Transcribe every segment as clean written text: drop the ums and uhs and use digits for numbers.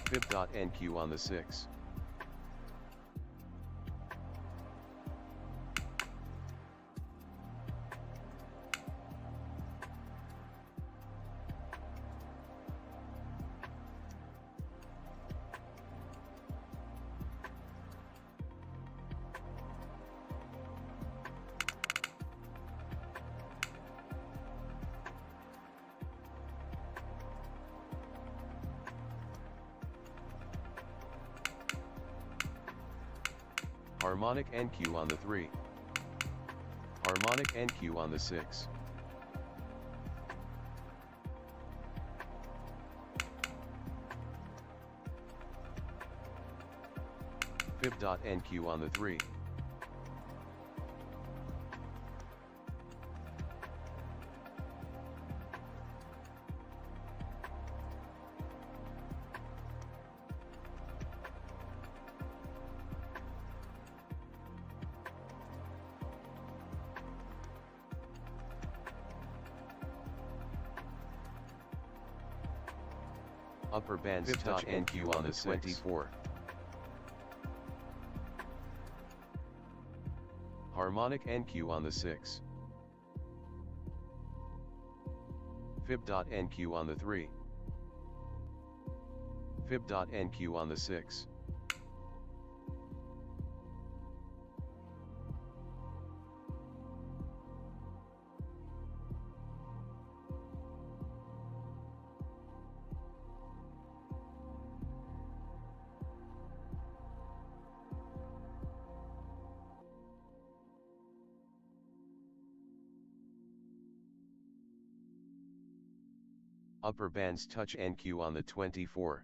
fib.nq on the 6. Harmonic NQ on the 3. Harmonic NQ on the 6. Fib.NQ on the 3. Upper bands touch NQ on the 24. Harmonic NQ on the 6. Fib.NQ on the 3. Fib.NQ on the 6. Upper bands touch NQ on the 24.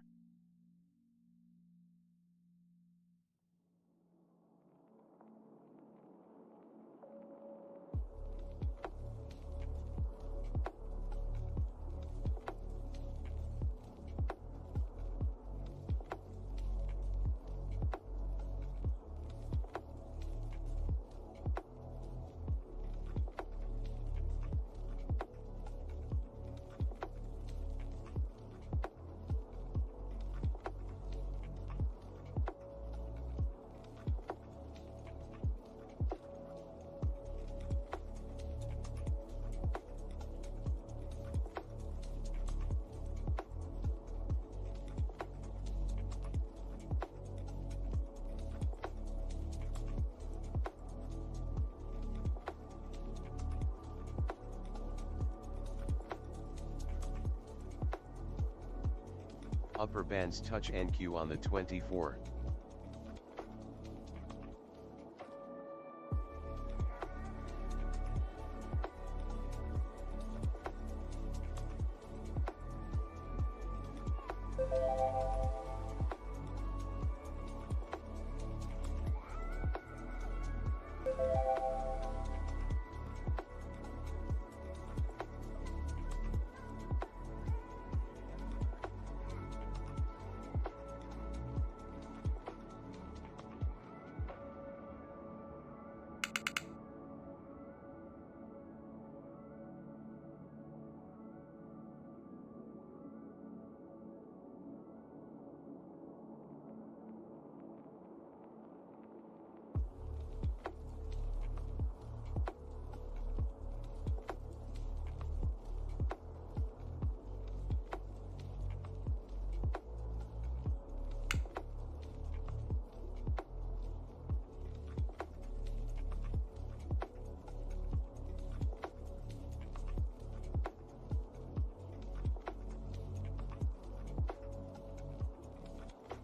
Upper bands touch NQ on the 24.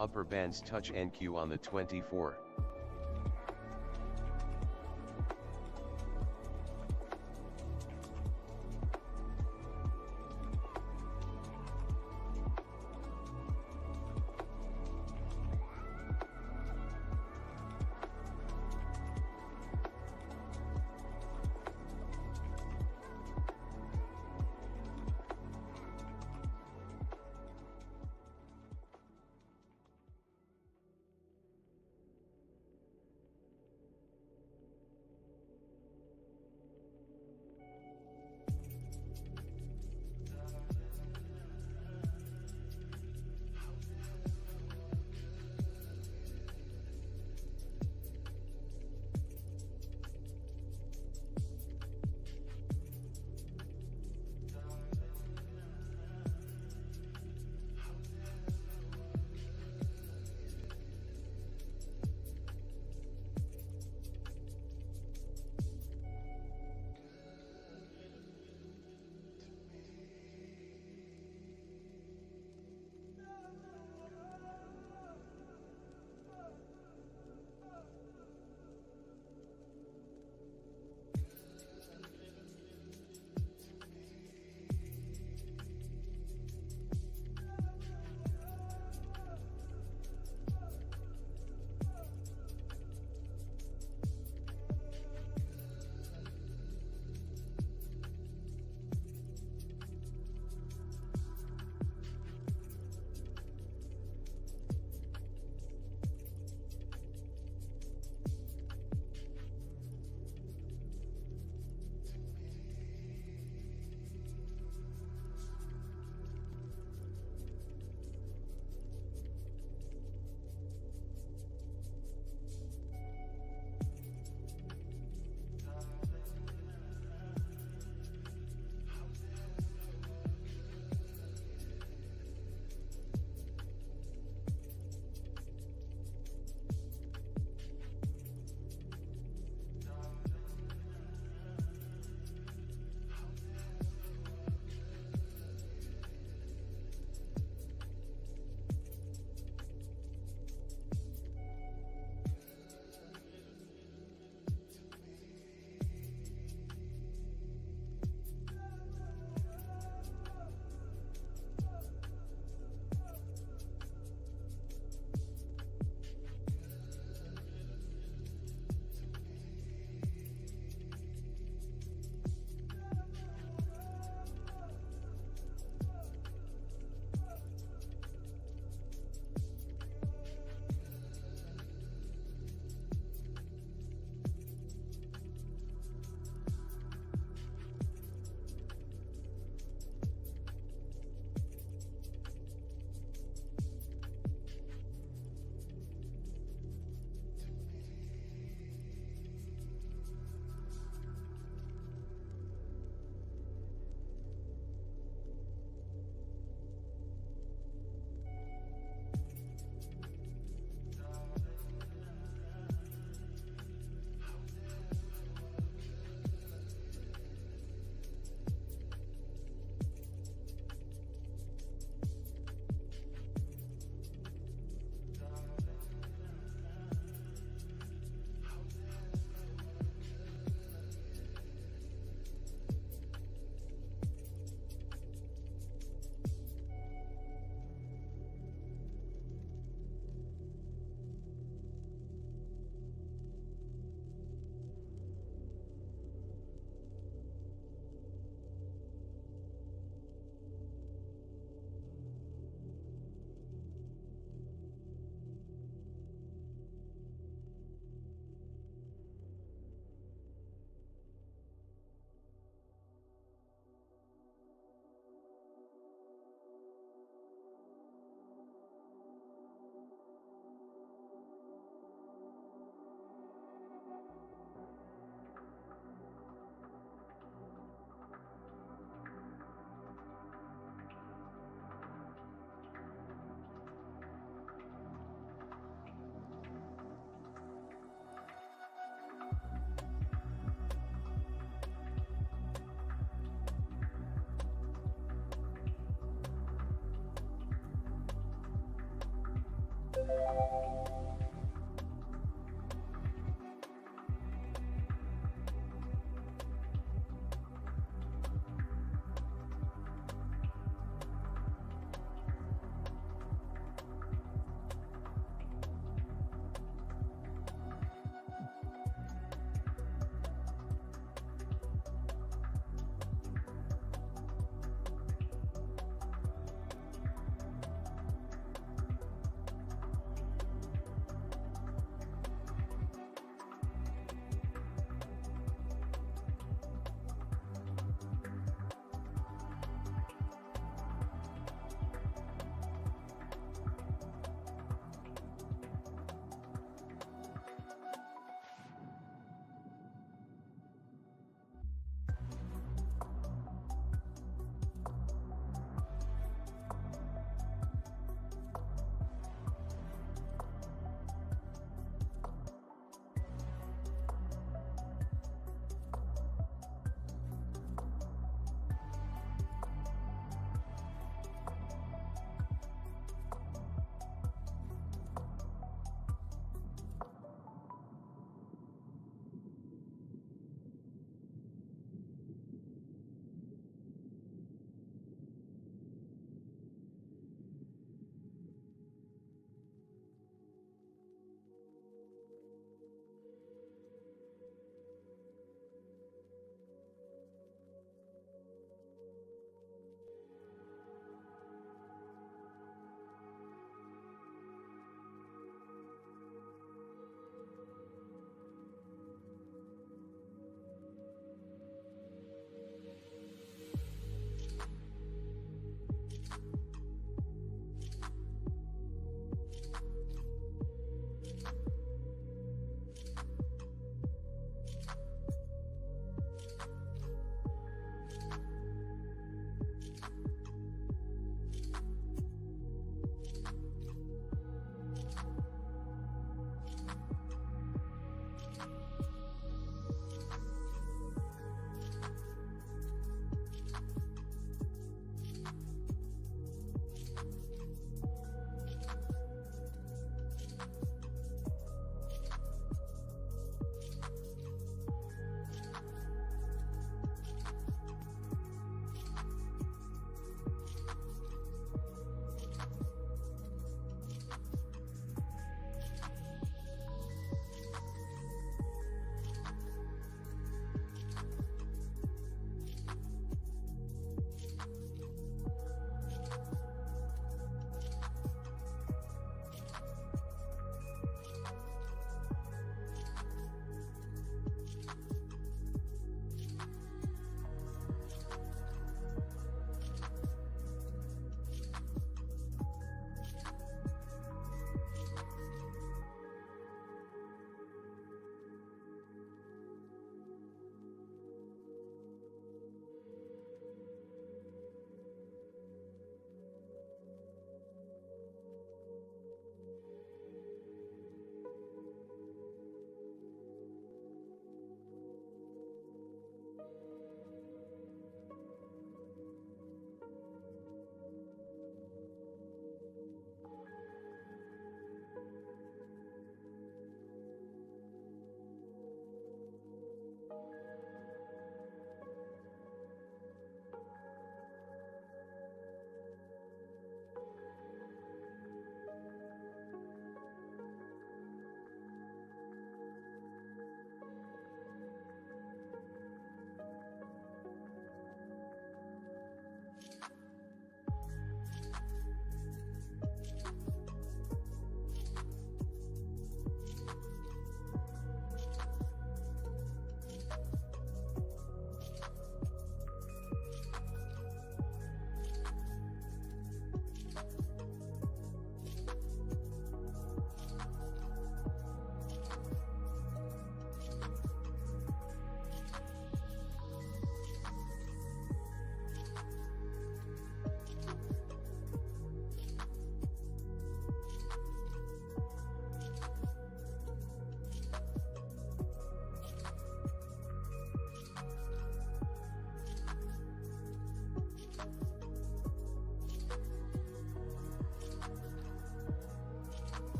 Upper bands touch NQ on the 24.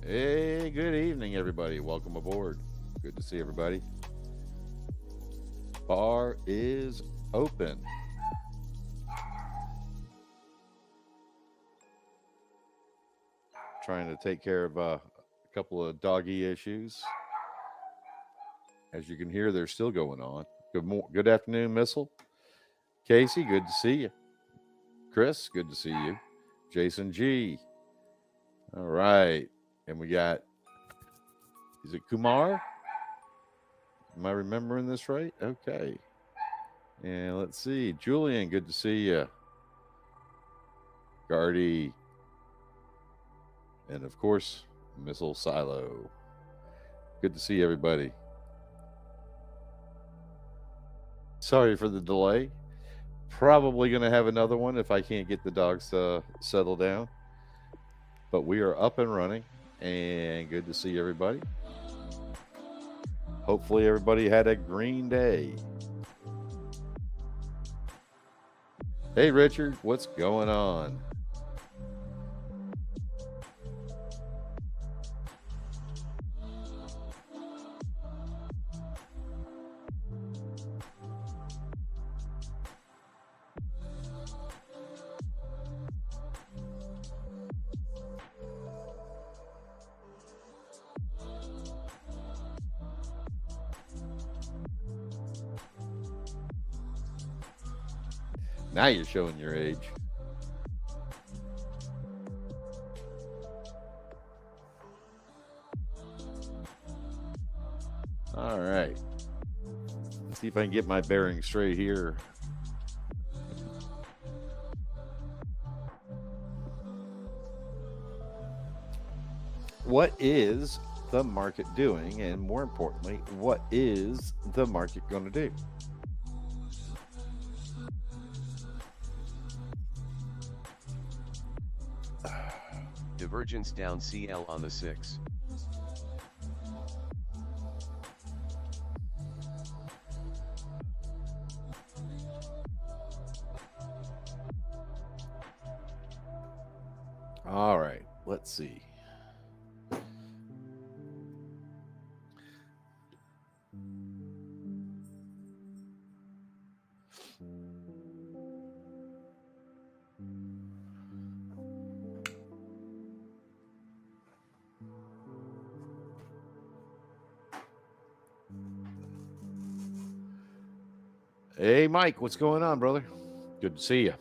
Hey, good evening, everybody. Welcome aboard. Good to see everybody. Bar is open. Trying to take care of a couple of doggy issues. As you can hear, they're still going on. Good afternoon, Missile. Casey, good to see you. Chris, good to see you. Jason G. All right. And we got, is it Kumar? Am I remembering this right? Okay. And let's see. Julian, good to see you. Gardy. And of course, Missile Silo. Good to see everybody. Sorry for the delay. Probably going to have another one if I can't get the dogs to settle down. But we are up and running, and good to see everybody. Hopefully everybody had a green day. Hey, Richard, what's going on? Now you're showing your age. All right. Let's see if I can get my bearings straight here. What is the market doing? And more importantly, what is the market going to do? Divergence down CL on the 6. All right, let's see. Hey, Mike, what's going on, brother? Good to see you.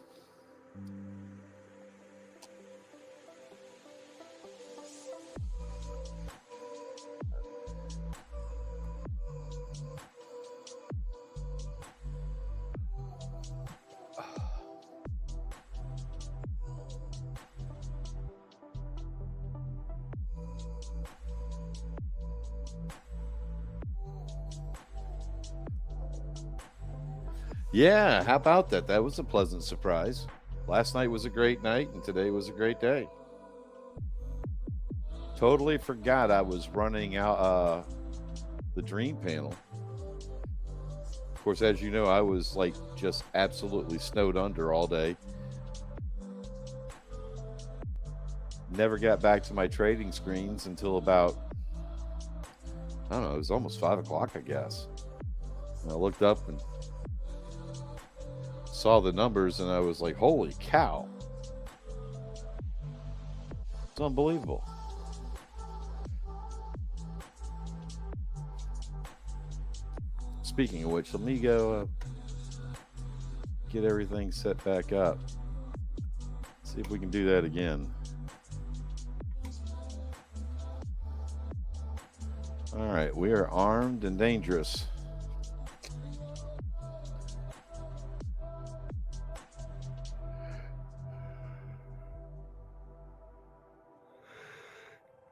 Yeah, how about that? That was a pleasant surprise. Last night was a great night, and today was a great day. Totally forgot I was running out the dream panel. Of course, as you know, I was like just absolutely snowed under all day. Never got back to my trading screens until about, I don't know, it was almost 5 o'clock, I guess. And I looked up and saw the numbers, and I was like, holy cow. It's unbelievable. Speaking of which, let me go get everything set back up. See if we can do that again. All right, we are armed and dangerous.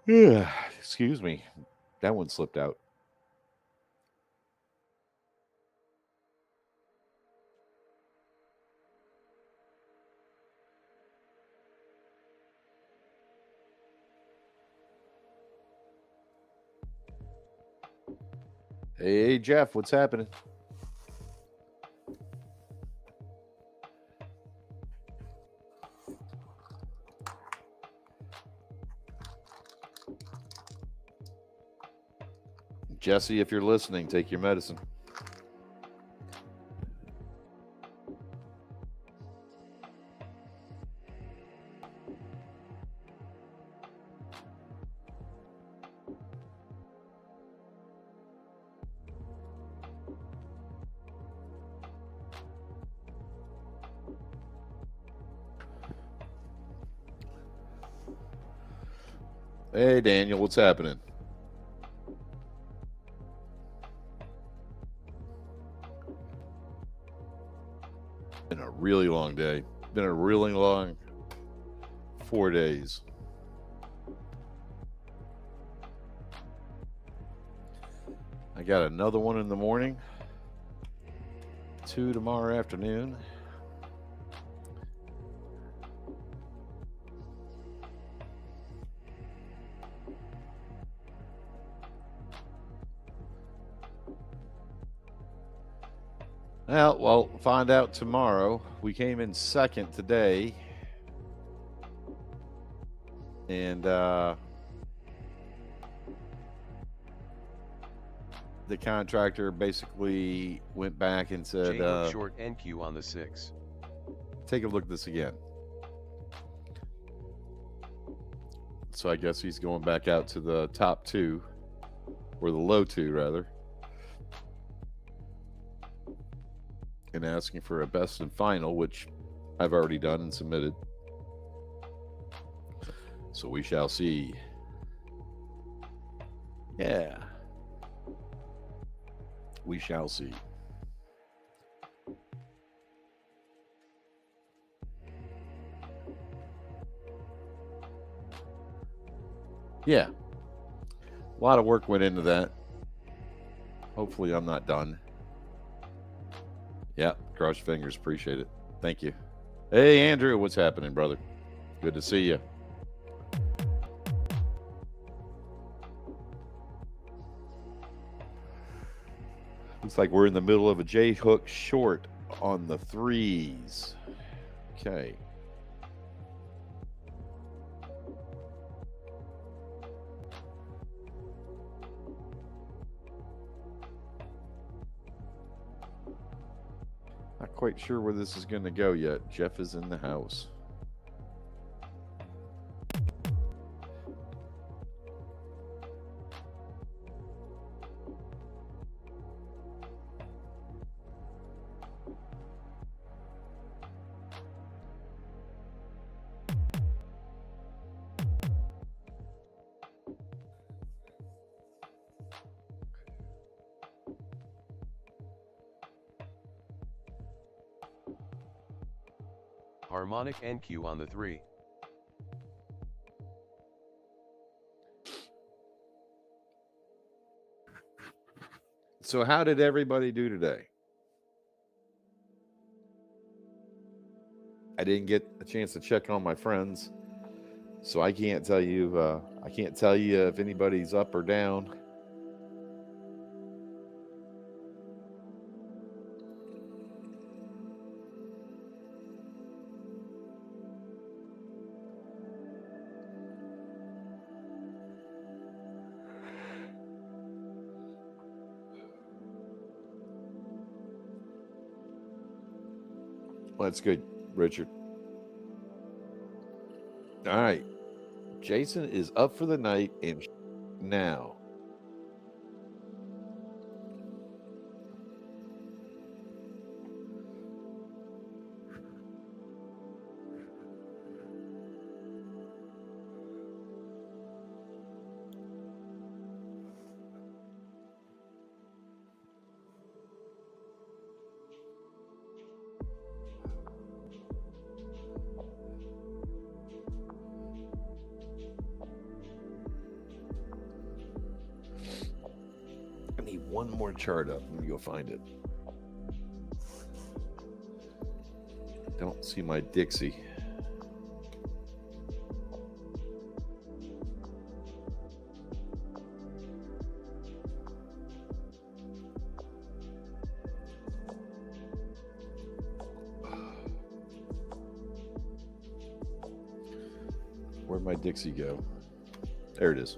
Yeah, excuse me. That one slipped out. Hey, Jeff, what's happening? Jesse, if you're listening, take your medicine. Hey, Daniel, what's happening? Been a really long day. Been a really long 4 days. I got another one in the morning, 2 tomorrow afternoon. Well, we'll find out tomorrow. We came in second today. And the contractor basically went back and said, short NQ on the 6. Take a look at this again. So I guess he's going back out to the top 2, or the low 2 rather, and asking for a best and final, which I've already done and submitted. So we shall see. Yeah. We shall see. Yeah. A lot of work went into that. Hopefully I'm not done. Yeah, cross your fingers. Appreciate it. Thank you. Hey, Andrew, what's happening, brother? Good to see you. Looks like we're in the middle of a J-hook short on the 3s. Okay. Not quite sure where this is going to go yet. Jeff is in the house. Harmonic NQ on the 3. So how did everybody do today? I didn't get a chance to check on my friends, so I can't tell you. I can't tell you if anybody's up or down. Well, that's good, Richard. All right. Jason is up for the night and now. I need one more chart up. Let me go find it. Don't see my Dixie. Where'd my Dixie go? There it is.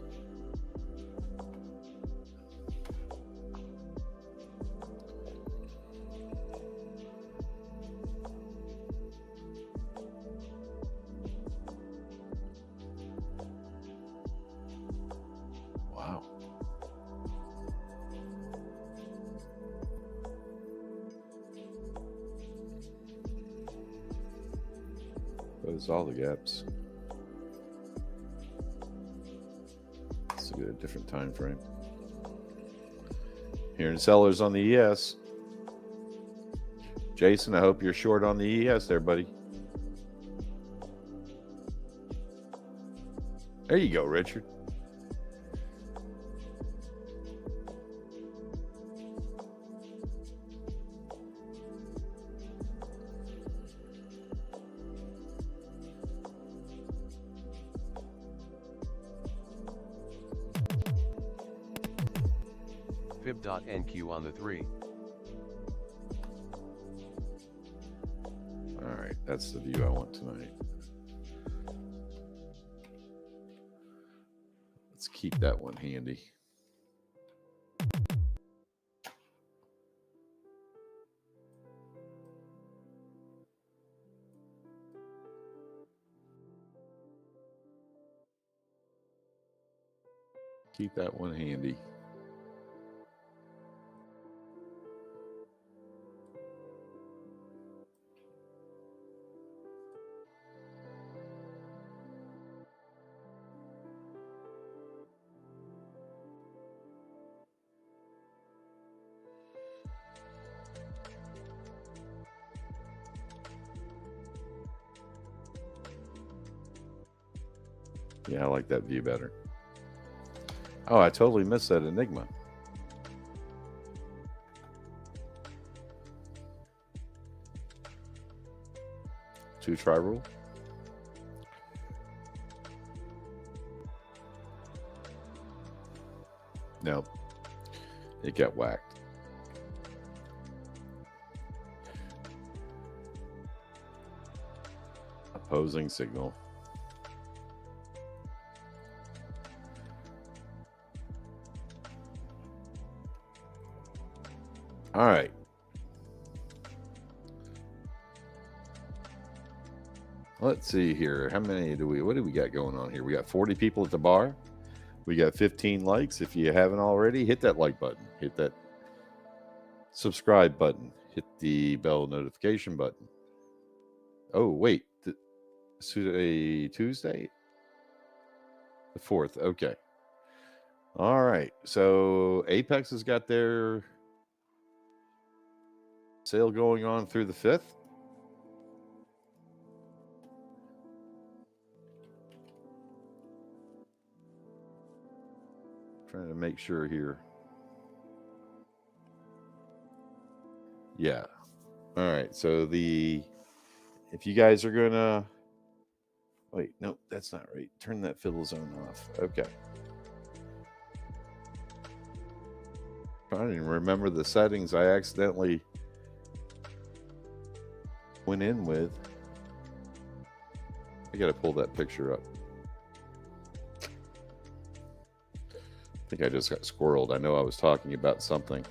close all the gaps. Let's look at a different time frame. Here in sellers on the ES. Jason, I hope you're short on the ES there, buddy. There you go, Richard. Fib.NQ on the 3. All right, that's the view I want tonight. Let's keep that one handy. Keep that one handy. Yeah, I like that view better. Oh, I totally missed that Enigma. Two try rule. No, it got whacked. Opposing signal. All right. Let's see here. How many what do we got going on here? We got 40 people at the bar. We got 15 likes. If you haven't already, hit that like button. Hit that subscribe button. Hit the bell notification button. Oh, wait. Tuesday? The 4th. Okay. All right. So Apex has got their sale going on through the 5th. Trying to make sure here. Yeah. All right. So if you guys are gonna wait, no, that's not right. Turn that fiddle zone off. Okay. Trying to remember the settings I accidentally went in with. I gotta pull that picture up. I think I just got squirreled. I know I was talking about something.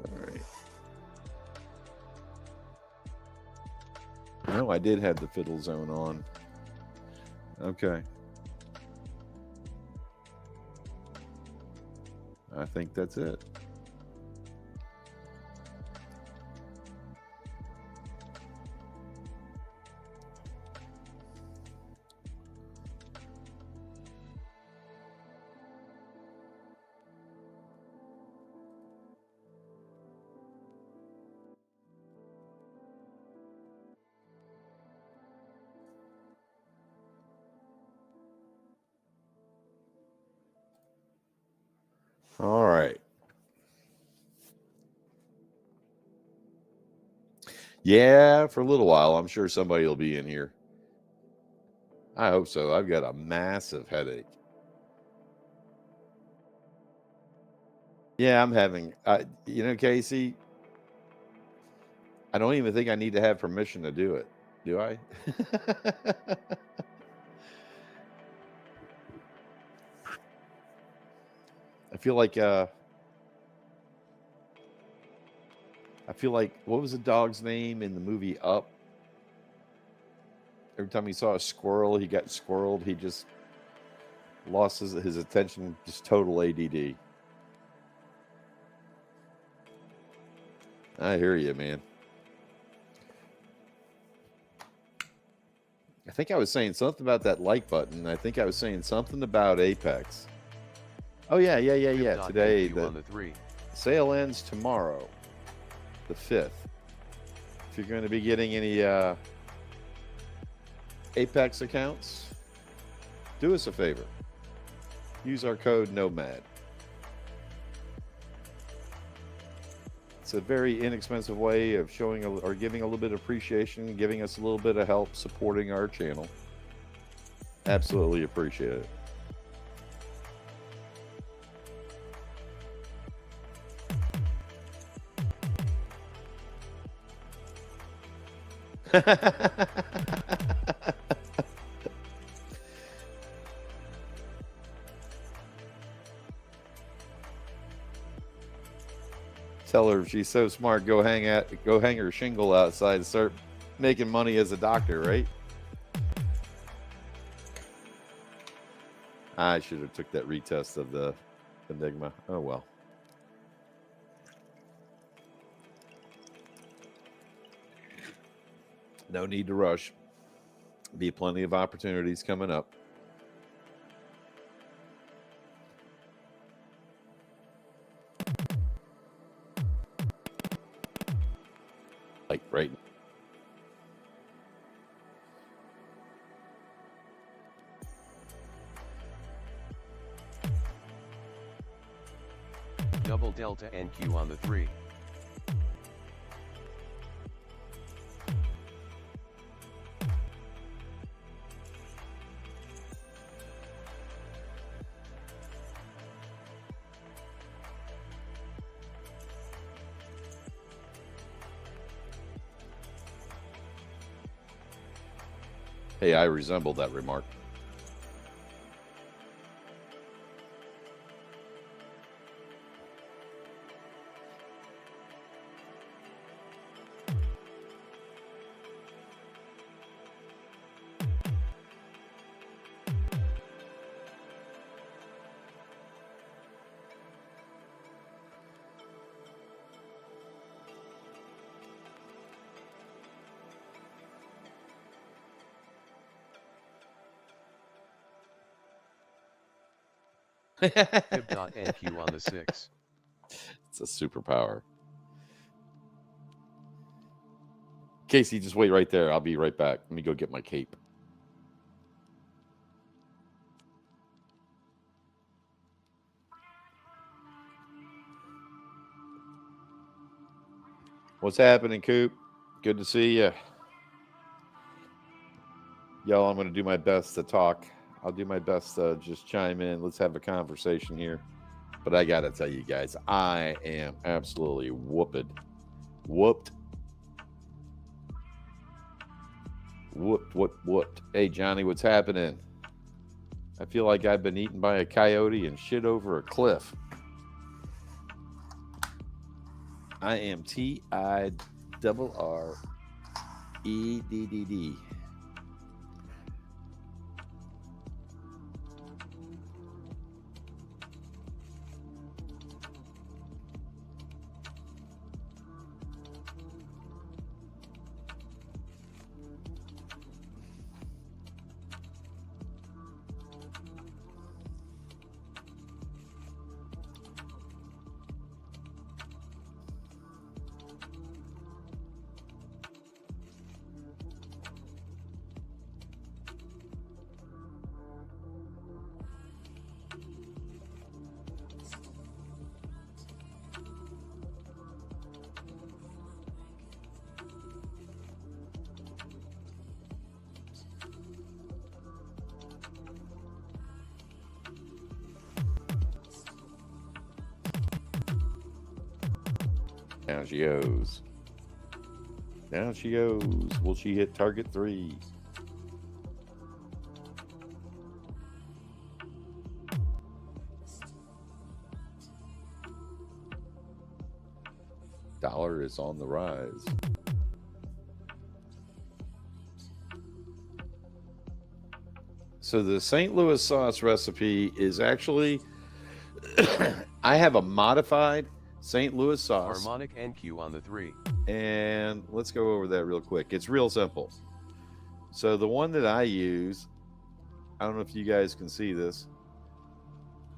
All right. No, I did have the fiddle zone on. Okay. I think that's it. All right. Yeah, for a little while. I'm sure somebody will be in here. I hope so. I've got a massive headache. Yeah, I'm having, Casey, I don't even think I need to have permission to do it. Do I? I feel like, what was the dog's name in the movie Up? Every time he saw a squirrel, he got squirreled. He just lost his attention, just total ADD. I hear you, man. I think I was saying something about that like button. I think I was saying something about Apex. Oh, yeah. Today, the sale ends tomorrow, the 5th. If you're going to be getting any Apex accounts, do us a favor. Use our code NOMAD. It's a very inexpensive way of showing or giving a little bit of appreciation, giving us a little bit of help, supporting our channel. Absolutely appreciate it. Tell her if she's so smart, go hang her shingle outside and start making money as a doctor, right? I should have took that retest of the Enigma. Oh well. No need to rush. Be plenty of opportunities coming up. Like right. Double delta NQ on the 3. Hey, I resemble that remark. Fib.NQ on the 6. It's a superpower. Casey, just wait right there. I'll be right back. Let me go get my cape. What's happening, Coop? Good to see you. Y'all, I'm going to do my best to talk. I'll do my best to just chime in. Let's have a conversation here. But I got to tell you guys, I am absolutely whooped. Whooped. Hey, Johnny, what's happening? I feel like I've been eaten by a coyote and shit over a cliff. I am TIRREDD. Down she goes. Down she goes. Will she hit target 3? Dollar is on the rise. So the St. Louis sauce recipe is actually, I have a modified St. Louis sauce. Harmonic NQ on the 3. And let's go over that real quick. It's real simple. So the one that I use, I don't know if you guys can see this.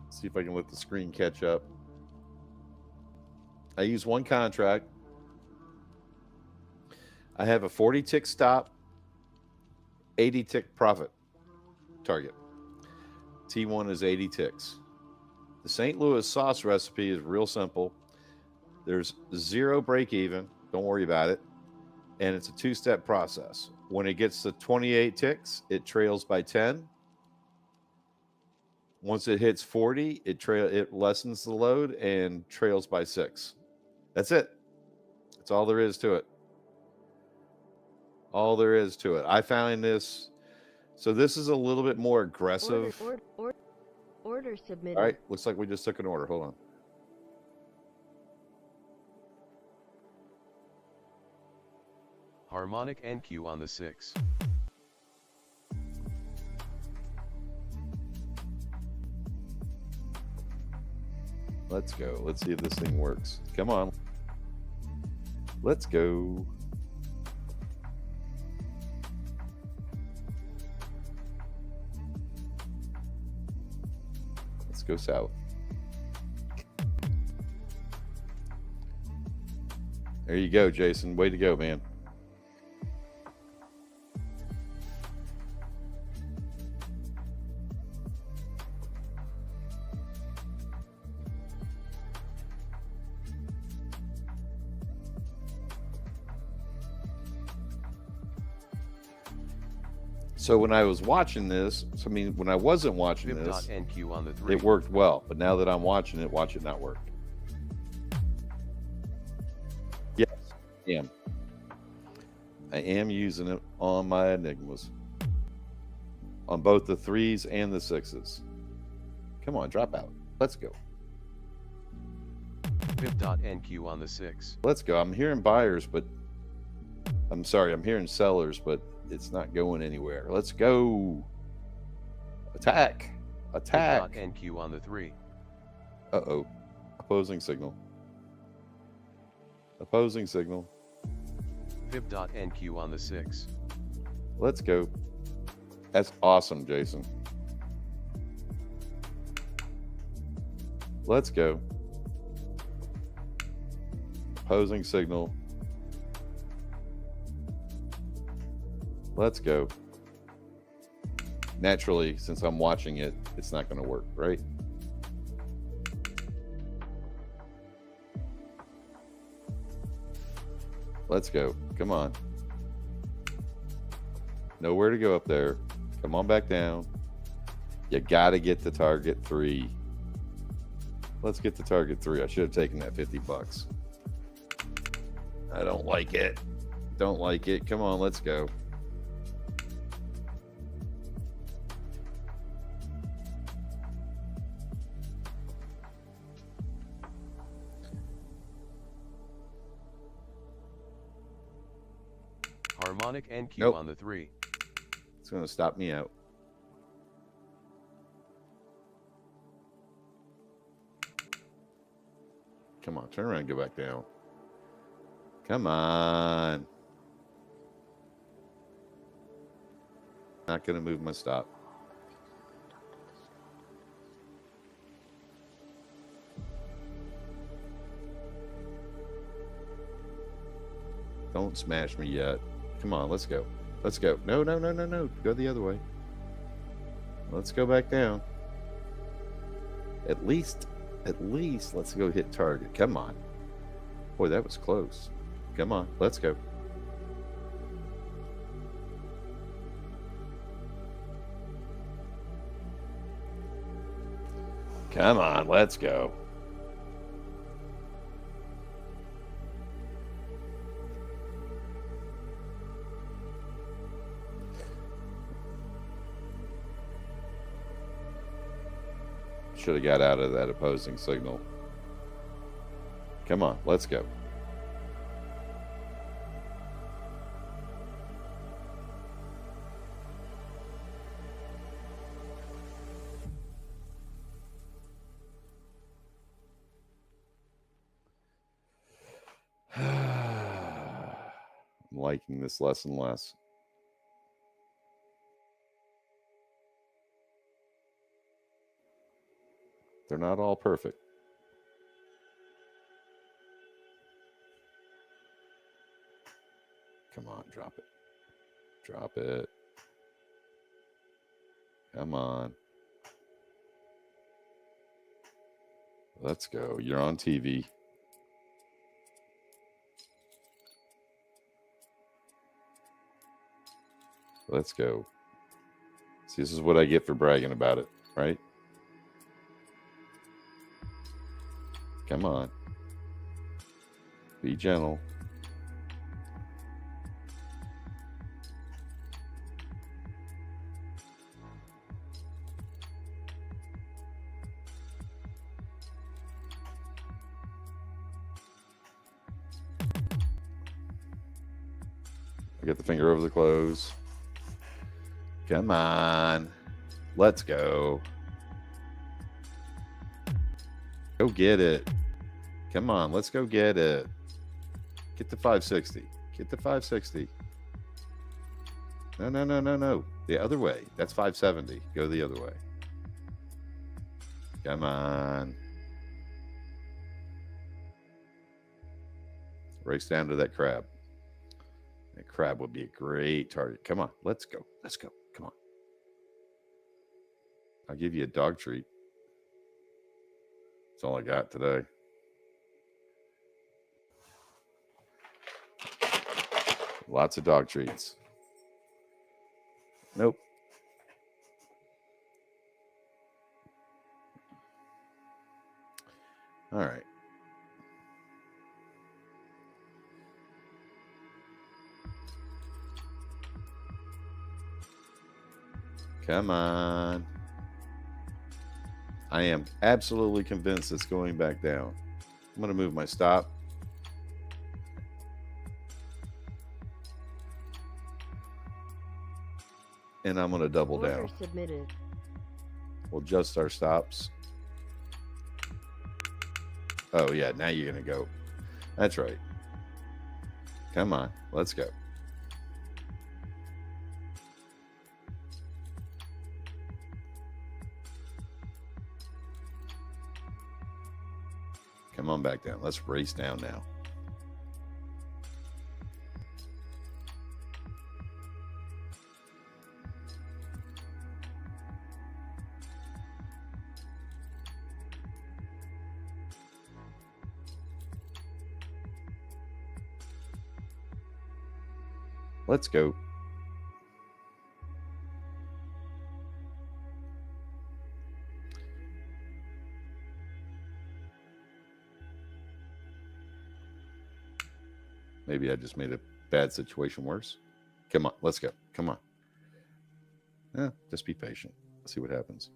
See if I can let the screen catch up. I use one contract. I have a 40 tick stop, 80 tick profit target. T1 is 80 ticks. The St. Louis sauce recipe is real simple. There's 0 break even. Don't worry about it. And it's a 2-step process. When it gets to 28 ticks, it trails by 10. Once it hits 40, it lessens the load and trails by 6. That's it. That's all there is to it. All there is to it. I found this. So this is a little bit more aggressive. Order submitted. All right. Looks like we just took an order. Hold on. Harmonic NQ on the 6. Let's go. Let's see if this thing works. Come on. Let's go. Let's go south. There you go, Jason. Way to go, man. So when I was watching this, when I wasn't watching this, NQ on the 3. it worked well. But now that I'm watching it, watch it not work. Yes, I am using it on my Enigmas. On both the 3s and the 6s. Come on, drop out. Let's go. Pip.NQ on the 6. Let's go. I'm hearing buyers, but I'm hearing sellers, but it's not going anywhere. Let's go. Attack. Attack. NQ on the 3. Uh-oh. Opposing signal. Opposing signal. Pip.NQ on the 6. Let's go. That's awesome, Jason. Let's go. Opposing signal. Let's go. Naturally, since I'm watching it, it's not going to work, right? Let's go. Come on. Nowhere to go up there. Come on back down. You got to get the target 3. Let's get the target 3. I should have taken that 50 bucks. I don't like it. Don't like it. Come on, let's go. Harmonic NQ Nope. on the 3. It's going to stop me out. Come on, turn around and go back down. Come on. Not going to move my stop. Don't smash me yet. Come on, let's go. Let's go. No, no, no, no, no. Go the other way. Let's go back down. At least, let's go hit target. Come on. Boy, that was close. Come on, let's go. Come on, let's go. Should have got out of that opposing signal. Come on, let's go. liking this less and less. They're not all perfect. Come on, drop it. Drop it. Come on. Let's go. You're on TV. Let's go. See, this is what I get for bragging about it, right? Come on. Be gentle. I get the finger over the close. Come on. Let's go. Go get it. Come on, let's go get it. Get the 560. Get the 560. No, no, no, no, no. The other way. That's 570. Go the other way. Come on. Race down to that crab. That crab would be a great target. Come on, let's go. Let's go. Come on. I'll give you a dog treat. That's all I got today. Lots of dog treats. Nope. All right. Come on. I am absolutely convinced it's going back down. I'm going to move my stop. And I'm going to double Order down. submitted. We'll adjust our stops. Oh, yeah. Now you're going to go. That's right. Come on. Let's go. Come on back down. Let's race down now. Let's go. Maybe I just made a bad situation worse. Come on, let's go. Come on. Yeah, just be patient. Let's see what happens.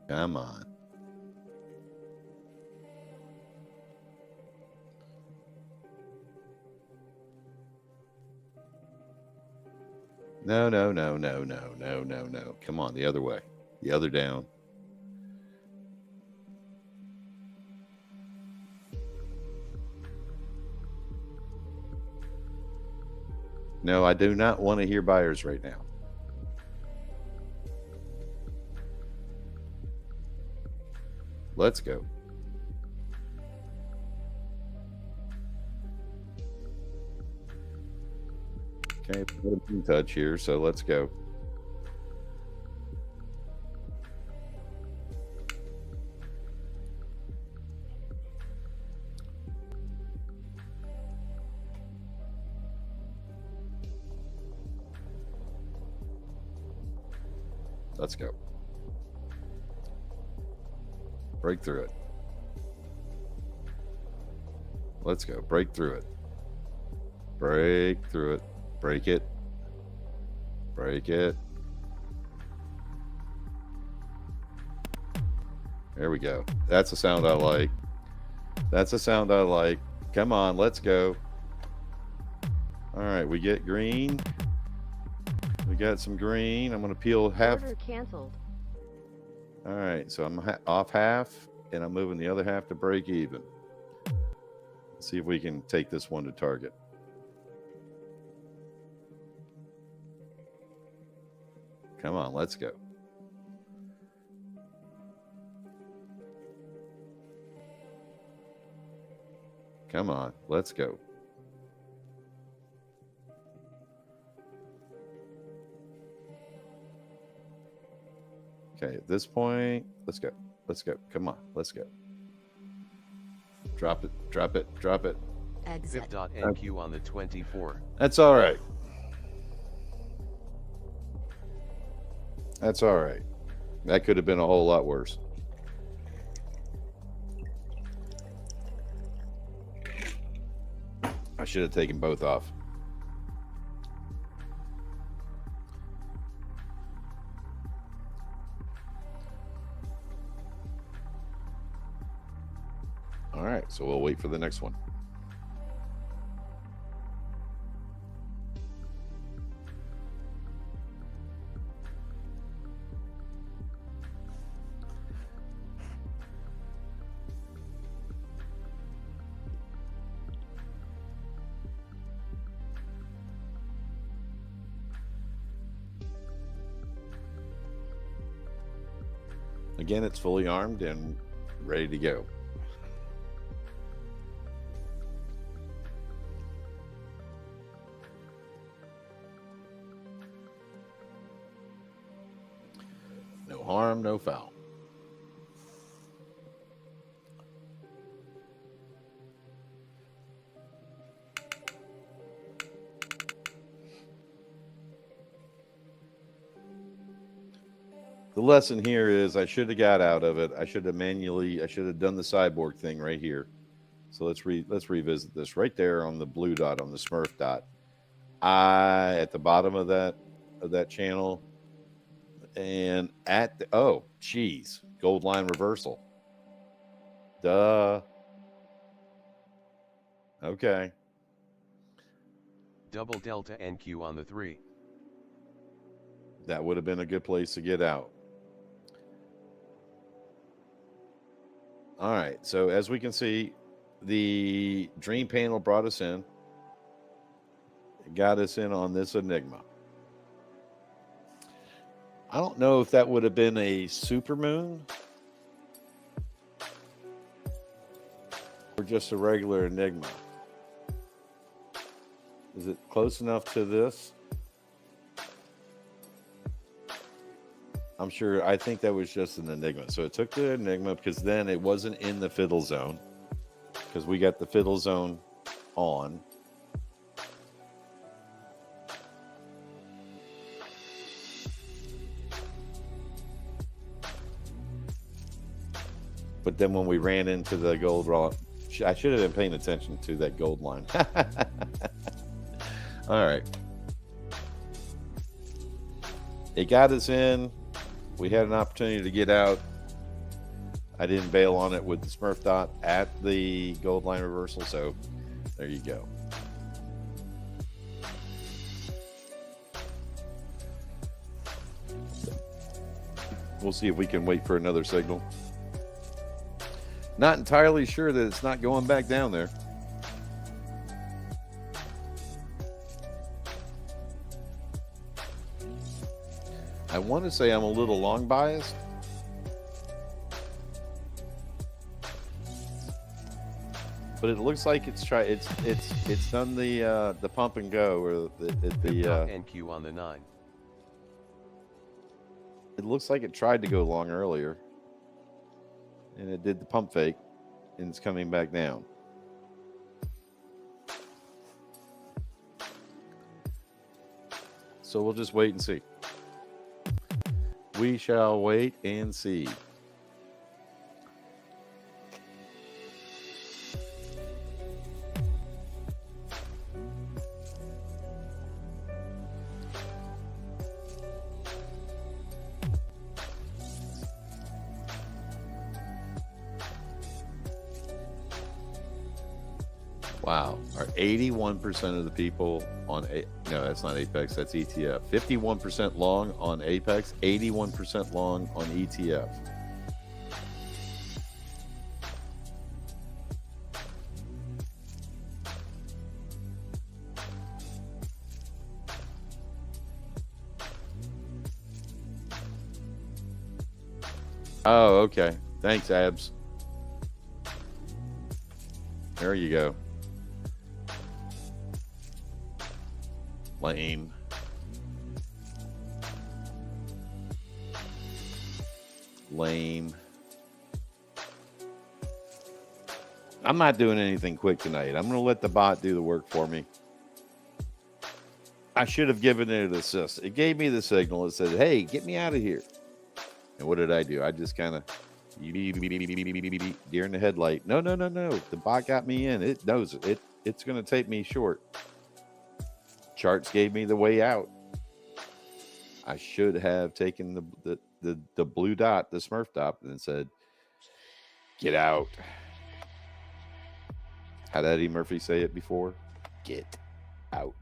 Come on. No, no, no, no, no, no, no, no. Come on, the other way. The other down. No, I do not want to hear buyers right now. Let's go. Okay, put a pin touch here, so let's go. Let's go. Break through it. Let's go. Break through it. Break through it. Break it. Break it. There we go. That's a sound I like. That's a sound I like. Come on, let's go. All right, we get green. We got some green. I'm going to peel half. Order canceled. All right, so I'm off half, and I'm moving the other half to break even. Let's see if we can take this one to target. Come on, let's go. Come on, let's go. Okay, at this point, let's go. Let's go. Come on, let's go. Drop it, drop it, drop it. Exit. Fib.NQ on the 24. That's all right. That's all right. That could have been a whole lot worse. I should have taken both off. All right, so we'll wait for the next one. Again, it's fully armed and ready to go. No harm, no foul. The lesson here is I should have got out of it. I should have done the cyborg thing right here. So let's revisit this right there on the blue dot, on the Smurf dot. At the bottom of that channel, and at the, oh geez, gold line reversal. Duh. Okay. Double delta NQ on the 3. That would have been a good place to get out. All right, so as we can see, the dream panel brought us in. It got us in on this enigma. I don't know if that would have been a supermoon or just a regular enigma. Is it close enough to this? I'm sure. I think that was just an enigma. So it took the enigma because then it wasn't in the fiddle zone, because we got the fiddle zone on. But then when we ran into the gold raw, I should have been paying attention to that gold line. All right. It got us in. We had an opportunity to get out. I didn't bail on it with the Smurf dot at the gold line reversal, so there you go. We'll see if we can wait for another signal. Not entirely sure that it's not going back down there. I want to say I'm a little long biased. But it looks like it's done the pump and go, or the NQ on the 9. It looks like it tried to go long earlier, and it did the pump fake, and it's coming back down. So we'll just wait and see. We shall wait and see. Wow. Are 81% of the people on no, that's not Apex, that's ETF. 51% long on Apex, 81% long on ETF. Oh, okay. Thanks, Abs. There you go. Lame. Lame. I'm not doing anything quick tonight. I'm going to let the bot do the work for me. I should have given it an assist. It gave me the signal. It said, hey, get me out of here. And what did I do? I just kind of deer in the headlight. No. The bot got me in. It knows it. It's going to take me short. Charts gave me the way out. I should have taken the blue dot, the Smurf dot, and said, get out. How did Eddie Murphy say it before? Get out.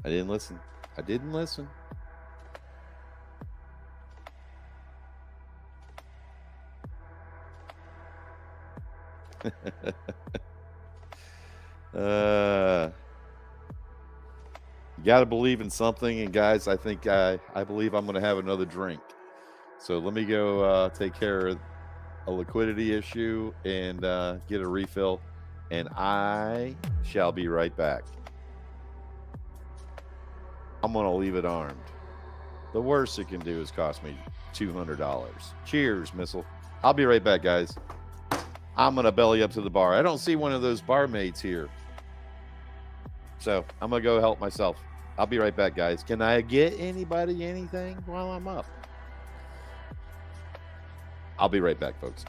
I didn't listen. You got to believe in something. And guys, I think I believe I'm going to have another drink. So let me go take care of a liquidity issue and get a refill. And I shall be right back. I'm going to leave it armed. The worst it can do is cost me $200. Cheers, Missile. I'll be right back, guys. I'm going to belly up to the bar. I don't see one of those barmaids here. So I'm going to go help myself. I'll be right back, guys. Can I get anybody anything while I'm up? I'll be right back, folks.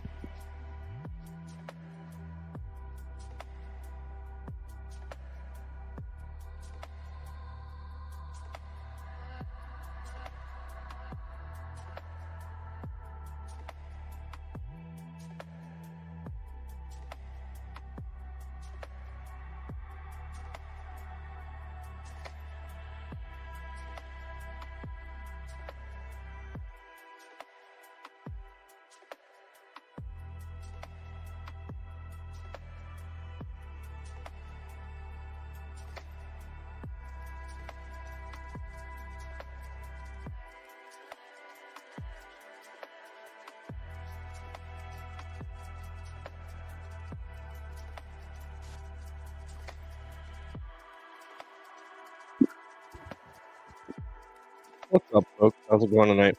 What's up, folks? How's it going tonight?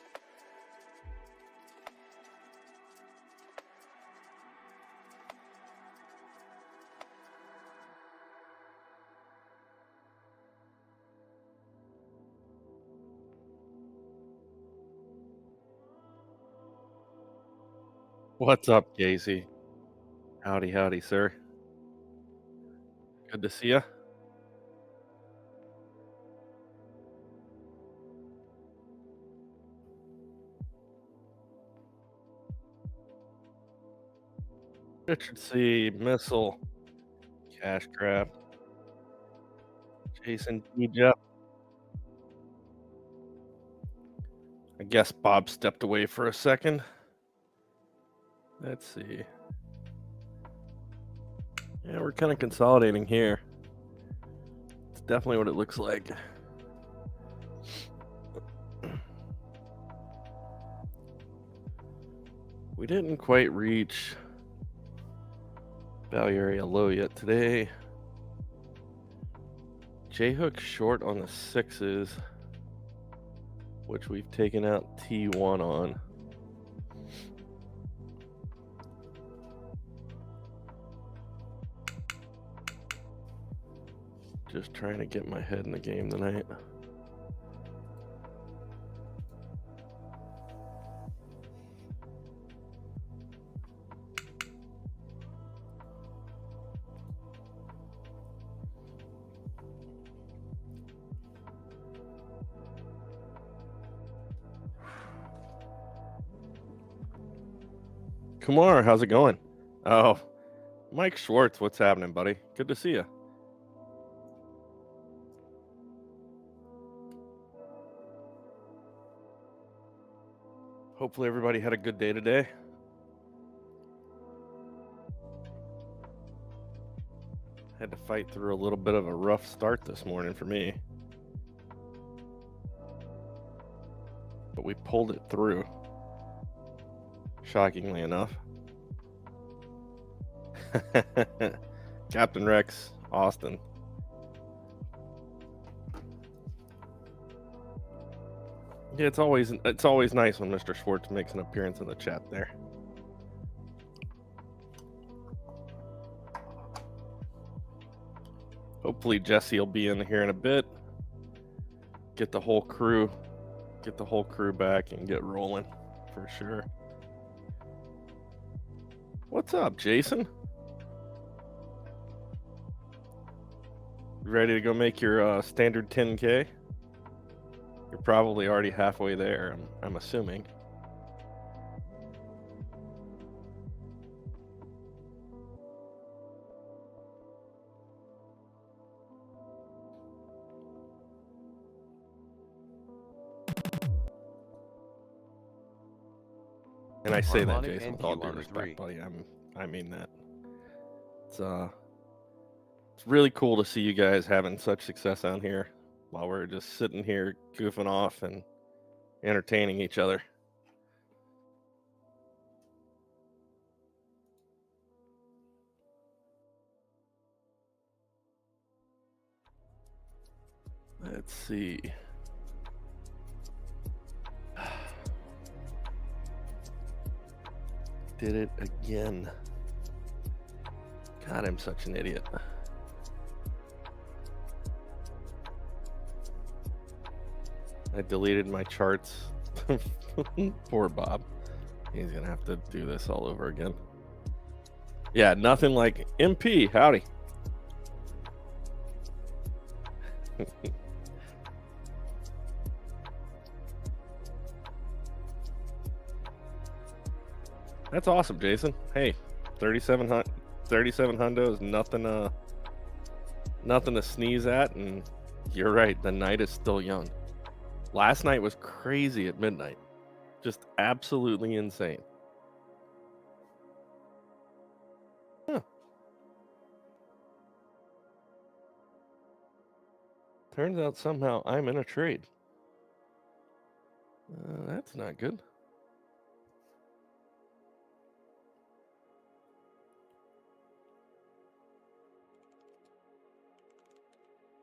What's up, Casey? Howdy, sir. Good to see you. Richard C. Missile. Cash Grab. Jason D. Jeff. I guess Bob stepped away for a second. Let's see. Yeah, we're kind of consolidating here. It's definitely what it looks like. We didn't quite reach value area low yet today. J-hook short on the 6s, which we've taken out T1 on. Just trying to get my head in the game tonight. Kumar, how's it going? Oh, Mike Schwartz, what's happening, buddy? Good to see you. Hopefully everybody had a good day today. Had to fight through a little bit of a rough start this morning for me. But we pulled it through, shockingly enough. Captain Rex, Austin. Yeah, it's always nice when Mr. Schwartz makes an appearance in the chat there. Hopefully Jesse will be in here in a bit. Get the whole crew back and get rolling for sure. What's up, Jason? You ready to go make your standard 10K? You're probably already halfway there, I'm assuming. And I say that, Harmonic Jason, with NQ all on due the respect, 3. buddy. I mean that. It's really cool to see you guys having such success on here while we're just sitting here goofing off and entertaining each other. Let's see. Did it again. God, I'm such an idiot. I deleted my charts. Poor Bob. He's gonna have to do this all over again. Yeah, nothing like MP. Howdy. That's awesome, Jason. Hey, 37 hundo is nothing to sneeze at, and you're right, the night is still young. Last night was crazy at midnight. Just absolutely insane. Huh. Turns out somehow I'm in a trade. That's not good.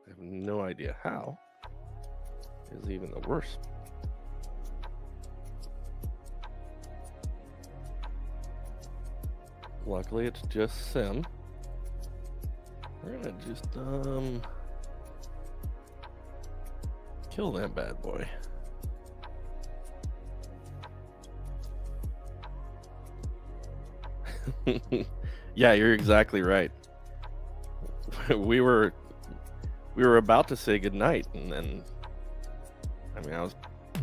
I have no idea how. Is even the worst. Luckily, it's just sim. We're gonna just kill that bad boy. Yeah, you're exactly right. We were about to say goodnight, and then I was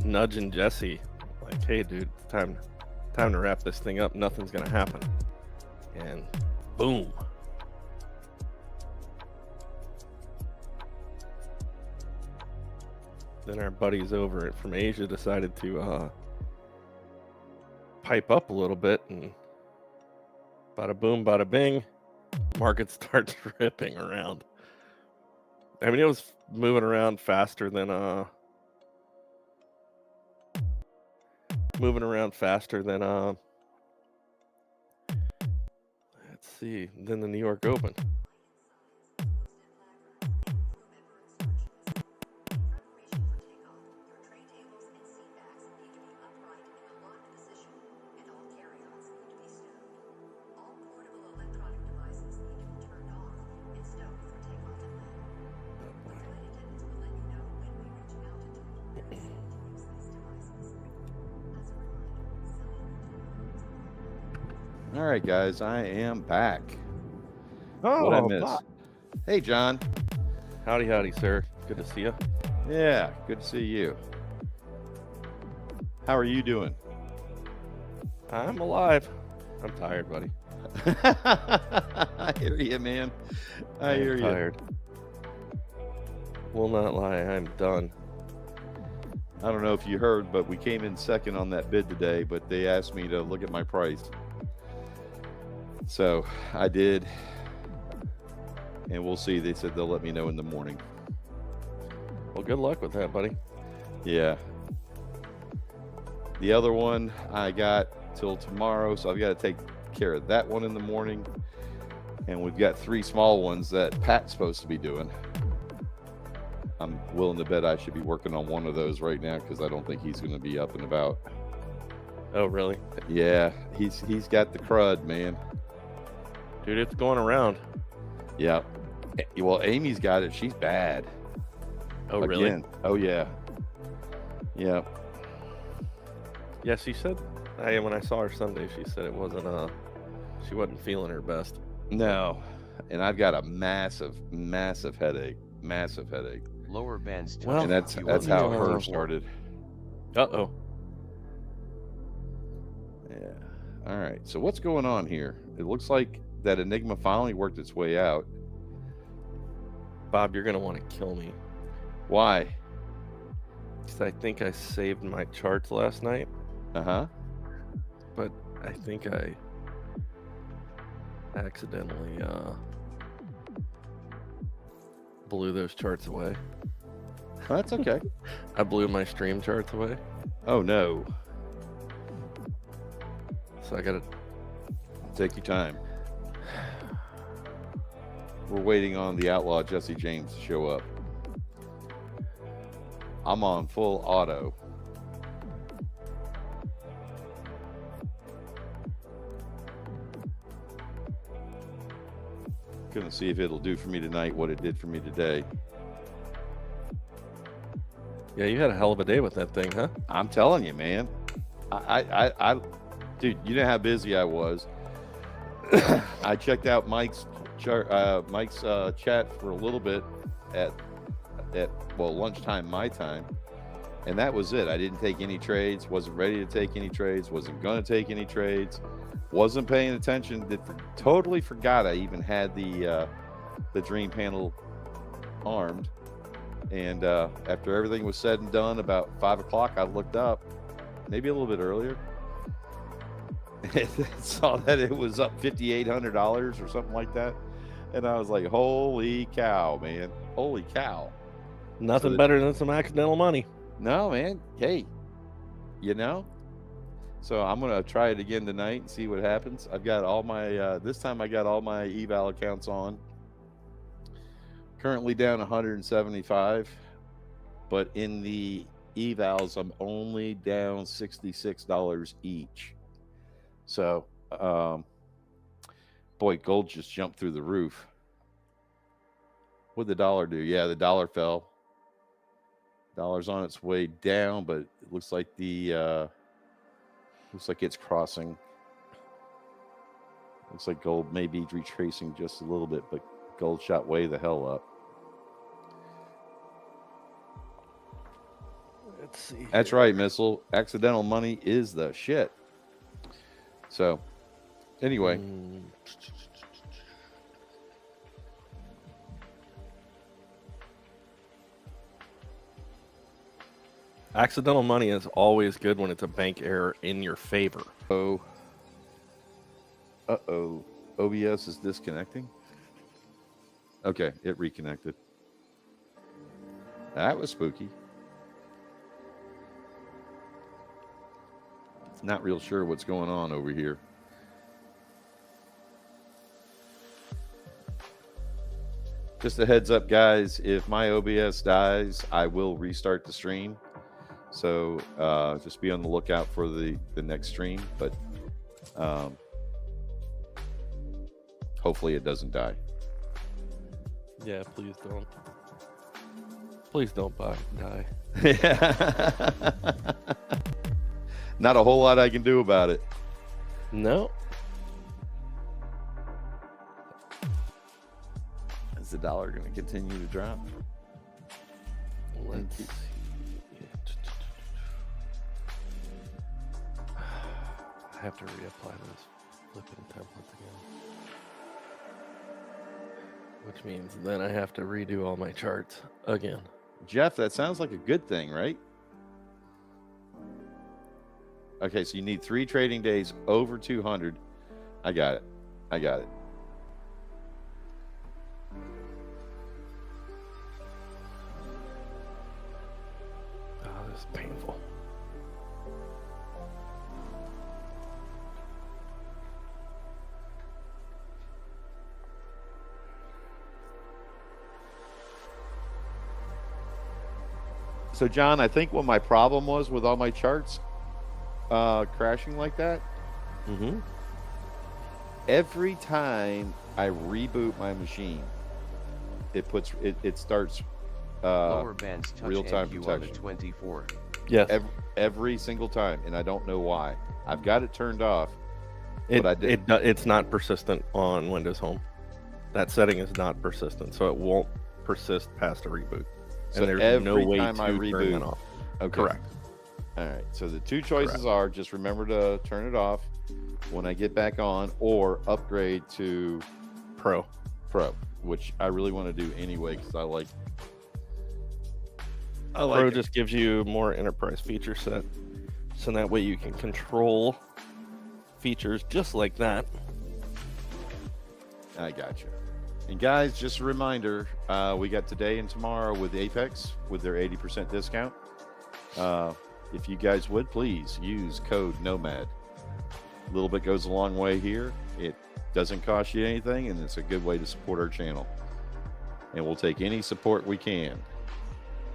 nudging Jesse, like, "Hey, dude, it's time to wrap this thing up. Nothing's gonna happen." And boom. Then our buddies over from Asia decided to pipe up a little bit, and bada boom, bada bing, market starts ripping around. I mean, it was moving around faster than let's see, than the New York Open. All right, guys, I am back. Oh, What I missed? Bob. Hey, John. Howdy, sir. Good to see you. Yeah, good to see you. How are you doing? I'm alive. I'm tired, buddy. I hear you, man. I hear you. Tired. Will not lie, I'm done. I don't know if you heard, but we came in second on that bid today, but they asked me to look at my price. So I did, and we'll see. They said they'll let me know in the morning. Well, good luck with that, buddy. Yeah. The other one I got till tomorrow, so I've got to take care of that one in the morning. And we've got 3 small ones that Pat's supposed to be doing. I'm willing to bet I should be working on one of those right now because I don't think he's going to be up and about. Oh, really? Yeah, he's got the crud, man. Dude, it's going around. Yeah. Well, Amy's got it. She's bad. Oh, really? Again. Oh, yeah. Yeah. Yeah, she said, when I saw her Sunday, she said it wasn't, she wasn't feeling her best. No. And I've got a massive, massive headache. Massive headache. Lower bands. Well, And that's touch how you on the hers four. started. Uh-oh. Yeah. All right. So what's going on here? It looks like that Enigma finally worked its way out. Bob, you're going to want to kill me. Why? 'Cause I think I saved my charts last night, Uh-huh. but I think I accidentally blew those charts away. That's okay. I blew my stream charts away, Oh, no. so I got to... Take your time. We're waiting on the outlaw Jesse James to show up. I'm on full auto. Gonna see if it'll do for me tonight what it did for me today. Yeah, you had a hell of a day with that thing, huh? I'm telling you, man. Dude, you know how busy I was. I checked out Mike's chat for a little bit at lunchtime my time, and that was it. I didn't take any trades. Wasn't ready to take any trades. Wasn't gonna take any trades. Wasn't paying attention. Totally forgot I even had the dream panel armed. And after everything was said and done, about 5 o'clock, I looked up, maybe a little bit earlier, and saw that it was up $5,800 or something like that. And I was like, holy cow, man. Holy cow. Nothing better than some accidental money. No, man. Hey, you know? So I'm going to try it again tonight and see what happens. I've got all my, this time I got all my eval accounts on. Currently down 175, but in the evals, I'm only down $66 each. So, boy, gold just jumped through the roof. What'd the dollar do? Yeah, the dollar fell. Dollar's on its way down, but it looks like looks like it's crossing. Looks like gold may be retracing just a little bit, but gold shot way the hell up. Let's see. That's right, Missile. Accidental money is the shit. So, anyway. Accidental money is always good when it's a bank error in your favor. Uh-oh. OBS is disconnecting. Okay, it reconnected. That was spooky. Not real sure what's going on over here. Just a heads up, guys. If my OBS dies, I will restart the stream. So just be on the lookout for the next stream. But hopefully it doesn't die. Yeah, please don't. Please don't die. Not a whole lot I can do about it. No. Is the dollar going to continue to drop? Let's see. I have to reapply this Flipping templates again. Which means then I have to redo all my charts again. Jeff, that sounds like a good thing, right? Okay, so you need 3 trading days over 200. I got it. Oh, this is painful. So, John, I think what my problem was with all my charts crashing like that, Mm-hmm. every time I reboot my machine, it starts Lower bands touch real-time NQ on the protection. 24. Yes. every single time, and I don't know why. I've got it turned off. It's not persistent on Windows Home. That setting is not persistent, so it won't persist past a reboot. So And there's every no way to time I turn reboot- that off. Okay. Correct. All right. So the 2 choices Correct. are just remember to turn it off when I get back on, or upgrade to Pro. Pro, which I really want to do anyway because I like. Pro just gives you more enterprise feature set, so that way you can control features just like that. I got you. And guys, just a reminder, we got today and tomorrow with Apex with their 80% discount. If you guys would please use code Nomad. A little bit goes a long way here. It doesn't cost you anything, and it's a good way to support our channel. And we'll take any support we can.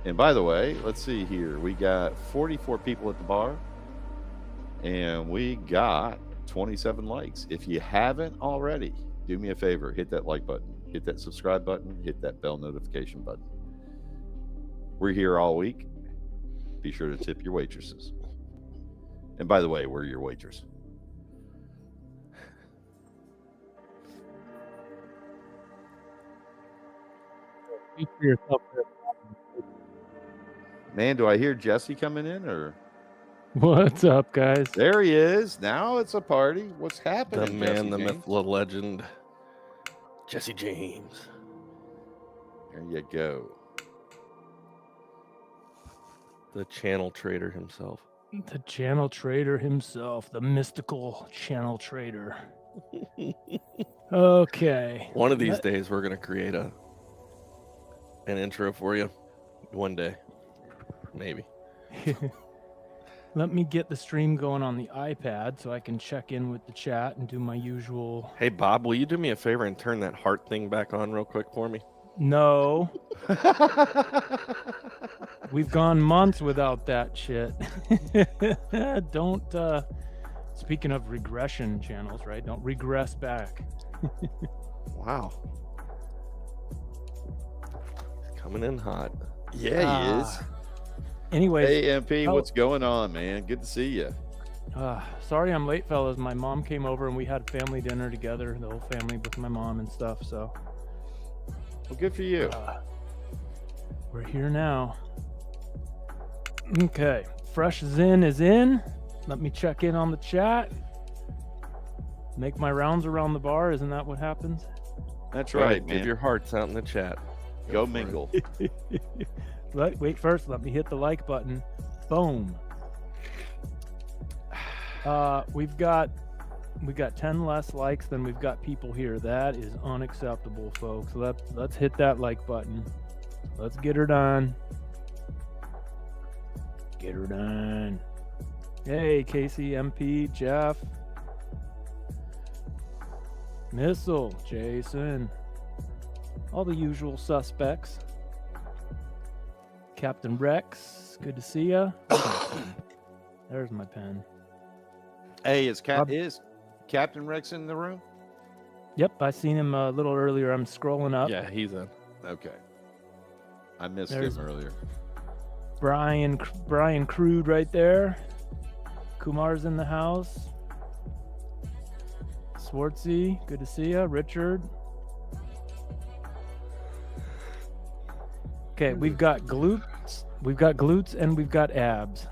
And by the way, let's see here. We got 44 people at the bar, and we got 27 likes. If you haven't already, do me a favor, hit that like button, hit that subscribe button, hit that bell notification button. We're here all week. Be sure to tip your waitresses. And by the way, we're your waitress. Speak for yourself there. Man, do I hear Jesse coming in, or What's up, guys? there he is? Now it's a party. What's happening? The man, Jesse the James? myth, the legend, Jesse James. There you go. The channel trader himself. The channel trader himself, the mystical channel trader. Okay. One of these days, we're gonna create an intro for you. One day, maybe. Let me get the stream going on the iPad so I can check in with the chat and do my usual. Hey Bob, will you do me a favor and turn that heart thing back on real quick for me? No, we've gone months without that shit. Don't, speaking of regression channels, right? Don't regress back. Wow. He's coming in hot. Yeah, he is. Anyways, Hey, MP, oh. what's going on, man? Good to see you. sorry I'm late, fellas. My mom came over and we had family dinner together, the whole family with my mom and stuff. So Well, good for you. we're here now. Okay, fresh Zen is in. Let me check in on the chat. Make my rounds around the bar. Isn't that what happens? That's All right, give man. your hearts out in the chat. Go for it. mingle. Wait first. Let me hit the like button. Boom. We got 10 less likes than we've got people here. That is unacceptable, folks. Let's hit that like button. Let's get her done. Get her done. Hey, Casey, MP, Jeff, Missile, Jason, all the usual suspects. Captain Rex, good to see ya. There's my pen. Hey, is Rob- Captain Rex in the room? Yep, I seen him a little earlier. I'm scrolling up. Yeah, he's in. Okay. I missed There's- him earlier. Brian Crude right there. Kumar's in the house. Swartzy, good to see ya. Richard. Okay, we've got glutes. We've got glutes and we've got abs.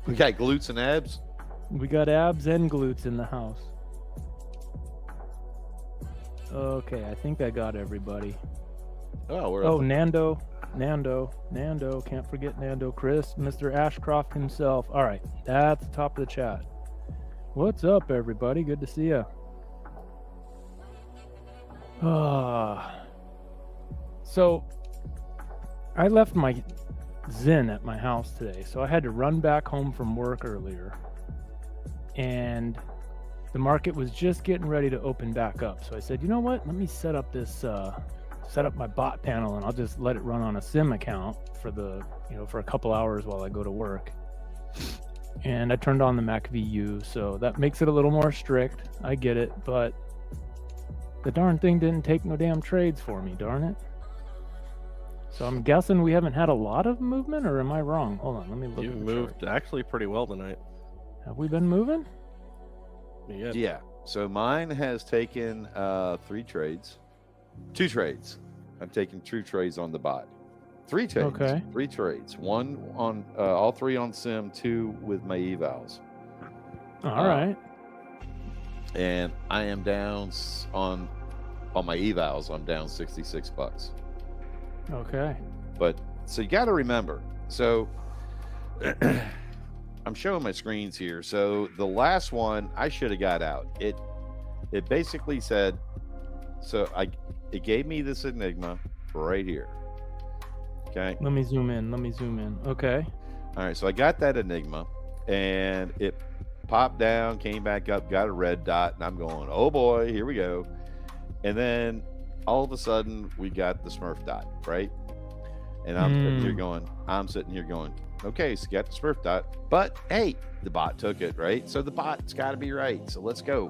We got glutes and abs. We got abs and glutes in the house. Okay, I think I got everybody. Oh, we're Oh, up. Nando, can't forget Nando, Chris, Mr. Ashcroft himself. All right, that's the top of the chat. What's up, everybody? Good to see you. So, I left my Zin at my house today, so I had to run back home from work earlier. And the market was just getting ready to open back up. So I said, you know what? Let me set up this, set up my bot panel, and I'll just let it run on a sim account for the, for a couple hours while I go to work. And I turned on the Mac VU, so that makes it a little more strict. I get it, but the darn thing didn't take no damn trades for me, darn it. So I'm guessing we haven't had a lot of movement, or am I wrong? Hold on, let me look. You've at the moved chart. actually pretty well tonight. Have we been moving? Yeah. Yeah. So mine has taken 2 trades. I've taken 2 trades on the bot. 3 trades. Okay. 3 trades. 1 on all 3 on sim, 2 with my evals. All right. And I am down on my evals. I'm down $66. Okay. But so you got to remember. So I'm showing my screens here. So the last one I should have got out. It basically said, so it gave me this enigma right here. Okay. Let me zoom in. Okay. All right. So I got that enigma, and it popped down, came back up, got a red dot, and I'm going, oh boy, here we go. And then all of a sudden we got the Smurf dot, right? And I'm sitting here going, okay, so you got the Smurf dot, but hey, the bot took it, right? So the bot's got to be right. So let's go.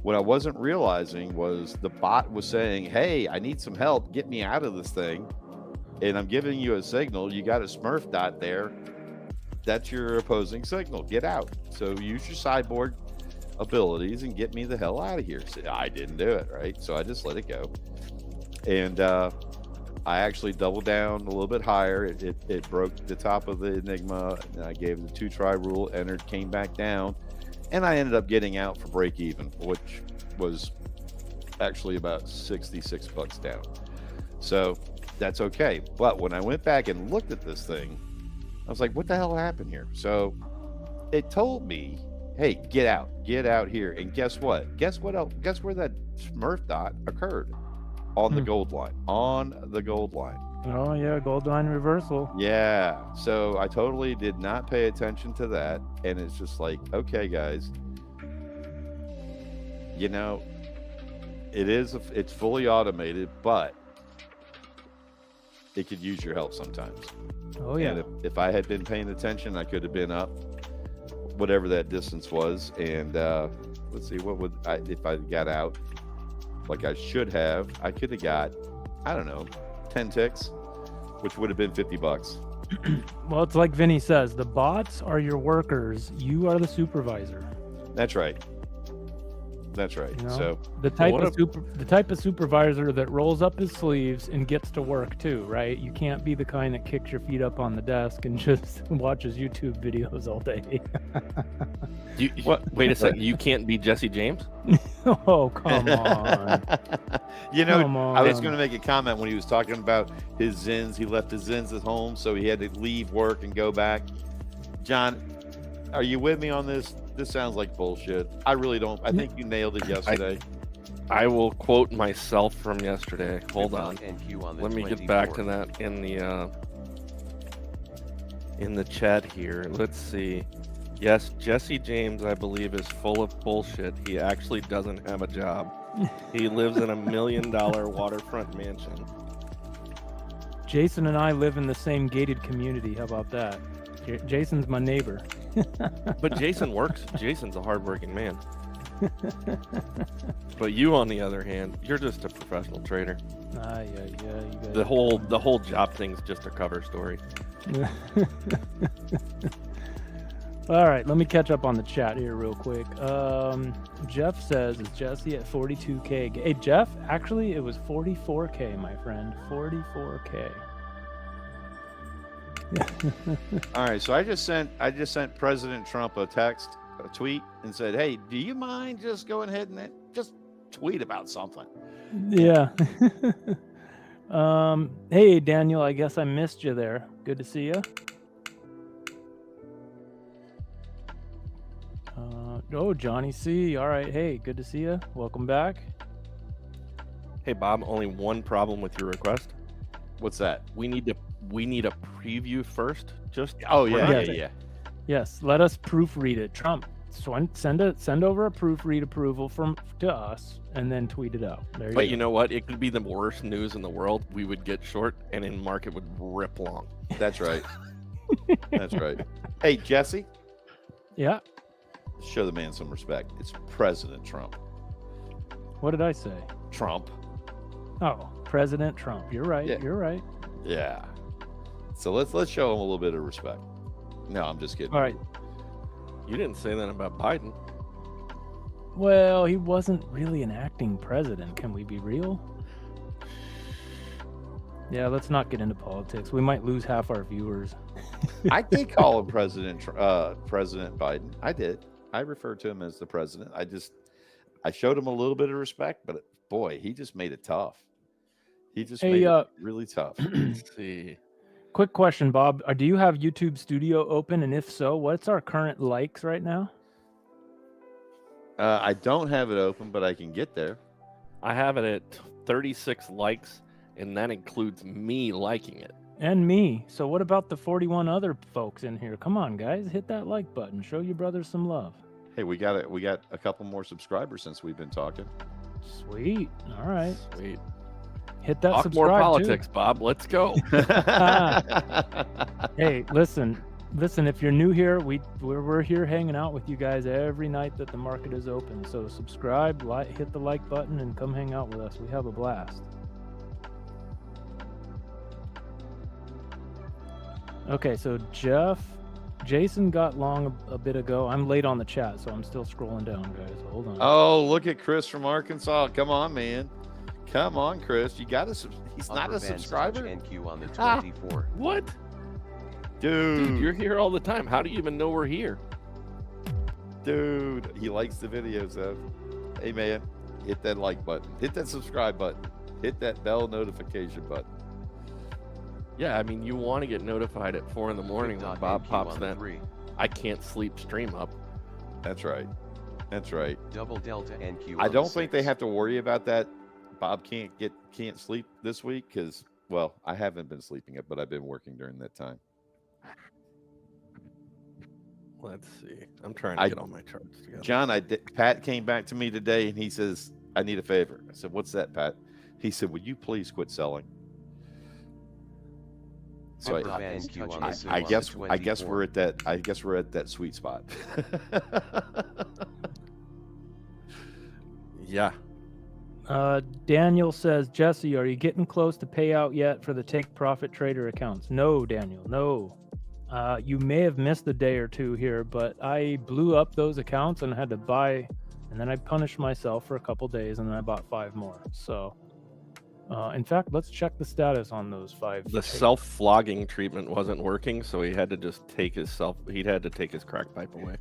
What I wasn't realizing was the bot was saying, hey, I need some help. Get me out of this thing. And I'm giving you a signal. You got a Smurf dot there. That's your opposing signal. Get out. So use your sideboard abilities and get me the hell out of here. So I didn't do it, right? So I just let it go. And I actually doubled down a little bit higher. It broke the top of the enigma, and I gave the 2-try rule, entered, came back down, and I ended up getting out for break even, which was actually about $66 down. So that's okay. But when I went back and looked at this thing, I was like, what the hell happened here? So it told me, hey, get out here. And guess what? Guess where that Smurf dot occurred? On the gold line. Oh yeah, gold line reversal. Yeah. So I totally did not pay attention to that. And it's just like, okay, guys, it's fully automated, but it could use your help sometimes. Oh yeah. And if I had been paying attention, I could have been up whatever that distance was. And let's see, if I got out like I should have, I could have got, I don't know, 10 ticks, which would have been $50. Well, it's like Vinny says, the bots are your workers. You are the supervisor. That's right. So the type of supervisor that rolls up his sleeves and gets to work too, right? You can't be the kind that kicks your feet up on the desk and just watches YouTube videos all day. Wait a second. You can't be Jesse James? Oh, come on. Come on. I was going to make a comment when he was talking about his Zins. He left his Zins at home, so he had to leave work and go back. John, are you with me on this? This sounds like bullshit. I really don't. I think you nailed it yesterday. I will quote myself from yesterday. Hold on. NQ on the Let me get back to 24. that in the chat here. Let's see. Yes, Jesse James, I believe, is full of bullshit. He actually doesn't have a job. He lives in $1 million waterfront mansion. Jason and I live in the same gated community. How about that? Jason's my neighbor. But Jason works. Jason's a hardworking man. But you, on the other hand, you're just a professional trader. Yeah. You guys. The whole job thing's just a cover story. All right, let me catch up on the chat here real quick. Jeff says, is Jesse at 42K? Hey, Jeff, actually, it was 44K, my friend. 44K. All right, so I just sent President Trump a tweet, and said, "Hey, do you mind just going ahead and just tweet about something?" Yeah. Hey, Daniel, I guess I missed you there. Good to see you. Oh, Johnny C. All right. Hey, good to see you. Welcome back. Hey Bob, only one problem with your request. What's that? We need a preview first. Just Oh we're yeah, not- yeah. Yes, let us proofread it. Trump, send over a proofread approval to us, and then tweet it out. There But you you go. know what? It could be the worst news in the world. We would get short, and in market would rip long. That's right. That's right. Hey, Jesse, Yeah. show the man some respect. It's President Trump. What did I say? Trump. Oh, President Trump. You're right. Yeah. You're right. Yeah. So let's show him a little bit of respect. No, I'm just kidding. All right. You didn't say that about Biden. Well, he wasn't really an acting president. Can we be real? Yeah, let's not get into politics. We might lose half our viewers. I did call him President Biden. I did. I referred to him as the president. I showed him a little bit of respect, but boy, he just made it tough. He just made it really tough. Let's see. Quick question, Bob. Do you have YouTube Studio open? And if so, what's our current likes right now? I don't have it open, but I can get there. I have it at 36 likes, and that includes me liking it. And me. So what about the 41 other folks in here? Come on, guys. Hit that like button. Show your brothers some love. Hey, we got a couple more subscribers since we've been talking. Sweet. All right. Sweet. Hit that Talk subscribe more too. politics, Bob. Let's go. Hey, listen, if you're new here, we're here hanging out with you guys every night that the market is open. So subscribe, hit the like button, and come hang out with us. We have a blast. Okay, so Jason got long a bit ago. I'm late on the chat, so I'm still scrolling down, guys. Hold on. Oh, look at Chris from Arkansas. Come on, man. Come on, Chris. You got to. He's not a subscriber. NQ on the 24. What? Dude, You're here all the time. How do you even know we're here? dude, he likes the videos though. Hey, man, hit that like button. Hit that subscribe button. Hit that bell notification button. Yeah, I mean, you want to get notified at 4 in the morning when Bob pops that 3. I can't sleep stream up. That's right. That's right. Double Delta NQ. I on don't the think they 6. have to worry about that. Bob can't sleep this week because, well, I haven't been sleeping it, but I've been working during that time. Let's see. I'm trying to get all my charts together. John, Pat came back to me today and he says, "I need a favor." I said, "What's that, Pat?" He said, "Would you please quit selling?" So Upper band NQ on the 6 I on guess the I guess 24. we're at that sweet spot. Yeah. Daniel says, Jesse, are you getting close to payout yet for the Take Profit Trader accounts? No, Daniel, no. You may have missed a day or two here, but I blew up those accounts and had to buy, and then I punished myself for a couple days, and then I bought 5 more. So, in fact, let's check the status on those 5. The self-flogging treatment wasn't working, so he had to just take his crack pipe away.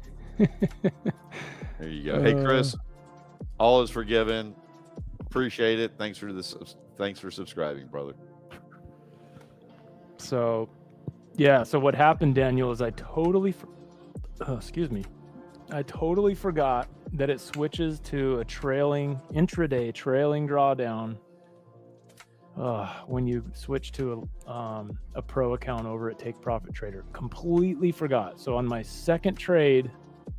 There you go. Hey, Chris, all is forgiven. Appreciate it. Thanks for subscribing, brother. So, yeah. So what happened, Daniel, is I totally forgot that it switches to a intraday trailing drawdown when you switch to a pro account over at Take Profit Trader. Completely forgot. So on my second trade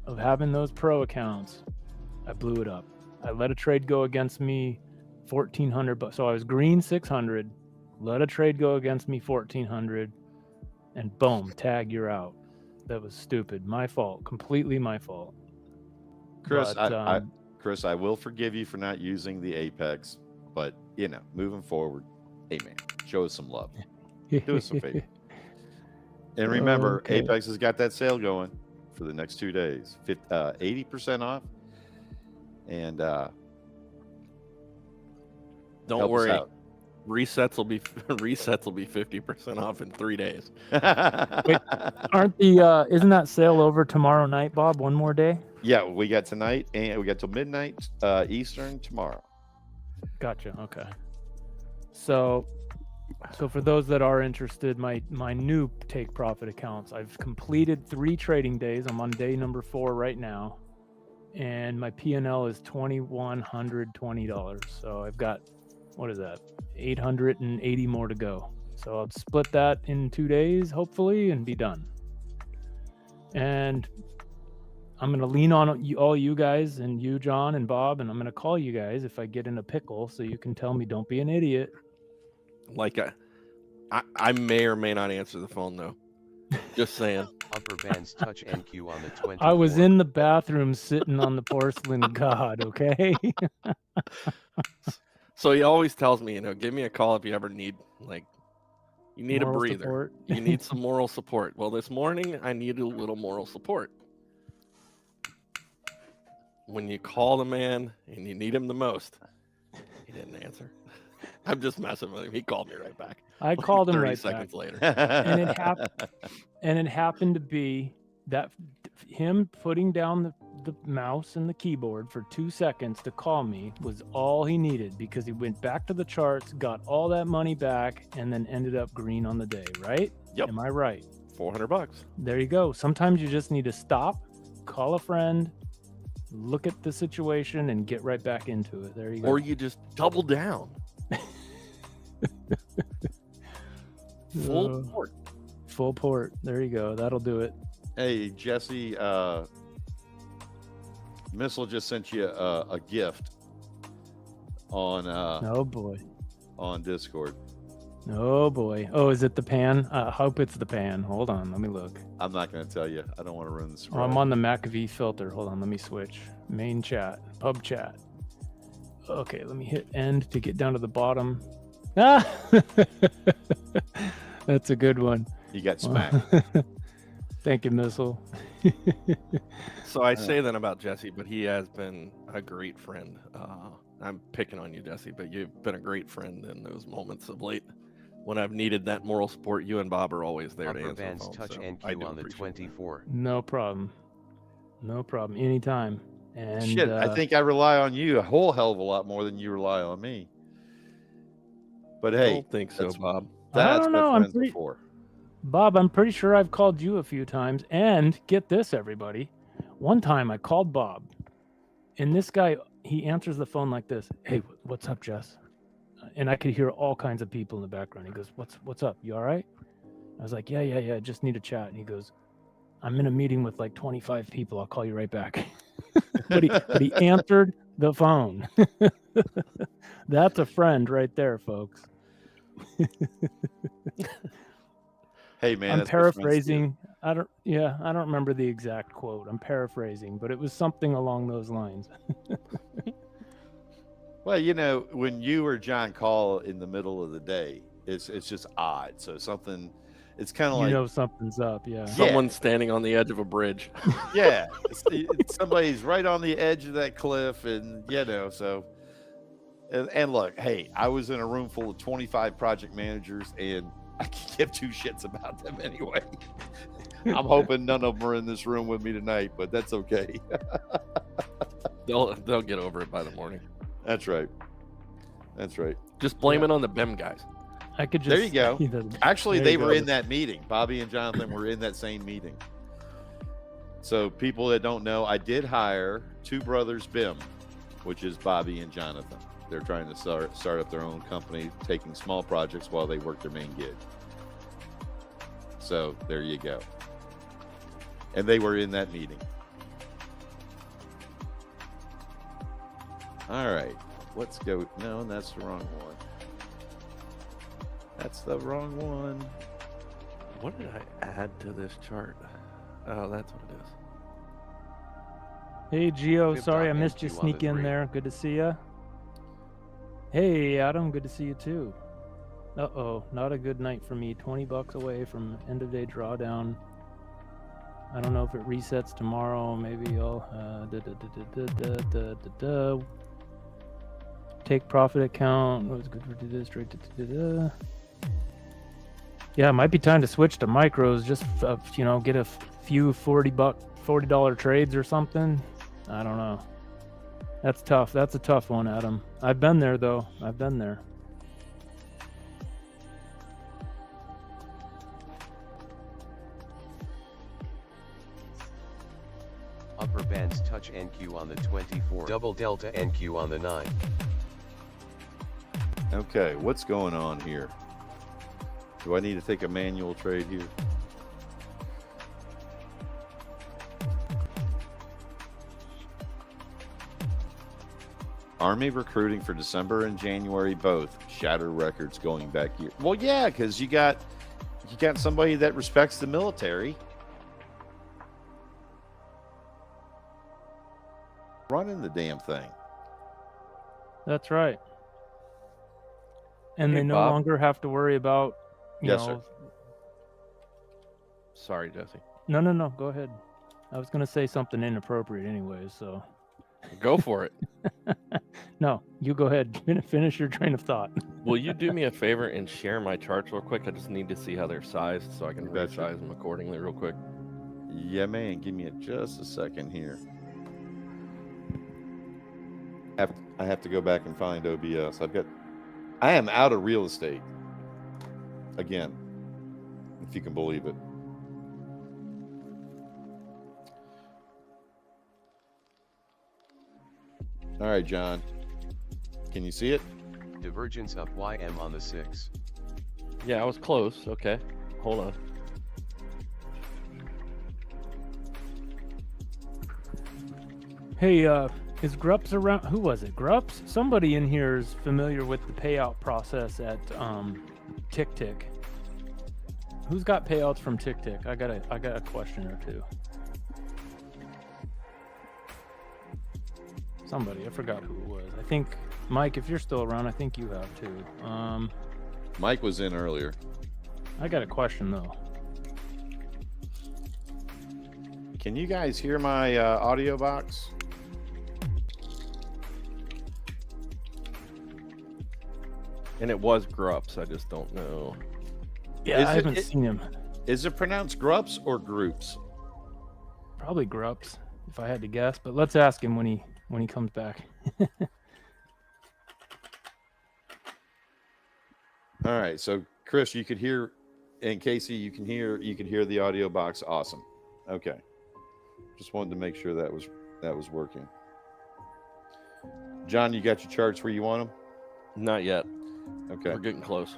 of having those pro accounts, I blew it up. I let a trade go against me 1,400 bucks. So I was green 600, let a trade go against me 1,400, and boom, tag, you're out. That was stupid. My fault. Completely my fault. Chris, But, Chris, I will forgive you for not using the Apex, but moving forward, hey man, show us some love. Do us a favor. And remember, Okay. Apex has got that sale going for the next 2 days, 80% off. And Don't help us worry. out. resets will be 50% off in 3 days. Aren't the isn't that sale over tomorrow night, Bob? One more day? Yeah, we got tonight, and we got till midnight Eastern tomorrow. Gotcha. Okay. So for those that are interested, my new take profit accounts, I've completed 3 trading days. I'm on day number 4 right now, and my P&L is $2,120. So I've got, what is that, 880 more to go. So I'll split that in 2 days, hopefully, and be done. And I'm going to lean on all you guys, and you, John, and Bob, and I'm going to call you guys if I get in a pickle, so you can tell me don't be an idiot. Like I may or may not answer the phone though. Just saying. Upper bands touch NQ on the 24. I was in the bathroom sitting on the porcelain god, okay? So he always tells me, give me a call if you ever need, you need Moral a breather. support. You need some moral support. Well, this morning I needed a little moral support. When you call the man and you need him the most, he didn't answer. I'm just messing with him. He called me right back. I called him 30 right seconds back. later. And it happened to be that him putting down the mouse and the keyboard for 2 seconds to call me was all he needed, because he went back to the charts, got all that money back, and then ended up green on the day, right? Yep. Am I right? $400. There you go. Sometimes you just need to stop, call a friend, look at the situation, and get right back into it. There you go. Or you just double down. Full port. Full port. There you go. That'll do it. Hey, Jesse, Missile just sent you a gift on Oh boy. on Discord. Oh boy. Oh, is it the pan? I hope it's the pan. Hold on. Let me look. I'm not going to tell you. I don't want to ruin the surprise. Oh, I'm on the McAfee filter. Hold on. Let me switch. Main chat. Pub chat. Okay. Let me hit end to get down to the bottom. Ah! That's a good one. You got smacked. Thank you, Missile. So I say that about Jesse, but he has been a great friend. I'm picking on you, Jesse, but you've been a great friend in those moments of late. When I've needed that moral support, you and Bob are always there to Upper answer bands the phone. touch So I NQ do on the appreciate that. 24. No problem. No problem. Anytime. And Shit, I think I rely on you a whole hell of a lot more than you rely on me. But I hey, don't think so, Bob. I that's don't what know, I'm friends are for. Bob, I'm pretty sure I've called you a few times. And get this, everybody. One time I called Bob, and this guy, he answers the phone like this. Hey, what's up, Jess? And I could hear all kinds of people in the background. He goes, what's up? You all right? I was like, yeah. Just need a chat. And he goes, I'm in a meeting with like 25 people. I'll call you right back. but he answered the phone. That's a friend right there, folks. Hey man, I'm that's what friends do. paraphrasing. I don't remember the exact quote. I'm paraphrasing, but it was something along those lines. Well, when you or John call in the middle of the day, it's just odd. So something, it's kind of like Something's up. Yeah. Someone's standing on the edge of a bridge. yeah, somebody's right on the edge of that cliff, and so. And look, hey, I was in a room full of 25 project managers, and I can give 2 shits about them anyway. I'm hoping none of them are in this room with me tonight, but that's okay. They'll get over it by the morning. That's right. That's right. Just blame it on the BIM guys. I could just. There you go. Actually, There they you were go. in that meeting. Bobby and Jonathan were in that same meeting. So people that don't know, I did hire 2 brothers BIM, which is Bobby and Jonathan. They're trying to start up their own company, taking small projects while they work their main gig. So there you go. And they were in that meeting. All right, let's go. No, that's the wrong one. That's the wrong one. What did I add to this chart? Oh, that's what it is. Hey, Gio. Bib Sorry I dot missed you NQ on sneak the in 3. there. Good to see ya. Hey, Adam. Good to see you too. Uh-oh. Not a good night for me. $20 away from end of day drawdown. I don't know if it resets tomorrow. Maybe I'll. take profit account. What's good for this? Yeah, it might be time to switch to micros. Just get a few $40 trades or something. I don't know. That's tough. That's a tough one, Adam. I've been there though. I've been there. Upper bands touch NQ on the 24. Double delta NQ on the 9. Okay, what's going on here? Do I need to take a manual trade here? Army recruiting for December and January both shatter records going back here. Well, yeah, because you got somebody that respects the military running the damn thing. That's right. And Hey, they no Bob. longer have to worry about, Yes, sir. Sorry, Jesse. No, go ahead. I was going to say something inappropriate anyways, so. Go for it. No, you go ahead. Finish your train of thought. Will you do me a favor and share my charts real quick? I just need to see how they're sized so I can You betcha. resize them accordingly real quick. Yeah, man. Give me just a second here. I have to go back and find OBS. I am out of real estate again, if you can believe it. All right, John. Can you see it? Divergence up YM on the 6. Yeah, I was close. Okay. Hold on. Hey, is Grups around? Who was it? Grups? Somebody in here is familiar with the payout process at TickTick. Who's got payouts from TickTick? I got a question or two. Somebody, I forgot who it was. I think Mike, if you're still around, I think you have too. Mike was in earlier. I got a question though. Can you guys hear my audio box? And it was Grups. I just don't know. Yeah, Is I it- haven't seen him. Is it pronounced Grups or Groups? Probably Grups, if I had to guess. But let's ask him when he comes back. All right, so Chris, you could hear, and Casey, you can hear the audio box. Awesome. Okay, just wanted to make sure that was working. John, you got your charts where you want them? Not yet. Okay. We're getting close.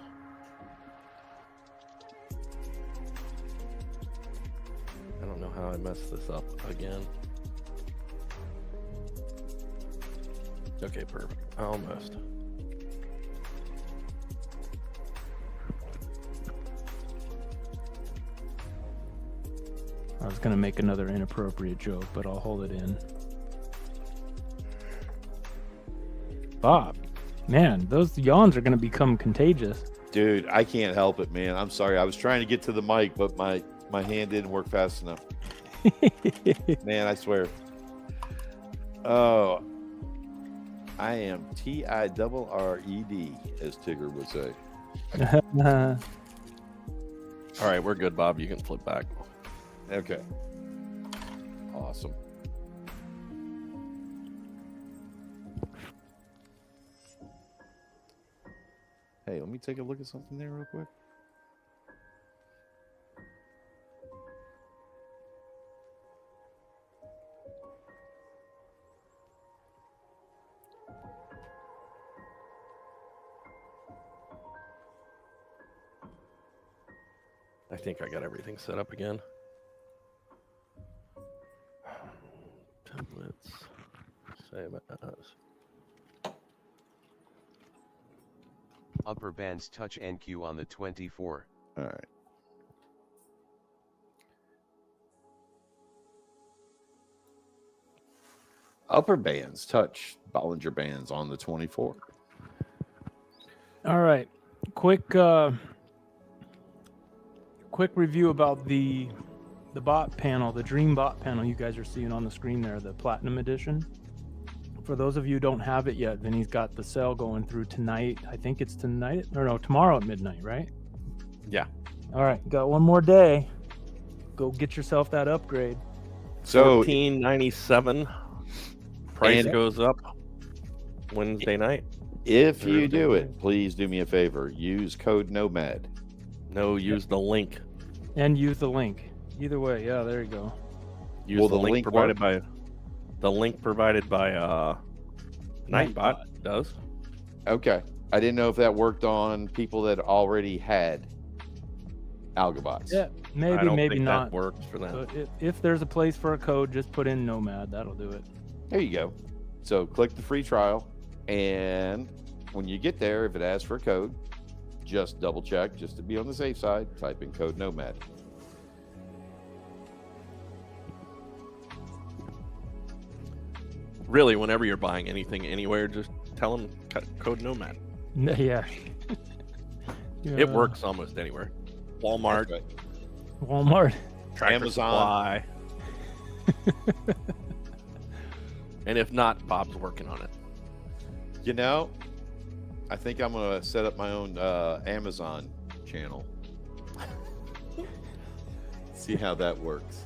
I don't know how I messed this up again. Okay, perfect. Almost. I was gonna make another inappropriate joke, but I'll hold it in. Bob, man, those yawns are gonna become contagious. Dude, I can't help it, man. I'm sorry. I was trying to get to the mic, but my hand didn't work fast enough. Man, I swear. Oh, I am TIRRED, as Tigger would say. All right, we're good, Bob. You can flip back. Okay. Awesome. Hey, let me take a look at something there real quick. I think I got everything set up again. Templates. Save as. Upper bands touch NQ on the 24. All right. Upper bands touch Bollinger Bands on the 24. All right, quick review about the bot panel, the Dream bot panel you guys are seeing on the screen there, the Platinum Edition. for those of you who don't have it yet, Vinny's got the sale going through tonight. I think it's tonight, or no, tomorrow at midnight, right? Yeah. All right, got one more day. Go get yourself that upgrade. So $14.97. Price And- goes up Wednesday night. if you Thursday do night. it, please do me a favor. Use code NOMAD. No, use the link. And use the link. Either way, yeah, there you go. Use Will the the link link provided by Nightbot does. Okay. I didn't know if that worked on people that already had AlgoBox. Yeah, I maybe, don't maybe think not. that works for them. But if there's a place for a code, just put in Nomad. That'll do it. There you go. So click the free trial, and when you get there, if it asks for a code, just double check, just to be on the safe side. Type in code NOMAD. Really, whenever you're buying anything anywhere, just tell them code Nomad. Yeah. It works almost anywhere. Walmart, That's right. Walmart. Tractor Amazon. Supply. And if not, Bob's working on it. You know, I think I'm gonna set up my own Amazon channel. See how that works.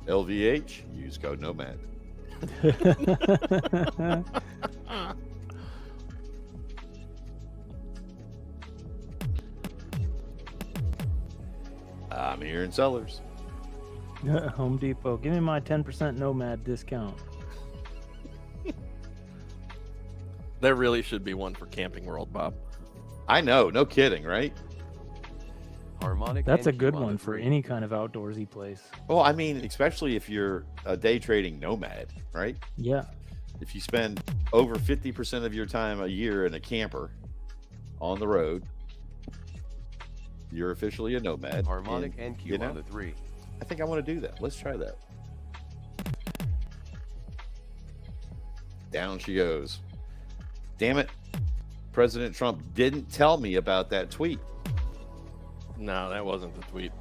LVH, use code NOMAD. I'm here in Sellers. Home Depot. Give me my 10% Nomad discount. There really should be one for Camping World, Bob. I know, no kidding, right? Harmonic That's a NQ good on the one for 3. any kind of outdoorsy place. Well, I mean, especially if you're a day trading nomad, right? Yeah. If you spend over 50% of your time a year in a camper on the road, you're officially a nomad. Harmonic and, NQ you know, on the 3. I think I want to do that. Let's try that. Down she goes. Damn it. President Trump didn't tell me about that tweet. No, that wasn't the tweet.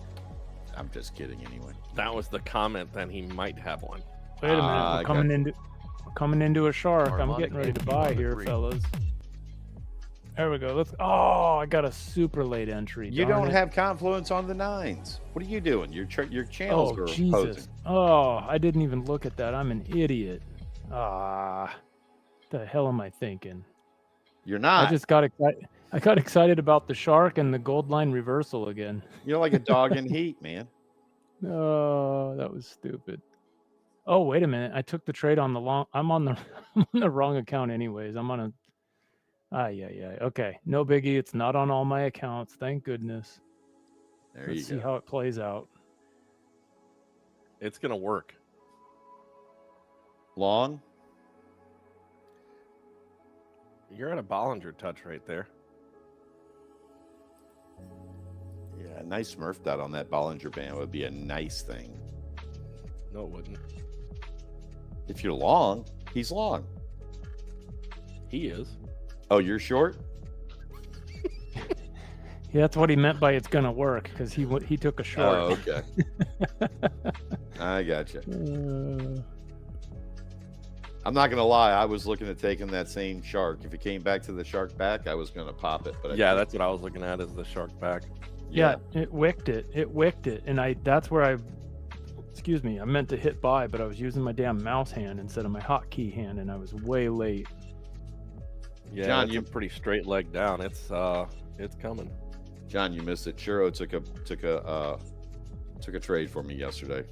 I'm just kidding anyway. That was the comment that he might have one. Wait a minute. I We're got coming into a shark. I'm Harmonic getting ready to NQ buy on the here, 3. fellas. There we go. Let's. Oh, I got a super late entry. You Darn don't it. have confluence on the 9s. What are you doing? Your channels Oh are Jesus! opposing. Oh, I didn't even look at that. I'm an idiot. The hell am I thinking? You're not. I just got excited. I got excited about the shark and the gold line reversal again. You're like a dog in heat, man. Oh, that was stupid. Oh, wait a minute. I took the trade on the long. I'm on the I'm on the wrong account anyways. I'm on a. Yeah. Okay, no biggie. It's not on all my accounts. Thank goodness. There Let's you see go. how it plays out. It's going to work. Long. You're at a Bollinger touch right there. Yeah, a nice Smurf dot on that Bollinger Band would be a nice thing. No, it wouldn't. If you're long, he's long. He is. Oh, you're short? Yeah, that's what he meant by it's gonna work because he took a short. Oh, okay. I gotcha. I'm not gonna lie. I was looking at taking that same shark. If it came back to the shark back, I was gonna pop it. But I Yeah, didn't. that's what I was looking at is the shark back. Yeah, it wicked it. It wicked it, and that's where I. Excuse me, I meant to hit buy, but I was using my damn mouse hand instead of my hotkey hand, and I was way late. Yeah, John, it's you- a pretty straight leg down. It's coming. John, you missed it. Churro took a trade for me yesterday.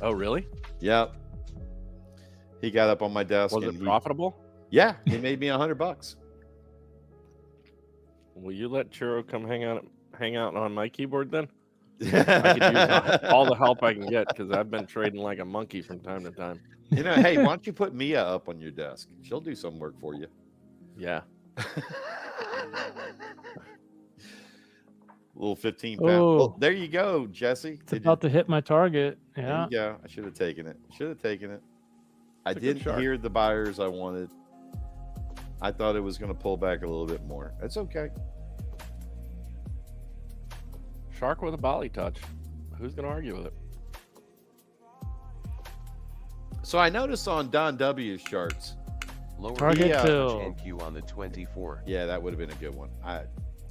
Oh, really? Yep. He got up on my desk. Was and it he- profitable? Yeah, he made me $100. Will you let Churro come hang out on my keyboard then? I I could use all the help I can get because I've been trading like a monkey from time to time. You know, hey, why don't you put Mia up on your desk? She'll do some work for you. Yeah. Little 15-pound. Oh. Oh, there you go, Jesse. It's about to hit my target. There Yeah. you go. I should have taken it. I It's a good didn't shark. hear the buyers I wanted. I thought it was going to pull back a little bit more. That's okay. Shark with a volley touch. Who's going to argue with it? So I noticed on Don W's charts. Lower Target average fill. NQ on the 24. Yeah, that would have been a good one.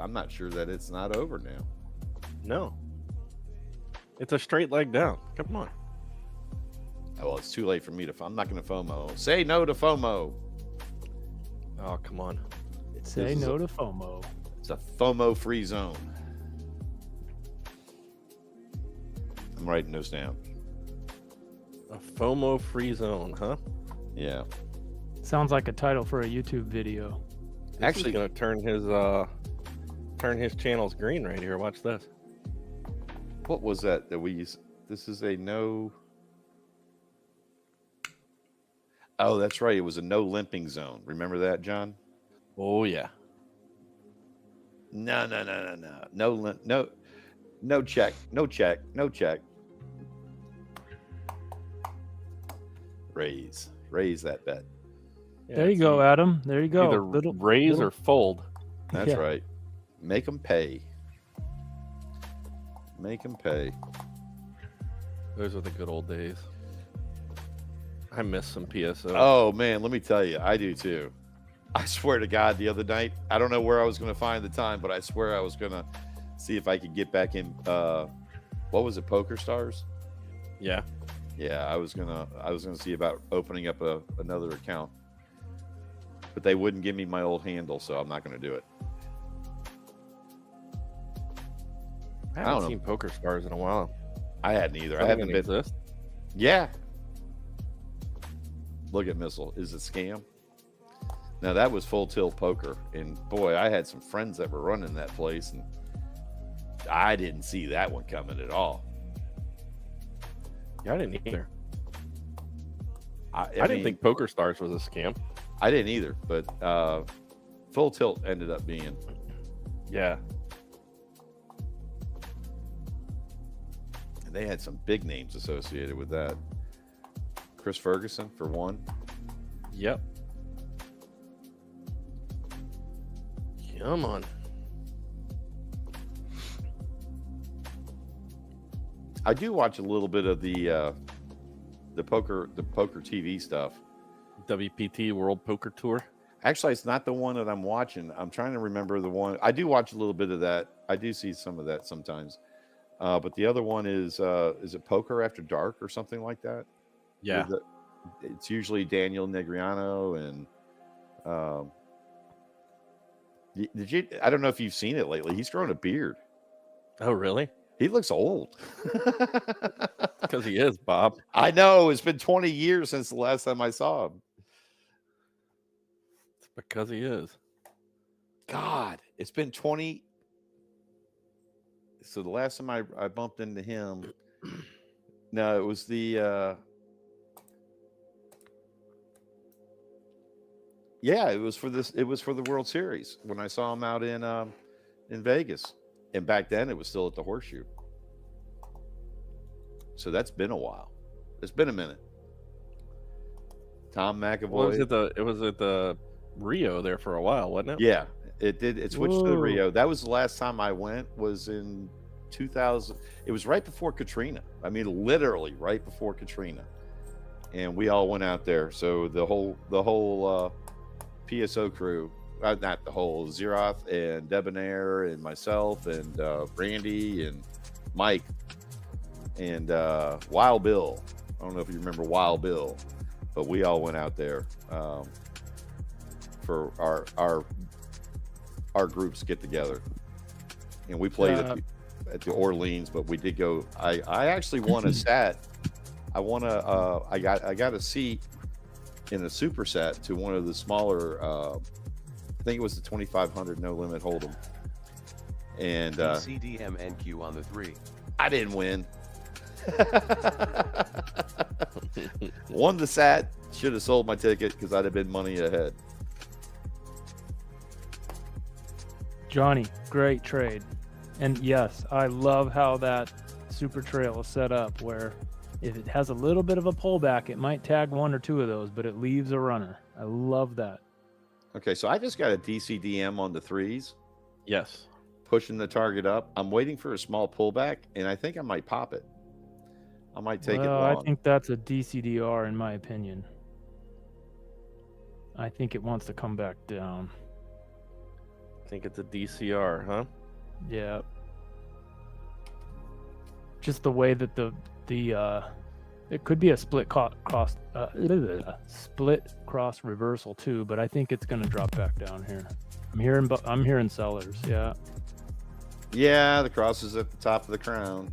I'm not sure that it's not over now. No. It's a straight leg down. Come on. Oh, well, it's too late for me to. I'm not going to FOMO. Say no to FOMO. Oh, come on. Say no to FOMO. It's a FOMO-free zone. I'm writing those down. A FOMO free zone, huh? Yeah. Sounds like a title for a YouTube video. Actually, going to turn his channels green right here. Watch this. What was that we used? This is a no. Oh, that's right. It was a no limping zone. Remember that, John? Oh yeah. No. No check. No check. No check. Raise that bet. Yeah, There you go, Adam. There you go. Either raise or fold. That's Yeah. right. Make them pay. Make them pay. Those were the good old days. I miss some PSO. Oh man, let me tell you, I do too. I swear to God, the other night, I don't know where I was going to find the time, but I swear I was going to see if I could get back in. What was it, Poker Stars? Yeah. Yeah, I was gonna see about opening up another account, but they wouldn't give me my old handle, so I'm not going to do it. I don't haven't know. seen Poker Stars in a while. I hadn't either. I Doesn't haven't even been. exist. Yeah. Look at Missile. Is it scam? Now that was Full Tilt Poker, and boy, I had some friends that were running that place, and I didn't see that one coming at all. Yeah, I didn't either. I I didn't mean, think Poker Stars was a scam. I didn't either, but Full Tilt ended up being. Yeah. And they had some big names associated with that. Chris Ferguson, for one. Yep. Come on. I do watch a little bit of the poker TV stuff. WPT World Poker Tour. Actually, it's not the one that I'm watching. I'm trying to remember the one. I do watch a little bit of that. I do see some of that sometimes. But the other one is it Poker After Dark or something like that? Yeah. It's usually Daniel Negriano and did you? I don't know if you've seen it lately. He's grown a beard. Oh, really? He looks old. Because he is, Bob. I know. It's been 20 years since the last time I saw him. It's because he is. God, it's been 20. So the last time I bumped into him, no, it was the yeah, it was for this. It was for the World Series when I saw him out in Vegas, and back then it was still at the Horseshoe. So that's been a while. It's been a minute. Tom McAvoy. It was at the Rio there for a while, wasn't it? Yeah, it did. It switched to the Whoa. Rio. That was the last time I went. Was in 2000. It was right before Katrina. I mean, literally right before Katrina, and we all went out there. So the whole PSO crew, not the whole, Zeroth and Debonair and myself and Randy and Mike and Wild Bill. I don't know if you remember Wild Bill, but we all went out there for our groups get together, and we played at the Orleans. But we did go. I actually won a set. I got a seat in a superset to one of the smaller. I think it was the 2,500 no limit hold'em, and CDM NQ on the 3. I didn't win. Won the sat. Should have sold my ticket because I'd have been money ahead. Johnny, great trade. And yes, I love how that super trail is set up where if it has a little bit of a pullback, it might tag one or two of those, but it leaves a runner. I love that. Okay, so I just got a DCDM on the 3s, Yes. pushing the target up. I'm waiting for a small pullback, and I think I might pop it. I might take it Well, long. I think that's a DCDR in my opinion. I think it wants to come back down. I think it's a DCR, huh? Yeah. Just the way that the it could be a split split cross reversal too, but I think it's going to drop back down here. I'm hearing sellers. Yeah. Yeah, the cross is at the top of the crown.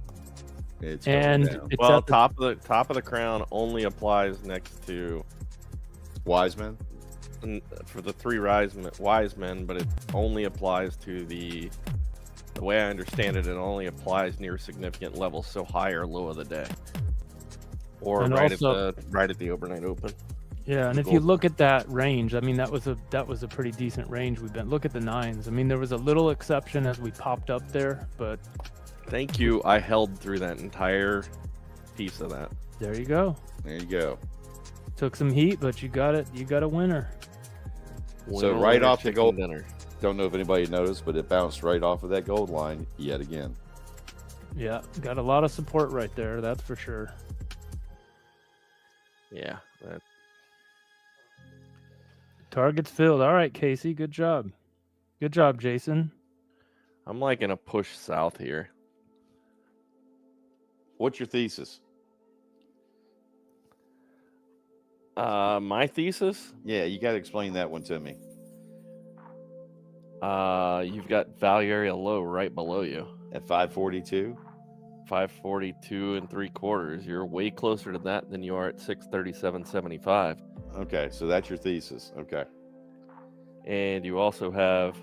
It's going And down. it's Well, at the, top of the crown only applies next to Wiseman. for the three wise men, but it only applies to the way I understand it. It only applies near significant levels, so high or low of the day, or And right also- at the overnight open. yeah, and if you look at that range, I mean that was a pretty decent range we've been. Look at the nines. I mean there was a little exception as we popped up there, but Thank you. I held through that entire piece of that. there you go. There you go. Took some heat, but you got it. You got a winner. So Winner, right winner, off the chicken gold- dinner. Don't know if anybody noticed, but it bounced right off of that gold line yet again. Yeah, got a lot of support right there. That's for sure. Yeah, that, Targets filled. All right, Casey. Good job. Good job, Jason. I'm like in a push south here. What's your thesis? My thesis. Yeah, you got to explain that one to me. You've got value area low right below you, At 542? 542 3/4. You're way closer to that than you are at 637.75. Okay, so that's your thesis. Okay. And you also have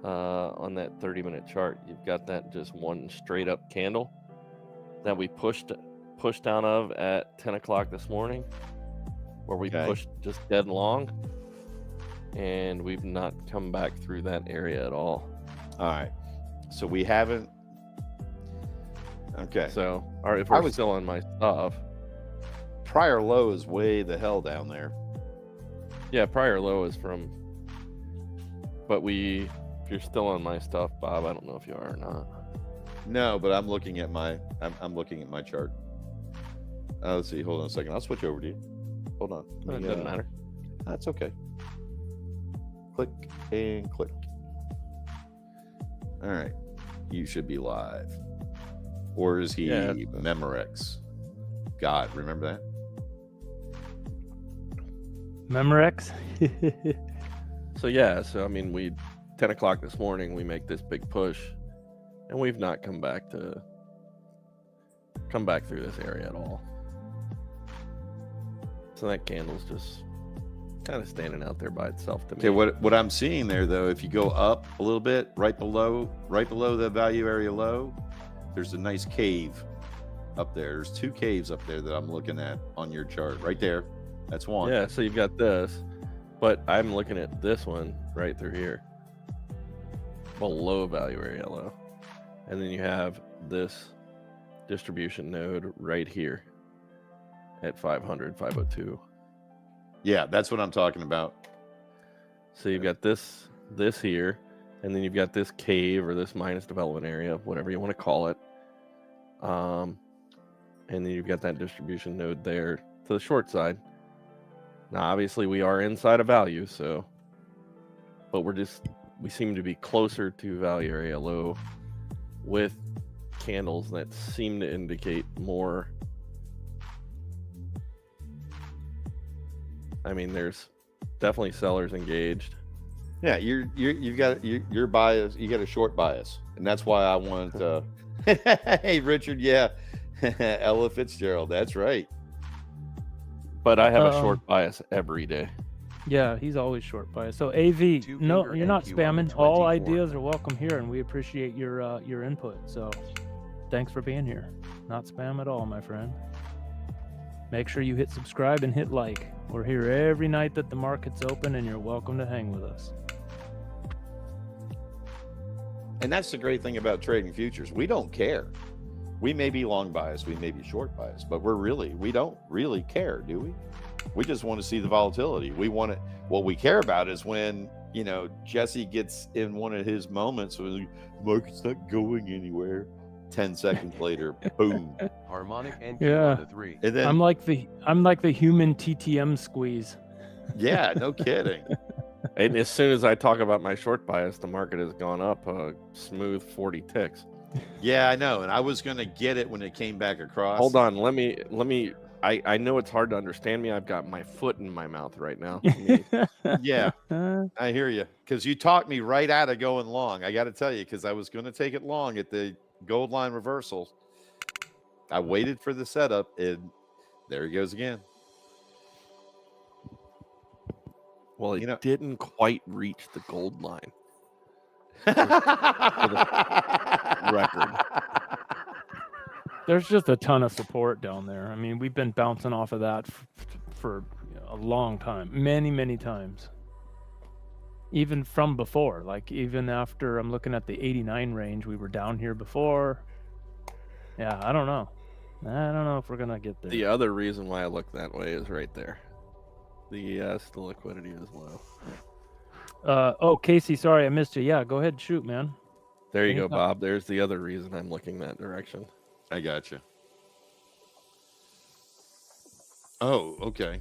on that 30-minute chart, you've got that just one straight up candle that we pushed down of at 10 o'clock this morning, where we Okay. pushed just dead long, and we've not come back through that area at all. All right. So we haven't. Okay. So, or if I we're was- still on my stuff, Prior low is way the hell down there. yeah, prior low is from. But if you're still on my stuff, Bob, I don't know if you are or not. No, but I'm looking at my looking at my chart. Let's see. Hold on a second. I'll switch over to you. Hold on. Let It me, doesn't matter. That's okay. Click and click. All right. You should be live. Or is he Yeah. Memorex? God, remember that? Memorex. So yeah, I mean, 10 o'clock this morning, we make this big push, and we've not come back through this area at all. So that candle's just kind of standing out there by itself to me. Okay, what I'm seeing there though, if you go up a little bit, right below the value area low, there's a nice cave up there. There's two caves up there that I'm looking at on your chart. Right there. That's one. Yeah, so you've got this, but I'm looking at this one right through here, below value area low, and then you have this distribution node right here at 500, 502. Yeah, that's what I'm talking about. So you've got this here, and then you've got this cave or this minus development area, whatever you want to call it. And then you've got that distribution node there to the short side. Now, obviously, we are inside of value, but we seem to be closer to value area low with candles that seem to indicate more. I mean, there's definitely sellers engaged. Yeah, you've got your bias. You got a short bias, and that's why I want. Hey, Richard. Yeah, Ella Fitzgerald. That's right. But I have a Uh-oh. short bias every day. Yeah, he's always short bias. So AV, Two no, finger you're not NQ on the spamming. All 24. ideas are welcome here, and we appreciate your input. So, thanks for being here. Not spam at all, my friend. Make sure you hit subscribe and hit like. We're here every night that the market's open, and you're welcome to hang with us. And that's the great thing about trading futures. We don't care. We may be long biased, we may be short biased, but we don't really care, do we? We just want to see the volatility. What we care about is when, Jesse gets in one of his moments when the market's not going anywhere. 10 seconds later, boom. Harmonic NQ Yeah. on the 3. And then, I'm like the human TTM squeeze. yeah, no kidding. And as soon as I talk about my short bias, the market has gone up a smooth 40 ticks. Yeah, I know. And I was going to get it when it came back across. Hold on, let me. I know it's hard to understand me. I've got my foot in my mouth right now. Yeah, I hear you. Because you talked me right out of going long. I got to tell you, because I was going to take it long at the gold line reversal. I waited for the setup, and there he goes again. Well, it You know- didn't quite reach the gold line. Record. There's just a ton of support down there. I mean, we've been bouncing off of that for a long time, many times. Even from before, like even after I'm looking at the 89 range, we were down here before. Yeah, I don't know. I don't know if we're gonna get there. The other reason why I look that way is right there. The liquidity is low. Oh, Casey, sorry I missed you. Yeah, go ahead, shoot, man. There you go, Anytime. Bob. There's the other reason I'm looking that direction. I got you. Oh, okay.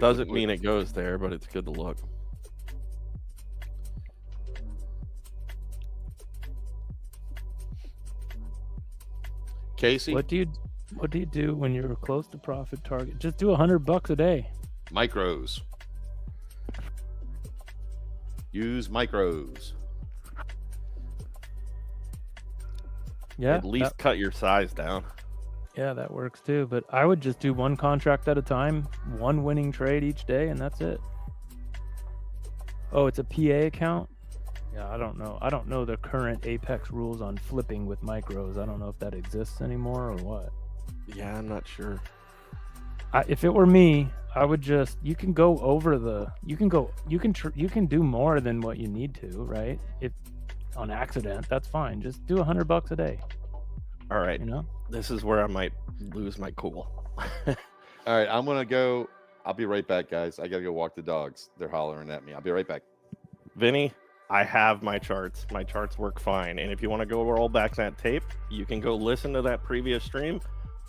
Doesn't mean it goes there, but it's good to look. Casey, What do you do when you're close to profit target? Just do $100 a day. micros. Use micros. Yeah, At least cut your size down. yeah, that works too. But I would just do one contract at a time, one winning trade each day, and that's it. Oh, it's a PA account? Yeah, I don't know. I don't know the current Apex rules on flipping with micros. I don't know if that exists anymore or what. Yeah, I'm not sure. If it were me, I would just, you can go over the, you can do more than what you need to, right? If on accident, that's fine. Just do $100 a day, All right. you know? This is where I might lose my cool. All right, I'm going to go. I'll be right back, guys. I got to go walk the dogs. They're hollering at me. I'll be right back. Vinny, I have my charts. My charts work fine. And if you want to go roll back that tape, you can go listen to that previous stream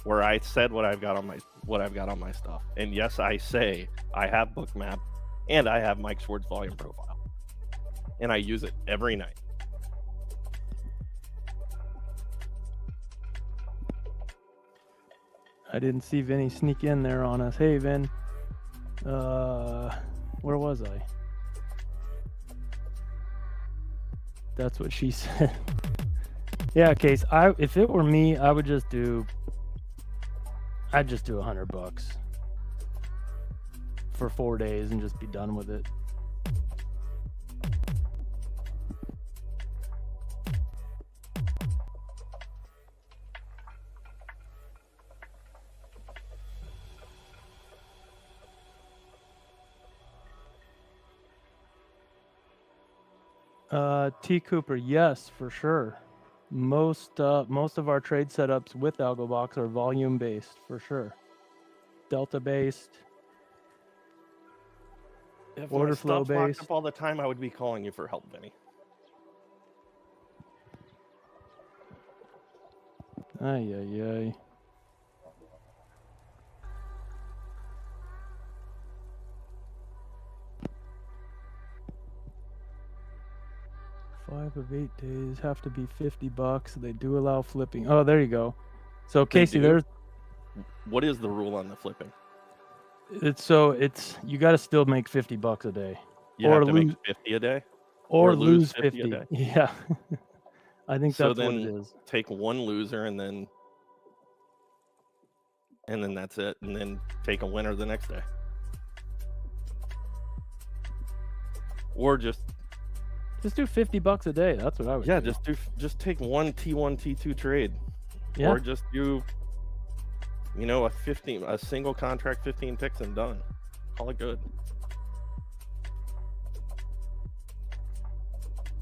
where I said what I've got on my stuff. And yes, I say I have Bookmap and I have Mike Schwartz volume profile. And I use it every night. I didn't see Vinny sneak in there on us. Hey, Vin. Where was I? That's what she said. Yeah, Case. If it were me, I would just do. I'd just do $100 for 4 days and just be done with it. T Cooper, yes, for sure. Most of our trade setups with AlgoBox are volume based for sure. Delta based. If Order my flow stuff's locked based. up all the time, I would be calling you for help, Vinny. Ay ay ay. Five of 8 days have to be $50. They do allow flipping. Oh, there you go. So They Casey, do? there's What is the rule on the flipping? it's you got to still make $50 a day, You Or have to lose- make 50 a day? or Or lose lose 50 a 50. day. Yeah, I think So that's what it then is. take one loser and then that's it. And then take a winner the next day. Or just Just do $50 a day. That's what I would. yeah, do. just take one T1 T2 trade. Yeah. Or just do a single contract 15 ticks and done. Call it good.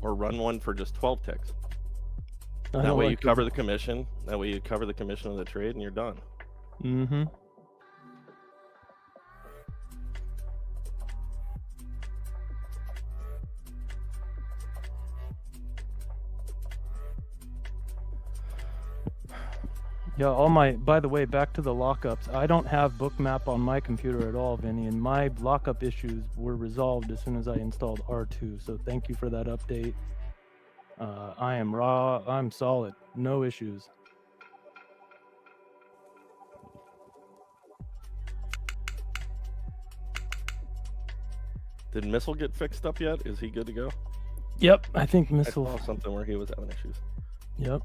Or run one for just 12 ticks. I That don't way you like cover the commission. That way you cover the commission of the trade and you're done. Mm-hmm. Yeah, by the way, back to the lockups. I don't have Bookmap on my computer at all, Vinny, and my lockup issues were resolved as soon as I installed R2. So thank you for that update. I am raw. I'm solid. No issues. Did Missile get fixed up yet? Is he good to go? Yep, I think I Missile. saw something where he was having issues. Yep.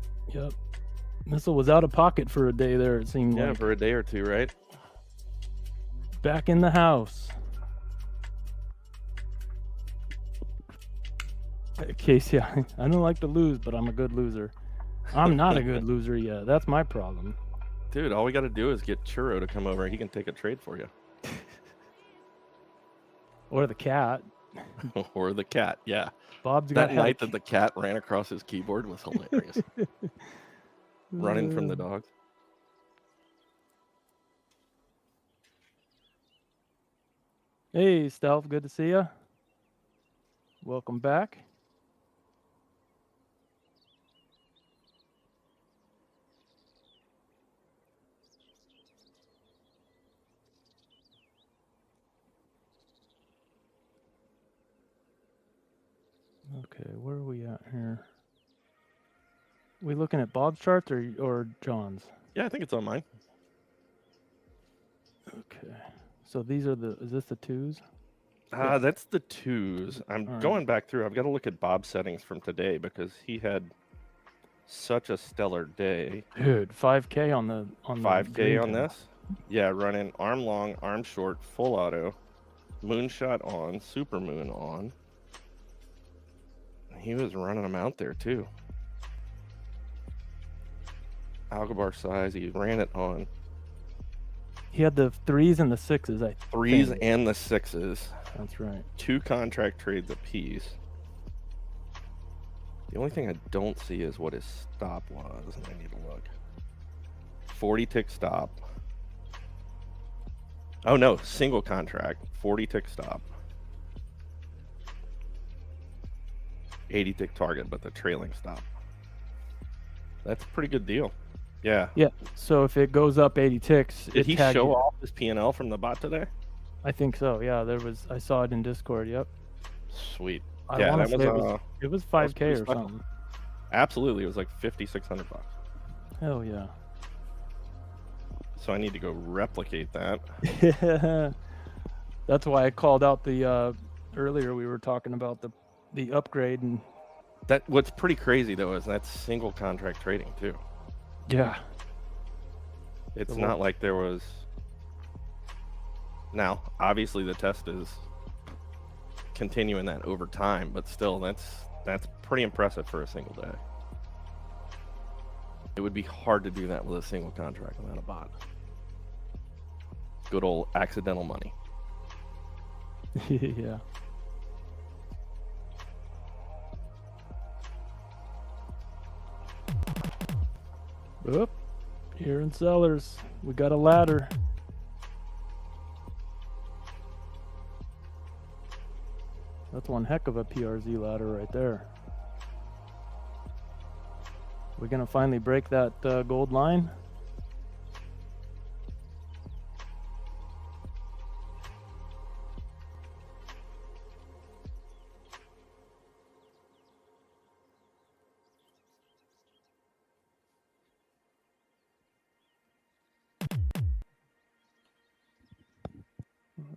Missile was out of pocket for a day there, it seemed Yeah, like. for a day or two, right? Back in the house. Casey, I don't like to lose, but I'm a good loser. I'm not a good loser yet. That's my problem. Dude, all we got to do is get Churro to come over. He can take a trade for you. Or the cat. Or the cat, yeah. Bob's got That night that the cat ran across his keyboard was hilarious. Running from the dogs. Hey, Stealth, good to see you. Welcome back. Okay, where are we at here? We looking at Bob's charts or John's? Yeah, I think it's on mine. Okay. So these are is this the twos? That's the twos. I'm All right. going back through. I've got to look at Bob's settings from today because he had such a stellar day. Dude, 5K on the 5K green on tab. this. Yeah, running arm long, arm short, full auto, moonshot on, super moon on. He was running them out there too. AlgoBox size, he ran it on He had the threes and the sixes, I threes think. and the sixes. That's right. 2 contract trades apiece. The only thing I don't see is what his stop was, and I need to look. 40 tick stop. Oh no, single contract, 40 tick stop. 80 tick target, but the trailing stop. That's a pretty good deal. Yeah. Yeah. So if it goes up 80 ticks, Did it he tagged show you. off his P&L from the bot today? I think so. Yeah, I saw it in Discord. Yep. Sweet. I Yeah, wanna that say was, it was that was 5K pretty or special. something. Absolutely, it was like $5,600. Hell yeah. So I need to go replicate that. That's why I called out the earlier we were talking about the upgrade and That what's pretty crazy though is that's single contract trading too. yeah. It's So not like there was. Now, obviously, the test is continuing that over time, but still, that's pretty impressive for a single day. It would be hard to do that with a single contract without a bot. Good old accidental money. Yeah. Oop. Here in Sellers, we got a ladder. That's one heck of a PRZ ladder right there. We're gonna finally break that gold line.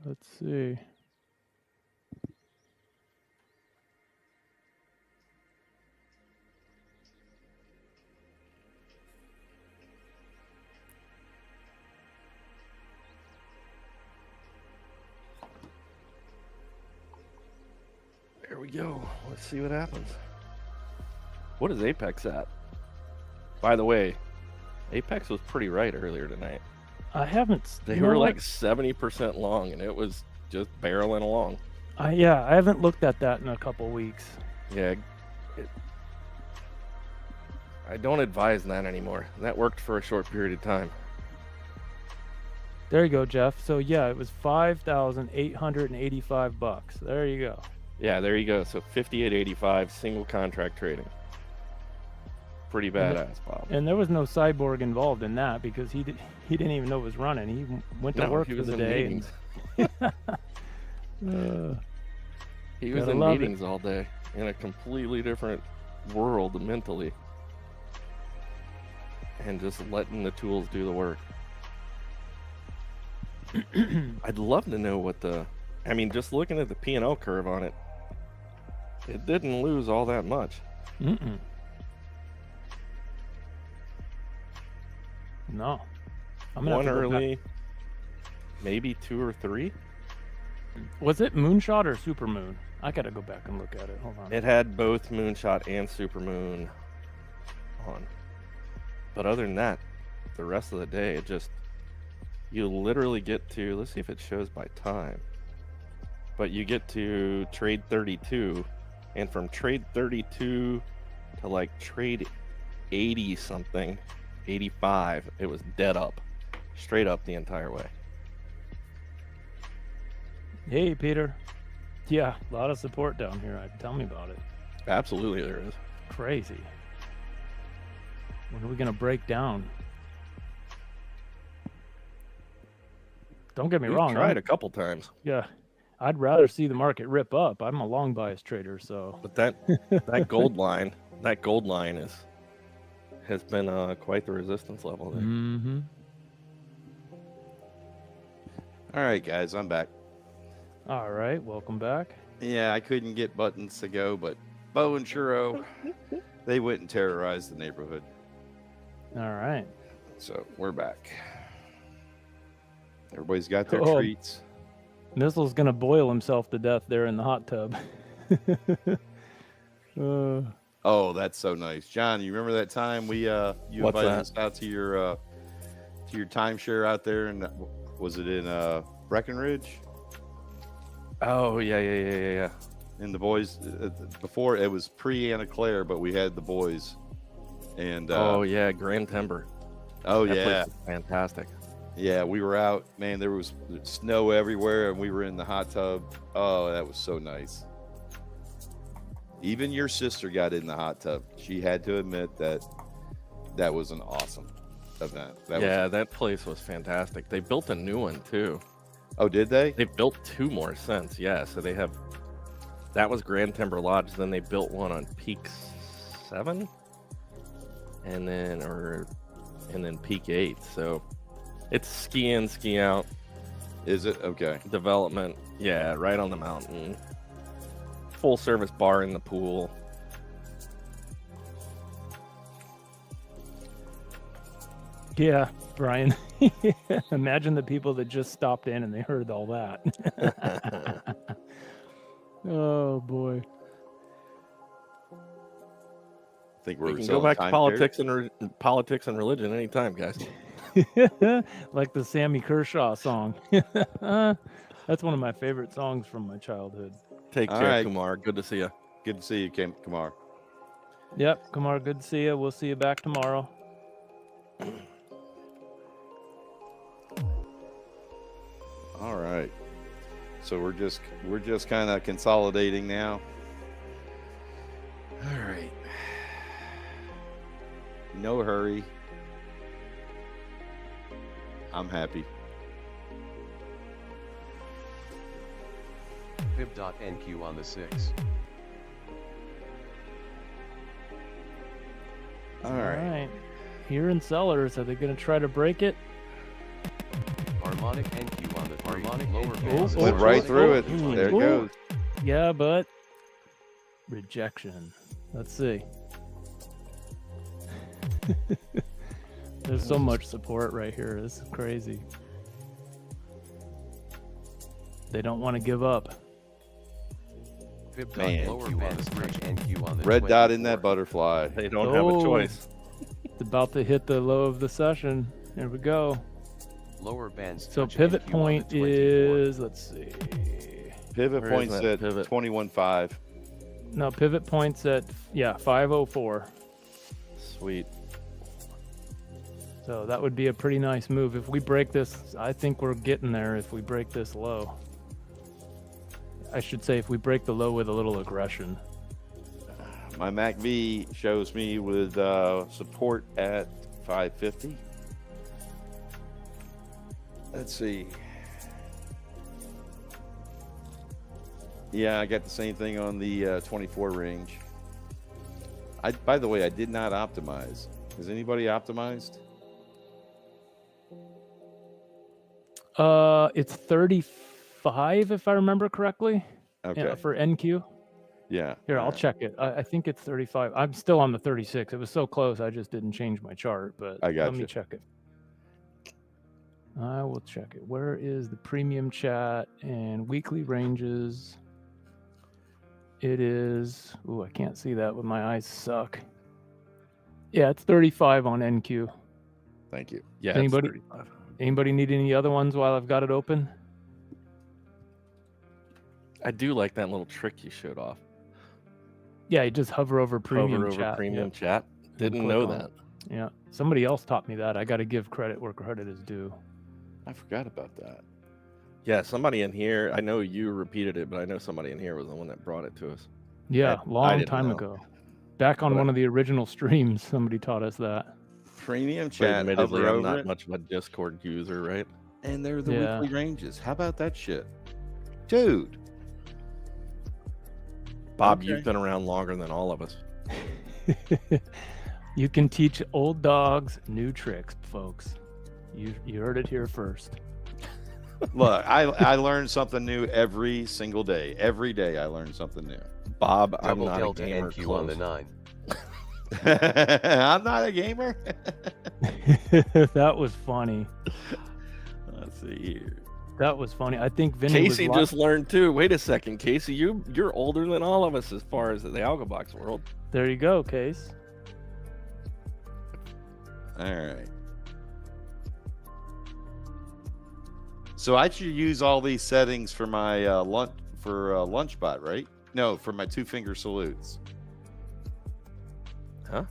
Let's see. There we go. Let's see what happens. What is Apex at? By the way, Apex was pretty right earlier tonight. I haven't. They you know were what? like 70% long, and it was just barreling along. Yeah, I haven't looked at that in a couple weeks. Yeah, I don't advise that anymore. That worked for a short period of time. There you go, Jeff. So yeah, it was $5,885. There you go. Yeah, there you go. So 58.85 single contract trading. pretty badass, Bob. And there was no cyborg involved in that because he didn't even know it was running. He went to No, work he for was the in day. meetings. And, He was Gotta in love it. meetings all day in a completely different world mentally, and just letting the tools do the work. I'd love to know what just looking at the P&L curve on it, it didn't lose all that much. mm-mm. No. I'm gonna One have to go back. early, maybe 2 or 3. Was it Moonshot or Supermoon? I gotta go back and look at it. Hold on. It had both Moonshot and Supermoon on. But other than that, the rest of the day, you literally get to, let's see if it shows by time. But you get to trade 32, and from trade 32 to like trade 80 something, 85, it was dead up, straight up the entire way. Hey, Peter. Yeah, a lot of support down here. Tell me about it. Absolutely, there is. Crazy. When are we gonna break down? Don't get me We've wrong. tried a couple times, Yeah, I'd rather see the market rip up. I'm a long bias trader, so but that gold line, has been quite the resistance level there. mm-hmm. All right, guys, I'm back. All right, welcome back. Yeah, I couldn't get buttons to go, but Bo and Churro, they went and terrorized the neighborhood. All right. So we're back. Everybody's got their Oh. treats. Missile's gonna boil himself to death there in the hot tub. Oh, that's so nice, John. You remember that time you What's invited that? us out to your timeshare out there, and was it in Breckenridge? Oh yeah. And the boys before it was pre-Anna Claire, but we had the boys. And Oh yeah, Grand Timber. oh That yeah, place is fantastic. yeah, we were out. Man, there was snow everywhere, and we were in the hot tub. Oh, that was so nice. Even your sister got in the hot tub. She had to admit that was an awesome event. That place was fantastic. They built a new one too. Oh, did they? They built 2 more since, yeah. So they have, that was Grand Timber Lodge. Then they built one on Peak 7, and then Peak 8. So it's ski in, ski out Is it? Okay. development. Yeah, right on the mountain. Full service bar in the pool. Yeah, Brian. Imagine the people that just stopped in and they heard all that. Oh boy. I think We we're can selling go back to timeshare. politics and religion anytime, guys. Like the Sammy Kershaw song. That's one of my favorite songs from my childhood. Take All care, right. Kumar. Good to see you. Good to see you, Kumar. Yep, Kumar, good to see you. We'll see you back tomorrow. All right. So we're just kind of consolidating now. All right. No hurry. I'm happy. Fib.NQ on the 6. All right. Here in Sellers, are they going to try to break it? Harmonic NQ on the 3. Harmonic lower Oh, bands. Went oh, right oh, through oh, it. oh, There it oh. goes. Yeah, but rejection. Let's see. There's so much support right here. This is crazy. They don't want to give up. Man. Lower bands. NQ on the Red dot in 24. that butterfly. They don't have a Oh. choice. It's about to hit the low of the session. Here we go. Lower bands. So touch pivot NQ on the point 24. is, let's see. Pivot Where is points that at pivot? 21.5. No, pivot points at, 504. Sweet. So that would be a pretty nice move. If we break this, I think we're getting there if we break this low. I should say if we break the low with a little aggression. My MACV shows me with support at 550. Let's see. Yeah, I got the same thing on the 24 range. By the way, I did not optimize. Has anybody optimized? It's 35 if I remember correctly. Okay. Yeah, for NQ. Yeah. Here, all I'll right. check it. I think it's 35. I'm still on the 36. It was so close, I just didn't change my chart. But I got let me you. check it. I will check it. Where is the premium chat and weekly ranges? It is. Ooh, I can't see that with my eyes suck. Yeah, it's 35 on NQ. Thank you. Yeah, Anybody- it's 35. Anybody need any other ones while I've got it open? I do like that little trick you showed off. Yeah, you just hover over premium Hover over chat. premium Yep. chat. Didn't click know on that. it. Yeah, somebody else taught me that. I got to give credit where credit is due. I forgot about that. Yeah, somebody in here. I know you repeated it, but I know somebody in here was the one that brought it to us. Yeah, I long didn't time know. ago. Back on But one of the original streams, somebody taught us that. Premium But chat, admittedly, hover I'm over not it, much of a Discord user, right? and they're the Yeah. weekly ranges. How about that shit? Dude. Bob, Okay. you've been around longer than all of us. You can teach old dogs new tricks, folks. You heard it here first. Look, I learn something new every single day. Every day I learn something new. Bob, I'm Double not a delta gamer. NQ on the Close. 9. I'm not a gamer. That was funny. Let's see here. That was funny. I think Vinny Casey was just learned too. Wait a second, Casey, you're older than all of us as far as the AlgoBox world. There you go, Case. All right. So I should use all these settings for my Lunchbot, right? No, for my 2-finger salutes. Huh?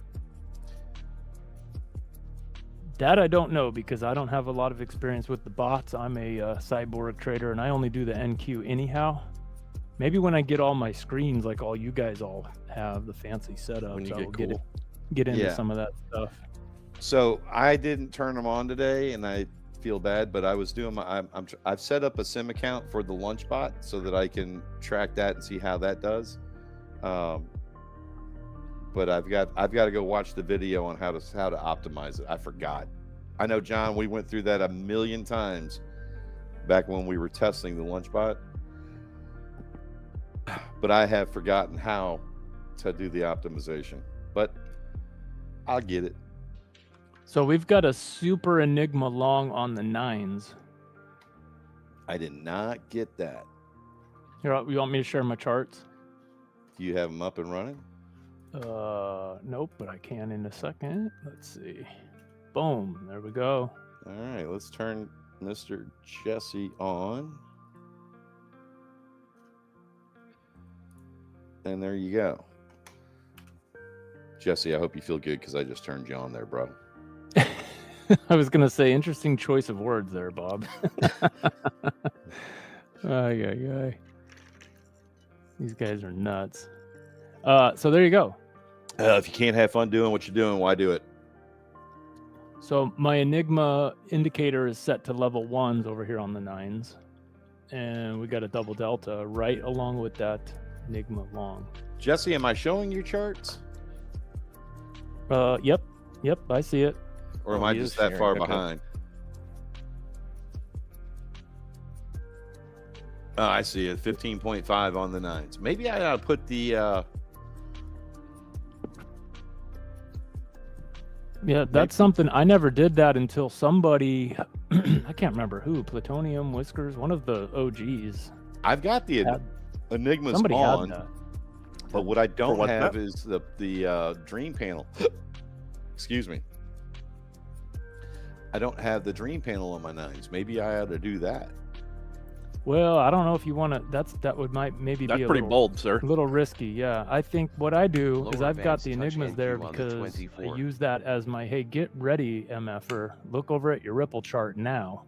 That I don't know because I don't have a lot of experience with the bots. I'm a cyborg trader and I only do the NQ anyhow. Maybe when I get all my screens like all you guys all have, the fancy setups, When you I get will cool. get into Yeah. some of that stuff. So I didn't turn them on today, and I feel bad, but I was doing I've set up a sim account for the Lunchbot so that I can track that and see how that does. But I've got to go watch the video on how to optimize it. I forgot. I know, John, we went through that a million times back when we were testing the Lunchbot, but I have forgotten how to do the optimization. But I'll get it. So we've got a super Enigma long on the 9s. I did not get that. Here, you want me to share my charts? Do you have them up and running? Nope, but I can in a second. Let's see. Boom, there we go. All right, let's turn Mr. Jesse on. And there you go. Jesse, I hope you feel good because I just turned you on there, bro. I was gonna say interesting choice of words there, Bob. Ay, ay, ay. These guys are nuts. So there you go. If you can't have fun doing what you're doing, why do it? So my Enigma indicator is set to level 1s over here on the 9s. And we got a double delta right along with that Enigma long. Jesse, am I showing your charts? Yep, I see it. Or am Oh, I he is just that sharing, far okay. behind? Oh, I see it. 15.5 on the 9s. Maybe I ought to put the Yeah, that's something I never did that until somebody I can't remember who, Plutonium Whiskers, one of the OGs. I've got the Had- Enigmas Somebody on, had that. but what I don't what's have that? is the dream panel. Excuse me. I don't have the dream panel on my 9s. Maybe I ought to do that. Well, I don't know if you want to. That would maybe That's be a pretty little, bold, sir. little risky. Yeah, I think what I do is Lower I've got bands the touch Enigmas NQ there on the because I 24. use that as my hey, get ready, MFer. Look over at your Ripple chart now.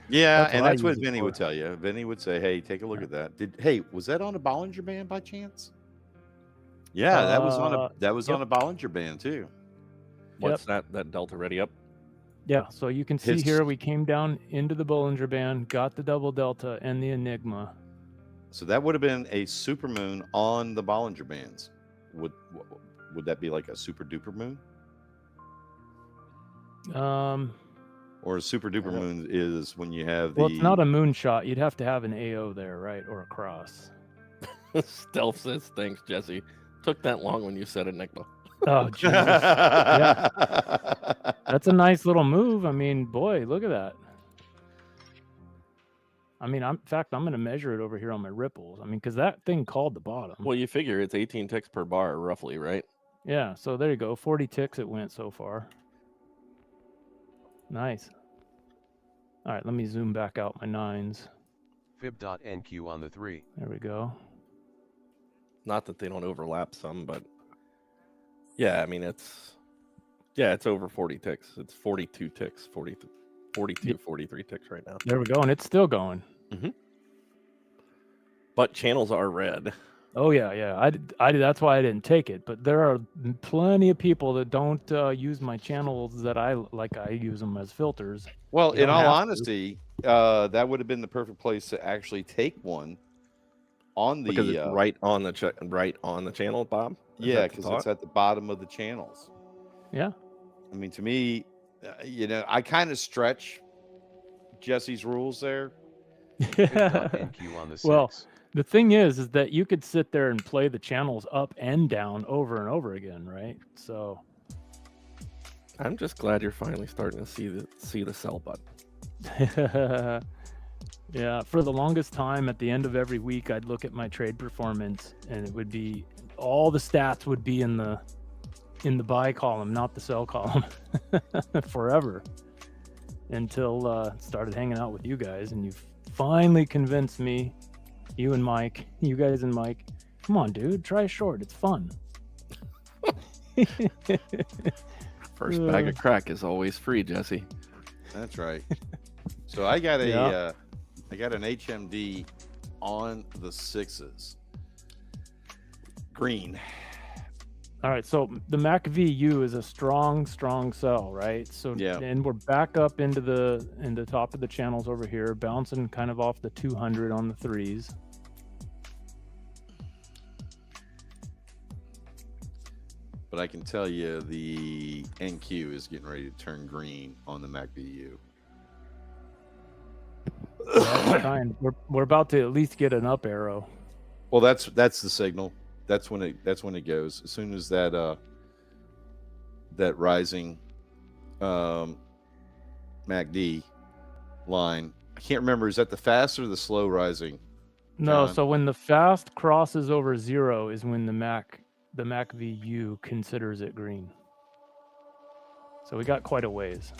Yeah, That's and what I that's what use it Vinny would for. tell you. Vinny would say, "Hey, take a look at that." Hey, was that on a Bollinger Band by chance? Yeah, that was on a Yep. on a Bollinger Band too. What's that delta ready up? Yeah, so you can see His- here we came down into the Bollinger Band, got the double delta and the Enigma. So that would have been a supermoon on the Bollinger Bands. Would that be like a super duper moon? Or a super duper moon is when you have the. Well, it's not a moonshot. You'd have to have an AO there, right, or a cross. Stealth says, thanks, Jesse. Took that long when you said Enigma. Oh, Jesus. Yeah, that's a nice little move. I mean, boy, look at that. I mean, in fact, I'm going to measure it over here on my ripples. I mean, because that thing called the bottom. Well, you figure it's 18 ticks per bar, roughly, right? Yeah, so there you go. 40 ticks it went so far. Nice. All right, let me zoom back out my nines. Fib.NQ on the 3. There we go. Not that they don't overlap some, but yeah, I mean, it's over 40 ticks. It's 42 ticks, 42, Yep. 43 ticks right now. There we go, and it's still going. But channels are red. Oh yeah. I that's why I didn't take it. But there are plenty of people that don't use my channels that I use them as filters. Well, You in don't all have to. honesty, that would have been the perfect place to actually take one on the. Because it's right on the channel, Bob. Is Yeah, that the because thought? it's at the bottom of the channels. Yeah. I mean, to me, I kind of stretch Jesse's rules there. Fib.NQ on the 6. Well, the thing is that you could sit there and play the channels up and down over and over again, right? So I'm just glad you're finally starting to see the sell button. yeah, for the longest time at the end of every week I'd look at my trade performance and it would be all the stats would be in the buy column, not the sell column. Forever. Until started hanging out with you guys and you finally convinced me, you guys and Mike, come on dude, try short, it's fun. First bag of crack is always free, Jesse. That's right. So I got Yeah. I got an HMD on the 6s. Green. All right, so the Mac VU is a strong sell, right? So Yeah. and we're back up into the top of the channels over here, bouncing kind of off the 200 on the 3s. But I can tell you the NQ is getting ready to turn green on the Mac VU. We're about to at least get an up arrow. Well, that's the signal. That's when it goes. As soon as that rising MACD line. I can't remember. Is that the fast or the slow rising? No, John? so when the fast crosses over 0 is when the Mac VU considers it green. So we got quite a ways.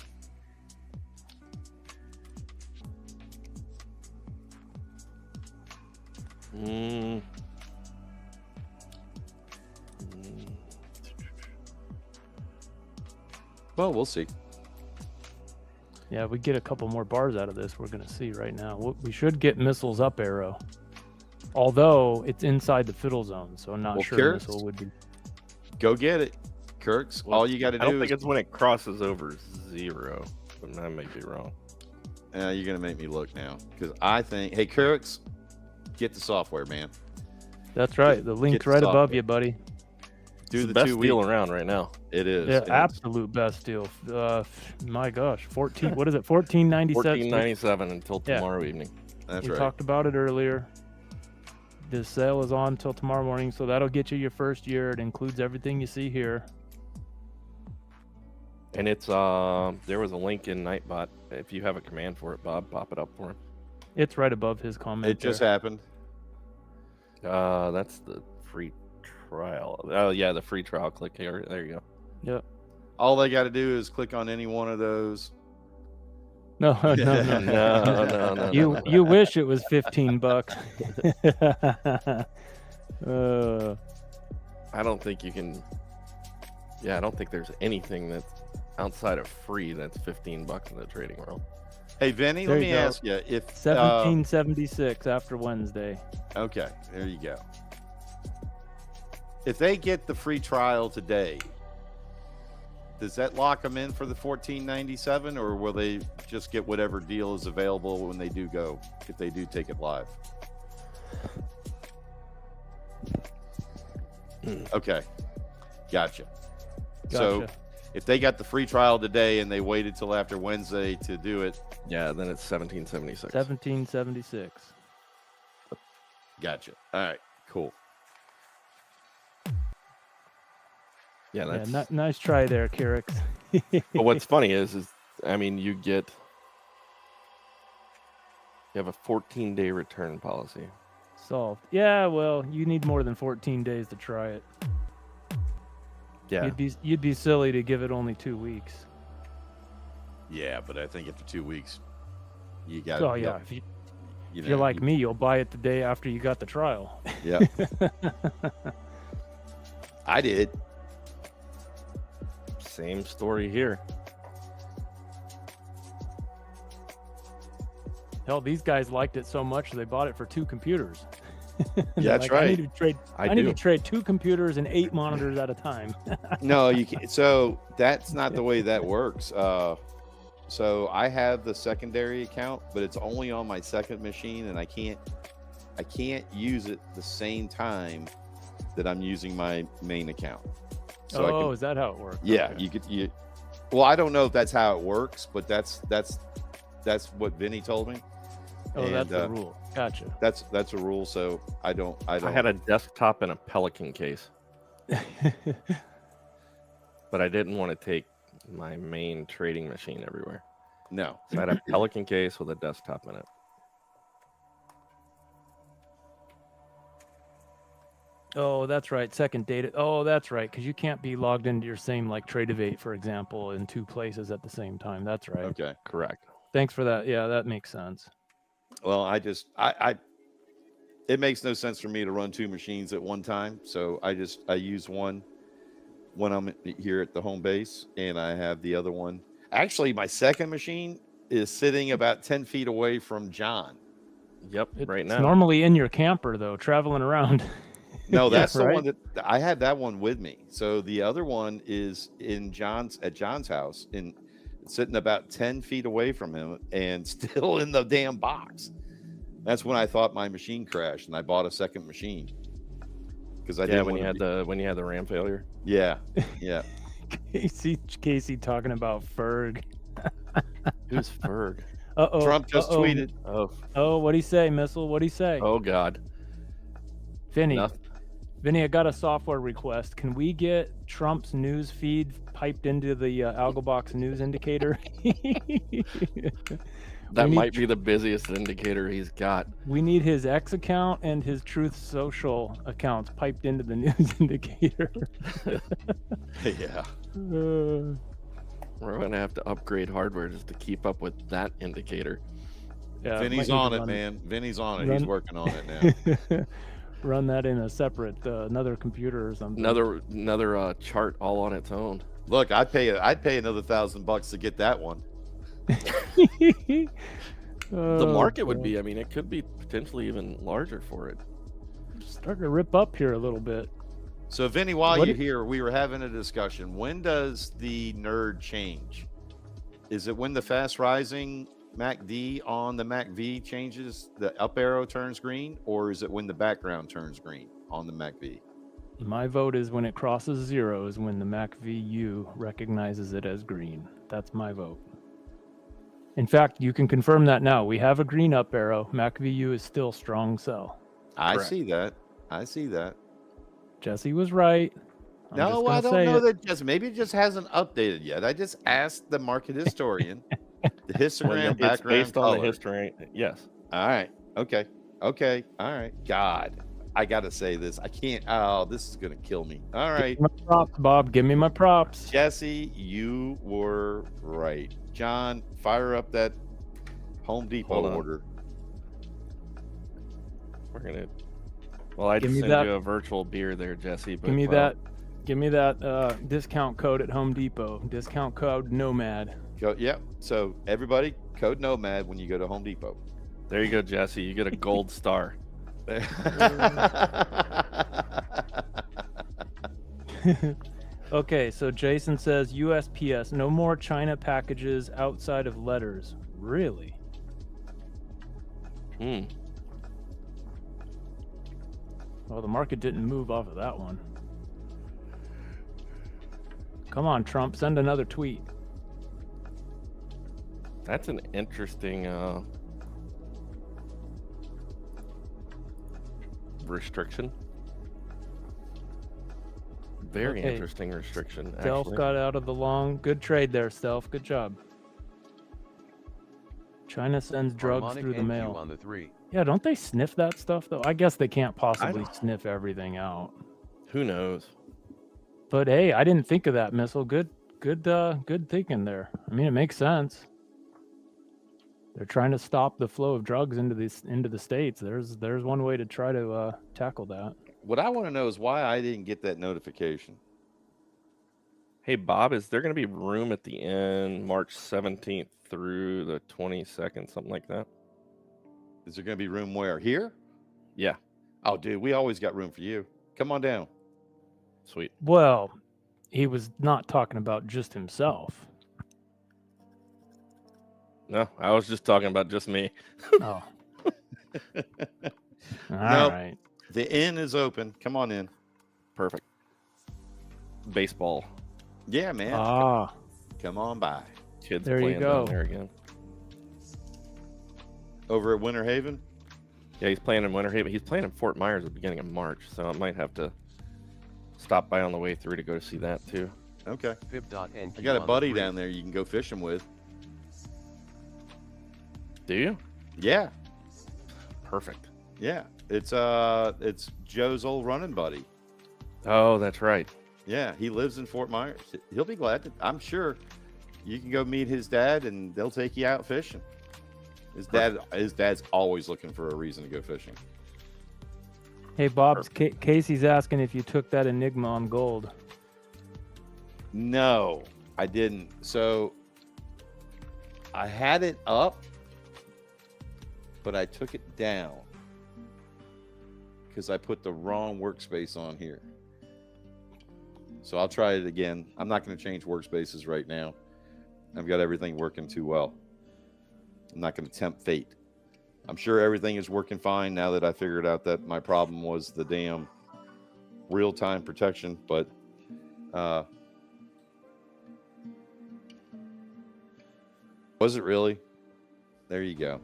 Well, we'll see. Yeah, if we get a couple more bars out of this, we're going to see right now. We should get missiles up arrow. Although it's inside the fiddle zone, so I'm not Well, sure Kirks, missile would be. Go get it, Kirks. Well, All you got to I don't do think is. it's when it crosses over 0, but I may be wrong. You're gonna make me look now because I think. Hey, Kirks, get the software, man. That's right. The link's the right above software. you, buddy. Do It's the the best 2 deal week. around right now. It is. Yeah, and absolute best deal. My gosh, 14. What is it? 14.97. $14.97 until Yeah. tomorrow evening. That's We right. talked about it earlier. The sale is on till tomorrow morning, so that'll get you your first year. It includes everything you see here. And it's there was a link in Nightbot. If you have a command for it, Bob, pop it up for him. It's right above his comment. It just there. happened. That's the free trial. Oh yeah, the free trial. Click here. There you go. Yep. All they got to do is click on any one of those. No, no, no. No. You wish it was $15. I don't think you can. Yeah, I don't think there's anything that's outside of free that's $15 in the trading world. Hey, Vinny, There let you me go. ask you if 1776 after Wednesday. okay, there you go. if they get the free trial today, does that lock them in for the $14.97, or will they just get whatever deal is available when they do go, if they do take it live? Okay, gotcha. So if they got the free trial today and they waited till after Wednesday to do it, Yeah, then it's 1776. 1776. gotcha. All right, cool. Yeah, that's. Yeah, nice try there, Kirix. But what's funny is I mean, you have a 14-day return policy. Solved. Yeah, well, you need more than 14 days to try it. Yeah. You'd be silly to give it only 2 weeks. Yeah, but I think after 2 weeks, you got. Oh yeah, if you're like me, you'll buy it the day after you got the trial. Yeah, I did. Same story here. Hell, these guys liked it so much they bought it for 2 computers. Yeah, that's I right. need to trade. I need to trade 2 computers and 8 monitors at a time. No, you can't. So that's not the way that works. So I have the secondary account, but it's only on my second machine, and I can't use it the same time that I'm using my main account. So is that how it works? yeah, Okay. Well, I don't know if that's how it works, but that's what Vinny told me. Oh, And, that's the rule. Gotcha. That's a rule. So I don't. I had a desktop and a Pelican case, but I didn't want to take my main trading machine everywhere. No. So I had a Pelican case with a desktop in it. Oh, that's right. Second data. Oh, that's right. Because you can't be logged into your same like Tradevate, for example, in 2 places at the same time. That's right. Okay. Correct. Thanks for that. Yeah, that makes sense. Well, it makes no sense for me to run 2 machines at one time. So I use one when I'm here at the home base, and I have the other one. Actually, my second machine is sitting about 10 feet away from John. Yep. Right It's now. normally in your camper though, traveling around. No, that's the right? one that I had that one with me. So the other one is at John's house, sitting about 10 feet away from him and still in the damn box. That's when I thought my machine crashed, and I bought a second machine because I didn't when you had the RAM failure. Yeah. Casey talking about Ferg. Who's Ferg? Uh-oh. Trump just tweeted. Oh, what'd he say, Missile? What'd he say? Oh God. Vinny, I got a software request. Can we get Trump's news feed piped into the AlgoBox news indicator? That might be the busiest indicator he's got. We need his X account and his Truth Social accounts piped into the news indicator. Yeah. We're gonna have to upgrade hardware just to keep up with that indicator. Yeah, Vinny's on it, man. Vinny's on it. He's working on it now. Run that in a separate another computer or something. Another chart all on its own. Look, I'd pay another $1,000 to get that one. The market would be, I mean, it could be potentially even larger for it. Starting to rip up here a little bit. So, Vinny, while you're here, we were having a discussion. When does the nerd change? Is it when the fast rising MACD on the MACV changes, the up arrow turns green, or is it when the background turns green on the MACV? My vote is when it crosses 0 is when the MACVU recognizes it as green. That's my vote. In fact, you can confirm that now. We have a green up arrow. MACVU is still strong sell. I see that. Jesse was right. No, I don't know that. Maybe it just hasn't updated yet. I just asked the market historian. The histogram background it's based on color. the history. Yes. All right. Okay. All right. God, I gotta say this. I can't. Oh, this is gonna kill me. All right. Give me my props, Bob. Give me my props. Jesse, you were right. John, fire up that Home Depot order. We're gonna. Well, I just sent you a virtual beer there, Jesse. But, Give me that discount code at Home Depot. Discount code Nomad. Yep. So everybody, code Nomad when you go to Home Depot. There you go, Jesse. You get a gold star. Okay, so Jason says USPS, no more China packages outside of letters. Really? Well, the market didn't move off of that one. Come on, Trump, send another tweet. That's an interesting restriction. Very Okay. interesting restriction. Stealth Actually. got out of the long. Good trade there, Stealth. Good job. China sends drugs Harmonic through the NQ mail. on the 3. Yeah, don't they sniff that stuff though? I guess they can't possibly sniff everything out. Who knows? But hey, I didn't think of that, Missile. Good thinking there. I mean, it makes sense. They're trying to stop the flow of drugs into the states. There's one way to try to tackle that. What I want to know is why I didn't get that notification. Hey, Bob, is there going to be room at the end March 17th through the 22nd, something like that? Is there going to be room where? Here? Yeah. Oh, dude, we always got room for you. Come on down. Sweet. Well, he was not talking about just himself. No, I was just talking about just me. Oh. All right. The inn is open. Come on in. Perfect. Baseball. Yeah, man. Ah, Come on by. Kids There you playing go. down there again. Over at Winter Haven? Yeah, he's playing in Winter Haven. He's playing in Fort Myers at the beginning of March, so I might have to stop by on the way through to go to see that too. Okay. Fib.NQ I got a on the buddy 3. down there you can go fishing with. Do you? Yeah. Perfect. Yeah. It's Joe's old running buddy. Oh, that's right. Yeah, he lives in Fort Myers. He'll be glad to. I'm sure you can go meet his dad and they'll take you out fishing. His dad's always looking for a reason to go fishing. hey, Bob. Casey's asking if you took that Enigma on gold. No, I didn't. So I had it up, but I took it down because I put the wrong workspace on here. So I'll try it again. I'm not going to change workspaces right now. I've got everything working too well. I'm not going to tempt fate. I'm sure everything is working fine now that I figured out that my problem was the damn real-time protection, but was it really? There you go.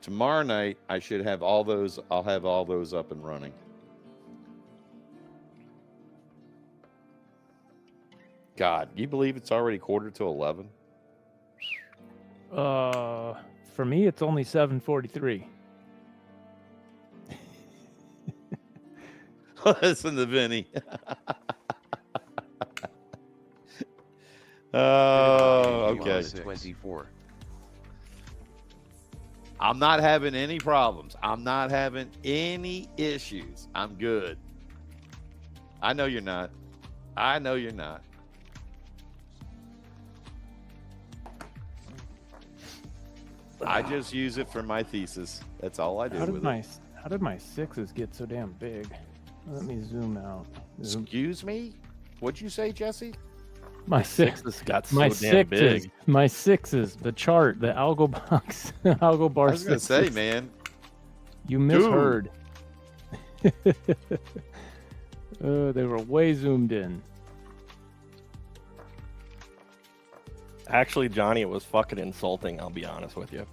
Tomorrow night, I should have all those. I'll have all those up and running. God, you believe it's already 11:45? For me, it's only 7:43. Listen to Vinny. Oh, okay. 24. I'm not having any problems. I'm not having any issues. I'm good. I know you're not. I know you're not. I just use it for my thesis. That's all I do with it. How did my sixes get so damn big? Let me zoom out. Excuse me? What'd you say, Jesse? My Sixes got so my damn sixes, big. my sixes, the chart, the AlgoBox, AlgoBar I was going to say, sixes. man. You misheard. They were way zoomed in. Actually, Johnny, it was fucking insulting, I'll be honest with you.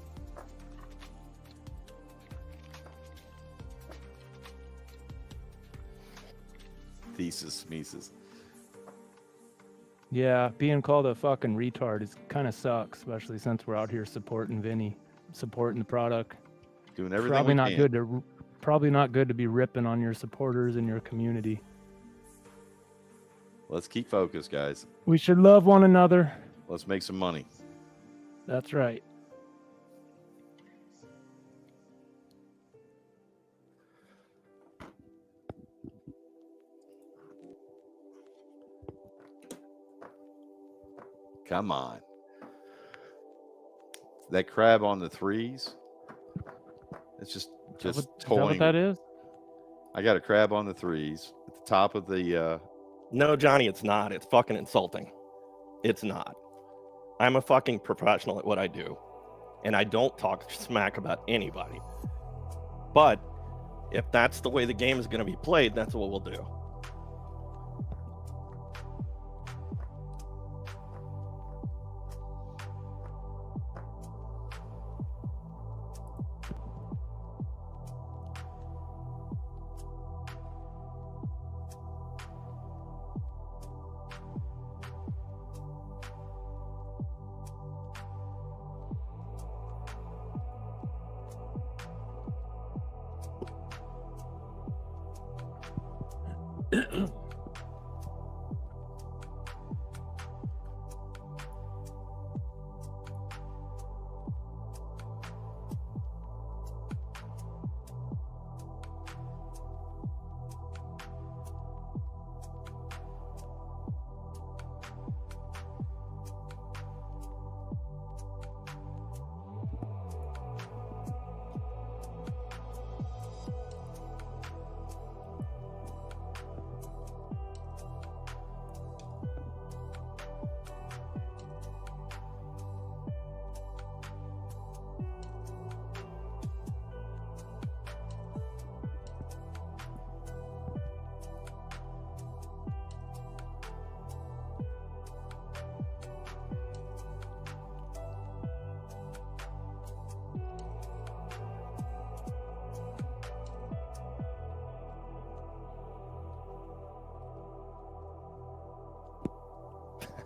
Thesis, Mises. Yeah, being called a fucking retard is kind of sucks, especially since we're out here supporting Vinny, supporting the product. Doing everything Probably we not can. good to probably not good to be ripping on your supporters in your community. Let's keep focused, guys. We should love one another. Let's make some money. That's right. Come on. That crab on the threes. It's just Is that what toying. that is? I got a crab on the threes at the top of the No, Johnny, it's not. It's fucking insulting. It's not. I'm a fucking professional at what I do, and I don't talk smack about anybody. But if that's the way the game is going to be played, that's what we'll do.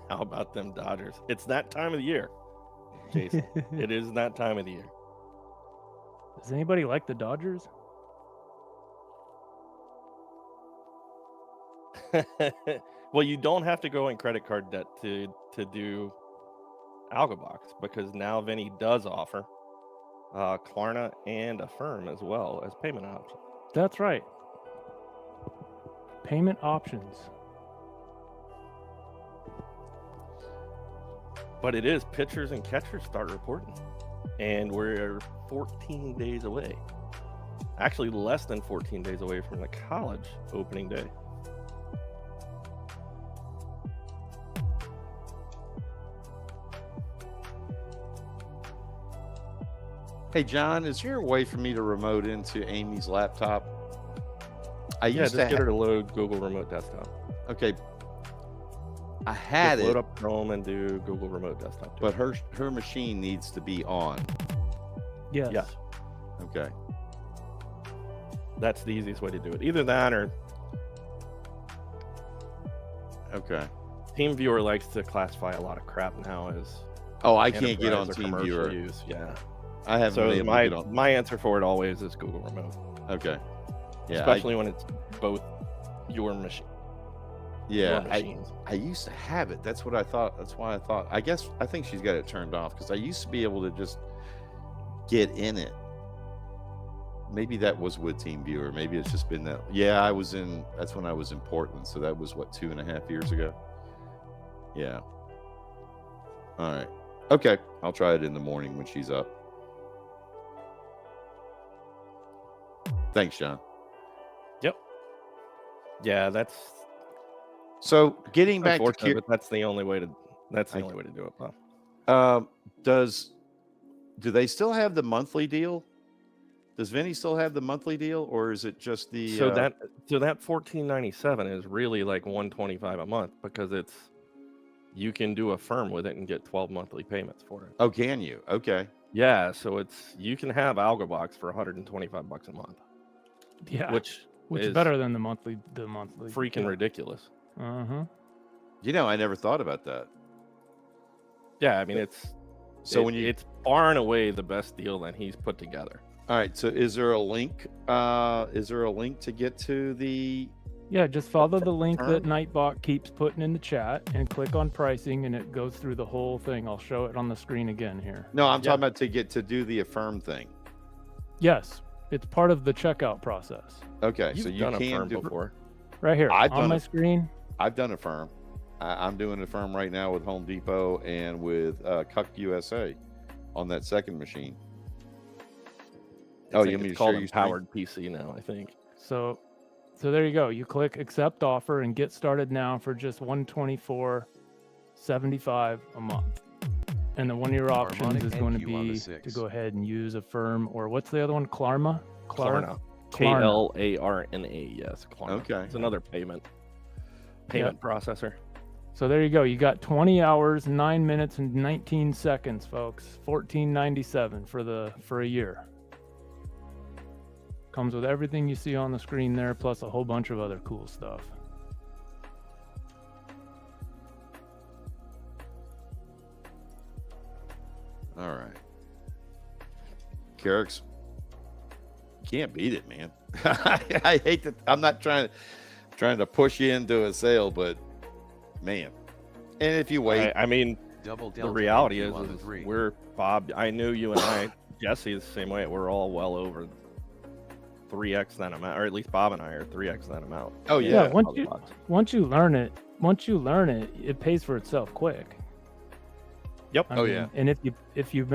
How about them Dodgers? It's that time of the year, Jason. It is that time of the year. Does anybody like the Dodgers? Well, you don't have to go in credit card debt to do AlgoBox, because now Vinny does offer Klarna and Affirm as well as payment options. That's right. Payment options. But it is pitchers and catchers start reporting, and we're 14 days away. Actually, less than 14 days away from the college opening day. Hey, John, is there a way for me to remote into Amy's laptop? I used Just to get her to load Google Remote Desktop. Okay. I had Just it. load up Chrome and do Google Remote Desktop. But her machine needs to be on. Yes. Yeah. Okay. That's the easiest way to do it. Either that or Okay. TeamViewer likes to classify a lot of crap now as Oh, I can't get on enterprise or commercial TeamViewer. use. Yeah. I haven't So been able to get on. my answer for it always is Google Remote. Okay. Yeah. Especially when it's both your machine. Yeah. Your machines. I used to have it. That's what I thought. That's why I thought. I think she's got it turned off, because I used to be able to just get in it. Maybe that was with TeamViewer. Maybe it's just been that. Yeah, that's when I was in Portland. So that was what, 2.5 years ago? Yeah. All right. Okay. I'll try it in the morning when she's up. Thanks, John. Yep. Yeah, that's So getting back to unfortunate, but that's the only way to do it, Bob. do they still have the monthly deal? Does Vinny still have the monthly deal, or is it just the So that $14.97 is really like $125 a month, because you can do Affirm with it and get 12 monthly payments for it. Oh, can you? Okay. Yeah, so you can have AlgoBox for $125 a month, Yeah. which Which is is better than the monthly. freaking ridiculous. Uh-huh. I never thought about that. Yeah, I mean it's far and away the best deal that he's put together. All right. So is there a link? To get to the? Yeah, just follow the link that Affirm? Nightbot keeps putting in the chat and click on pricing, and it goes through the whole thing. I'll show it on the screen again here. No, I'm Yeah. talking about to get to do the Affirm thing. Yes, it's part of the checkout process. Okay, You've so you done can Affirm do. before. Right here I've on done my it. screen. I've done Affirm. I'm doing Affirm right now with Home Depot and with Cuck USA on that second machine. You want me to It's called share your Empowered PC now, I think. So So there you go. You click accept offer and get started now for just $124.75 a month. And the 1-year options Harmonic is going to NQ on the be to 6. go ahead and use a firm, or what's the other one? Klarna? Klarna. Klarna. Klarna. Yes, Klarna. Okay. It's another payment processor. So there you go. You got 20 hours, 9 minutes, and 19 seconds, folks. $14.97 for a year. Comes with everything you see on the screen there, plus a whole bunch of other cool stuff. All right. Carrick's, can't beat it, man. I hate that. I'm not trying to push you into a sale, but man. And if you wait, I mean, Double the delta reality NQ is on the 3. we're Bob. I knew you and I, Jesse, the same way. We're all well over 3x that amount, or at least Bob and I are 3x that amount. oh yeah, Once you learn it, it pays for itself quick. Yep. I mean, and if you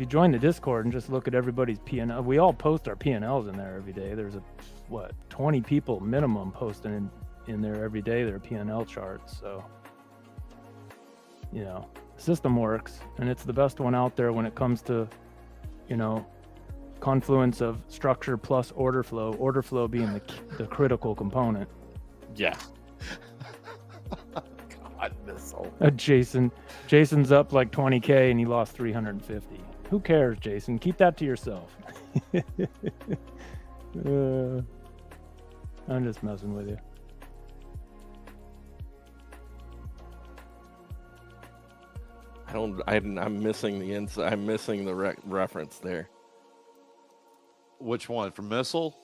join the Discord and just look at everybody's P&L, we all post our P&Ls in there every day. There's 20 people minimum posting in there every day their P&L charts. So, the system works, and it's the best one out there when it comes to, confluence of structure plus order flow. Order flow being the critical component. Yeah. God, missile. Jason's up like 20K and he lost 350. Who cares, Jason? Keep that to yourself. I'm just messing with you. I'm missing the inside. I'm missing the reference there. Which one? For missile?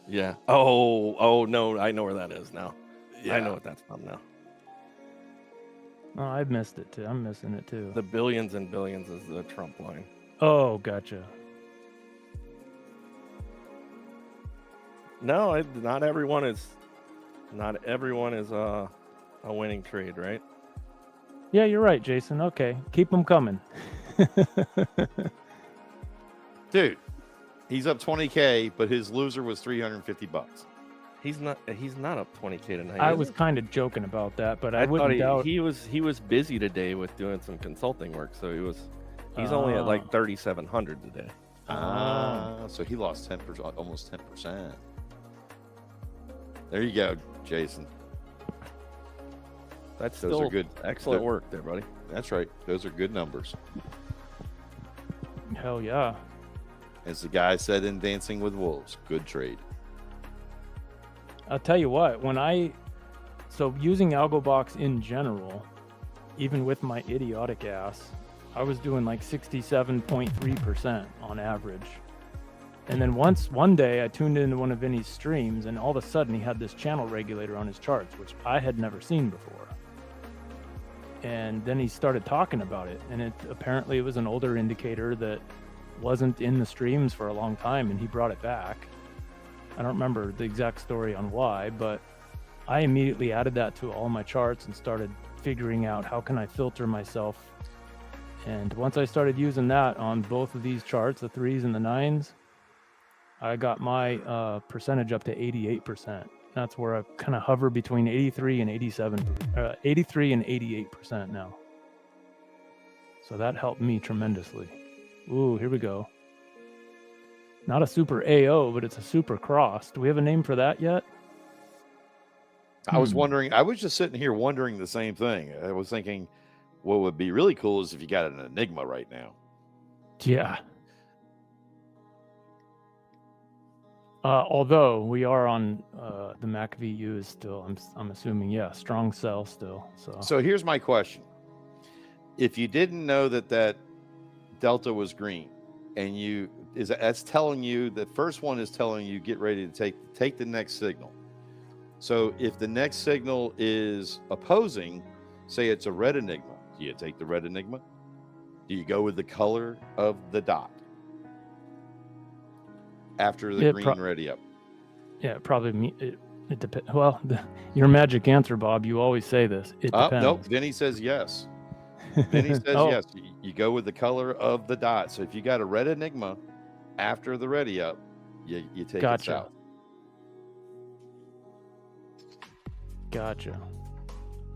Yeah. Oh no, I know where that is now. Yeah. I know what that's from now. Oh, I missed it too. I'm missing it too. The billions and billions is the Trump line. Oh, gotcha. No, not everyone is a winning trade, right? Yeah, you're right, Jason. Okay, keep them coming. Dude, he's up 20K, but his loser was $350. He's not up 20K tonight. I was kind of joking about that, but I thought wouldn't doubt. he was busy today with doing some consulting work, so he's only at like 3,700 today. So he lost 10%, almost 10%. There you go, Jason. Those are still good. Excellent work there, buddy. That's right. Those are good numbers. Hell yeah. As the guy said in Dancing with Wolves, good trade. I'll tell you what, so using AlgoBox in general, even with my idiotic ass, I was doing like 67.3% on average. And then one day I tuned into one of Vinny's streams, and all of a sudden he had this channel regulator on his charts, which I had never seen before. And then he started talking about it, and apparently it was an older indicator that wasn't in the streams for a long time, and he brought it back. I don't remember the exact story on why, but I immediately added that to all my charts and started figuring out how can I filter myself. And once I started using that on both of these charts, the 3s and the 9s, I got my percentage up to 88%. That's where I kind of hover between 83 and 88% now. So that helped me tremendously. Ooh, here we go. Not a super AO, but it's a super cross. Do we have a name for that yet? I was wondering, I was just sitting here wondering the same thing. I was thinking, what would be really cool is if you got an Enigma right now. Yeah. Although we are on the MacVU is still, I'm assuming, yeah, strong sell still. So here's my question: if you didn't know that delta was green, and that's telling you, the first one is telling you get ready to take the next signal. So if the next signal is opposing, say it's a red Enigma, do you take the red Enigma? Do you go with the color of the dot after the green ready up? Yeah, probably it depends. Well, your magic answer, Bob, you always say this. It depends. Nope. Vinny says yes. Vinny says yes. You go with the color of the dot. So if you got a red Enigma after the ready up, you take it south. Gotcha.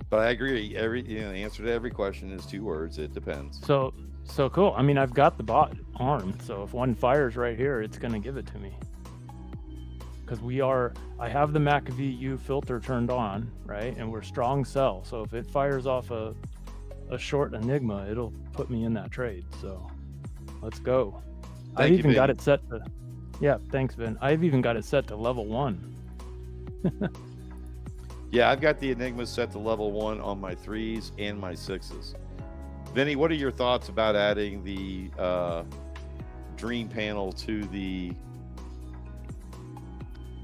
But I agree. The answer to every question is 2 words. It depends. So cool. I mean, I've got the bot armed, so if one fires right here, it's going to give it to me. Because I have the MACVU filter turned on, right? And we're strong sell. So if it fires off a short Enigma, it'll put me in that trade. So let's go. I've even got it set to, yeah, thanks, Vin. I've even got it set to level 1. Yeah, I've got the Enigmas set to level 1 on my 3s and my 6s. Vinny, what are your thoughts about adding the Dream panel to the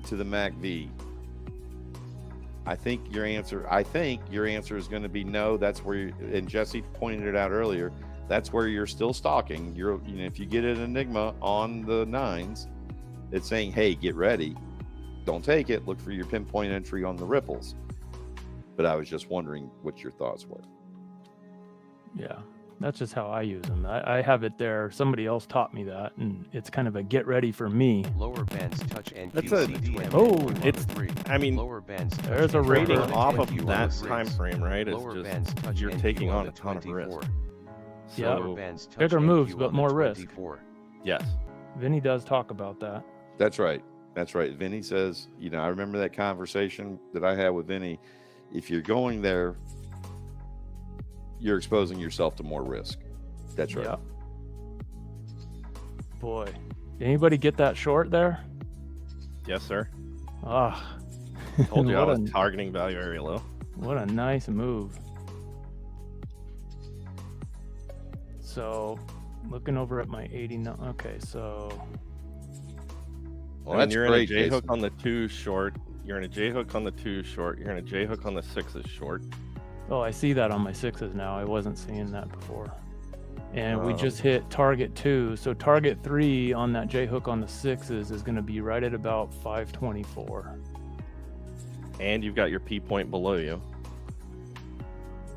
MACV? I think your answer is going to be no. That's where and Jesse pointed it out earlier. That's where you're still stalking. If you get an Enigma on the 9s, it's saying, hey, get ready. Don't take it. Look for your pinpoint entry on the ripples. But I was just wondering what your thoughts were. Yeah, that's just how I use them. I have it there. Somebody else taught me that, and it's kind of a get ready for me. Lower bands touch and That's I mean, lower bands touch there's a and rating river. off of NQ on that the 6. time frame, right? It's Lower bands just touch you're NQ taking on the a ton of 24. risk. Yeah. Lower bands touch Bigger NQ moves, on but the more risk. 24. Yes. Vinny does talk about that. That's right. That's right. Vinny says, I remember that conversation that I had with Vinny. If you're going there, you're exposing yourself to more risk. That's right. Yeah. Boy, did anybody get that short there? Yes, sir. Ah, Told you I what was targeting value area low. what a nice move. So, looking over at my 89. Okay, so Well, that's you're great, in a J hook Jason. on the 2 short. You're in a J hook on the 2 short. You're in a J hook on the 6s short. oh, I see that on my 6s now. I wasn't seeing that before. And we Um, just hit target 2. So target 3 on that J hook on the 6s is going to be right at about 524. And you've got your P point below you.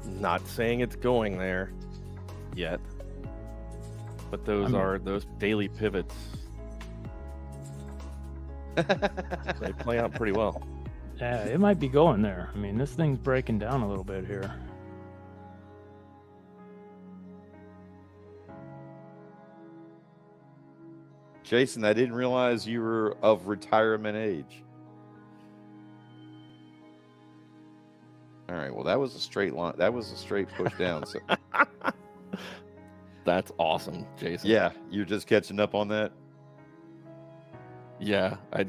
Not saying it's going there yet, but those are those daily pivots. They play out pretty well. Yeah, it might be going there. I mean, this thing's breaking down a little bit here. Jason, I didn't realize you were of retirement age. All right. Well, that was a straight line. That was a straight push down. So That's awesome, Jason. yeah, you're just catching up on that. Yeah. I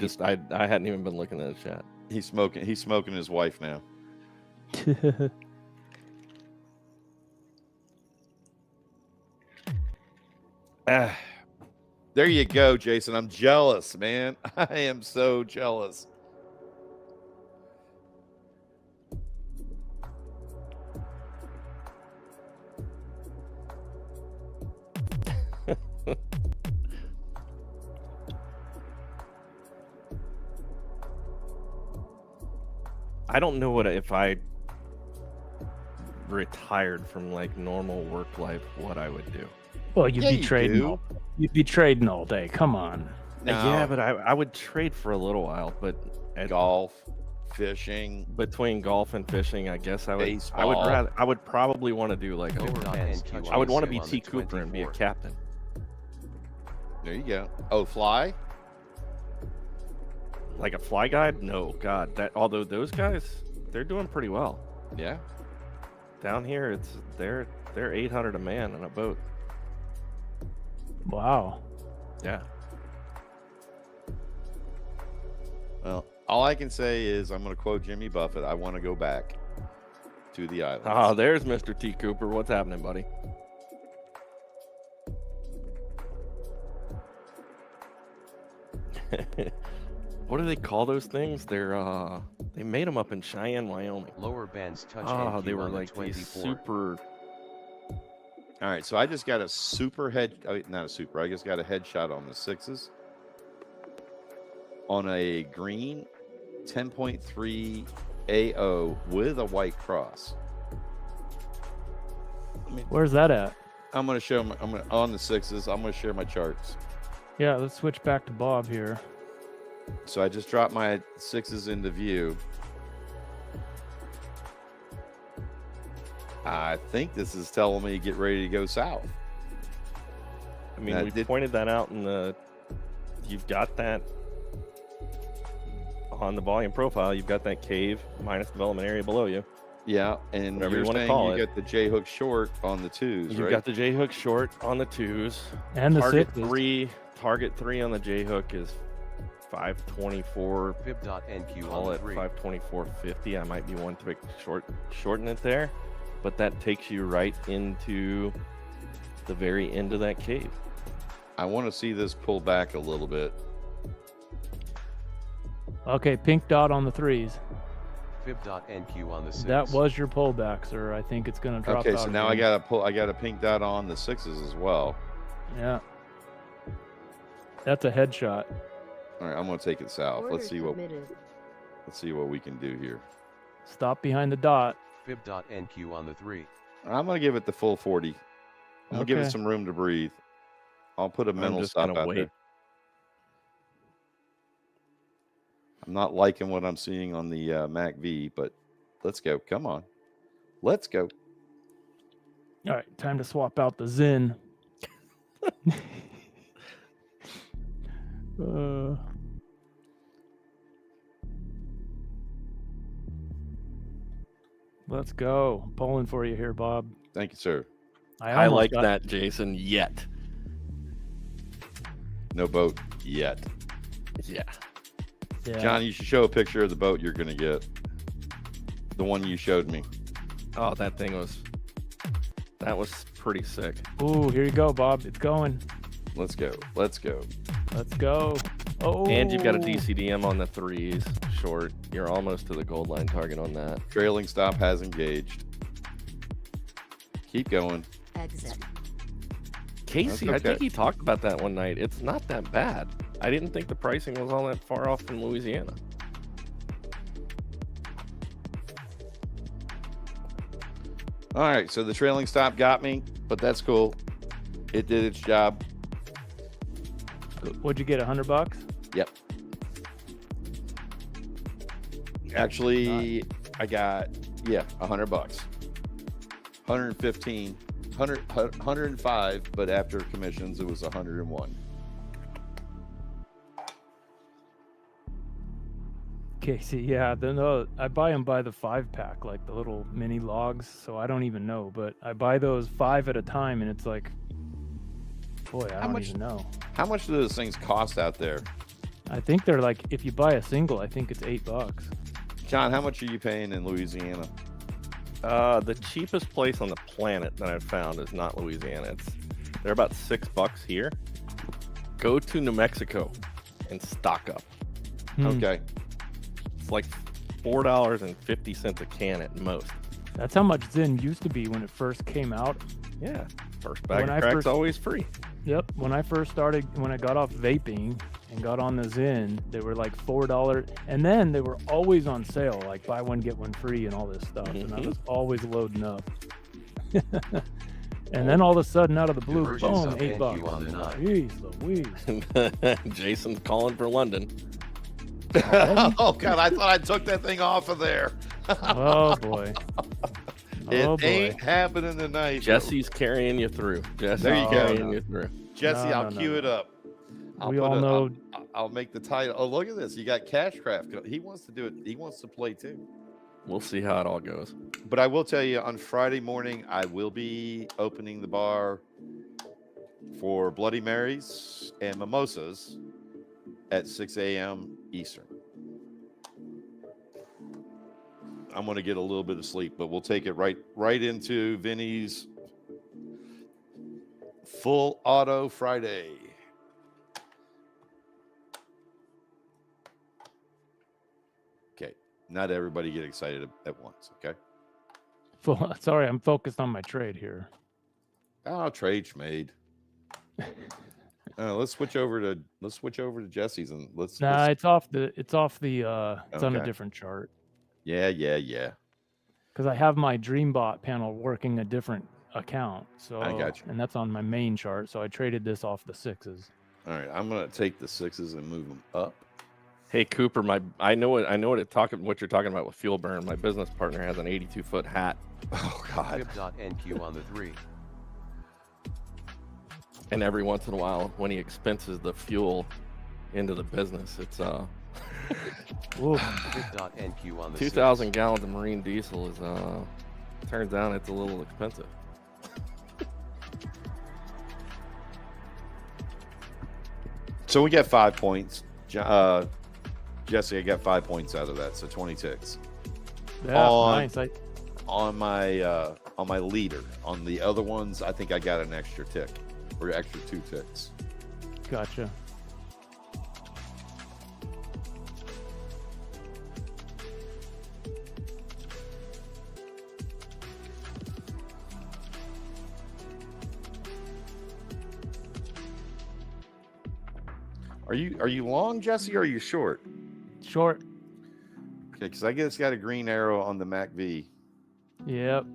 hadn't even been looking at the chat. He's smoking his wife now. There you go, Jason. I'm jealous, man. I am so jealous. I don't know if I retired from like normal work life, what I would do. Well, you'd Yeah, be you trading. do. You'd be trading all day. Come on. Yeah, but I would trade for a little while, but Golf, fishing, between golf and fishing, I guess I Baseball. would probably want to do like Lower bands touch I would want to NQ be on T the Cooper and be a 24. captain. There you go. Oh, fly? Like a fly guide? No, God. Although those guys, they're doing pretty well. Yeah. Down here, they're 800 a man on a boat. Wow. Yeah. Well, all I can say is I'm going to quote Jimmy Buffett. I want to go back to the islands. Oh, there's Mr. T Cooper. What's happening, buddy? What do they call those things? They made them up in Cheyenne, Wyoming. Lower bands touch Oh, NQ they were on the like these 24. super. All right, so I just got a super head, not a super, I just got a headshot on the 6s on a green 10.3 AO with a white cross. Where's that at? I'm going to show on the 6s, I'm going to share my charts. Yeah, let's switch back to Bob here. So I just dropped my 6s into view. I think this is telling me get ready to go south. I mean, Now, we pointed that out in the. You've got that on the volume profile. You've got that cave minus development area below you. Yeah, and Whatever you're you wanna saying call you it. got the J hook short on the twos, You've right? got the J hook short on the twos. And the target sixes. three. Target 3 on the J hook is 524. Fib.NQ Call on the it 3. 524.50. I might be one to shorten it there, but that takes you right into the very end of that cave. I want to see this pull back a little bit. Okay, pink dot on the threes. Fib.NQ on the 6. That was your pullback, sir. I think it's going to drop Okay, out so now I again. got a pink dot on the sixes as well. Yeah. That's a headshot. All right, I'm going to take it south. Order Let's see what we can do here. Stop behind the dot. Fib.NQ on the 3. I'm going to give it the full 40. I'm going to give it Okay. some room to breathe. I'll put a mental just stop gonna out wait. there. I'm not liking what I'm seeing on the MACV, but let's go. Come on. Let's go. All right, time to swap out the Zin. Let's go. I'm pulling for you here, Bob. Thank you, sir. I almost like got- that, Jason. Yet. No boat yet. Yeah. Yeah. John, you should show a picture of the boat you're going to get. The one you showed me. Oh, that was pretty sick. Ooh, here you go, Bob. It's going. Let's go. Let's go. Let's go. Oh. And you've got a DCDM on the threes short. You're almost to the gold line target on that. Trailing stop has engaged. Keep going. Exit. Casey, That's I think okay. he talked about that one night. It's not that bad. I didn't think the pricing was all that far off from Louisiana. All right, so the trailing stop got me, but that's cool. It did its job. What'd you get? $100? Yep. Actually, I got $100. 115, 105, but after commissions it was 101. Casey, yeah. I buy them by the 5-pack, like the little mini logs. So I don't even know, but I buy those 5 at a time, and it's like, boy, I don't even know. How much do those things cost out there? I think they're like, if you buy a single, I think it's $8. John, how much are you paying in Louisiana? The cheapest place on the planet that I've found is not Louisiana. They're about $6 here. Go to New Mexico and stock up. Okay. It's like $4.50 a can at most. That's how much Zin used to be when it first came out. Yeah. First bag When of I crack's first- always free. Yep. When I got off vaping and got on the Zin, they were like $4. And then they were always on sale, like buy one, get one free and all this stuff. And I was always loading up. And then all of a sudden, out of the blue, Conversions boom, of $8. NQ on the 9. Jeez Louise. Jason's calling for London. Oh, God, I thought I took that thing off of there. Oh, boy. It Oh, boy. ain't happening tonight. Jesse's carrying you through. Jesse's There you go. carrying you through. Jesse, No, I'll no, cue no, it up. We all know. I'll make the title. Oh, look at this. You got Cashcraft. He wants to do it. He wants to play too. We'll see how it all goes. But I will tell you, on Friday morning, I will be opening the bar for Bloody Marys and mimosas at 6 a.m. Eastern. I'm going to get a little bit of sleep, but we'll take it right into Vinny's Full Auto Friday. Okay, not everybody get excited at once, okay? Sorry, I'm focused on my trade here. Oh, trade's made. Let's switch over to Jesse's and let's. Nah, it's on a Okay. different chart. Yeah. Because I have my Dreambot panel working a different account. So I got you. And that's on my main chart. So I traded this off the 6s. All right, I'm gonna take the 6s and move them up. Hey Cooper, I know what you're talking about with fuel burn. My business partner has an 82-foot hat, Oh God. Fib.NQ on the 3. and every once in a while, when he expenses the fuel into the business, it's Oof. Fib.NQ on the 2,000 6. gallons of marine diesel is turns out it's a little expensive. So we got 5 points. Jesse, I got 5 points out of that, so 20 ticks. Yeah, On- nice. On my leader. On the other ones, I think I got an extra tick, or extra 2 ticks. Gotcha. Are you long, Jesse, or are you short? Short. Okay, because I guess got a green arrow on the MACV. Yep.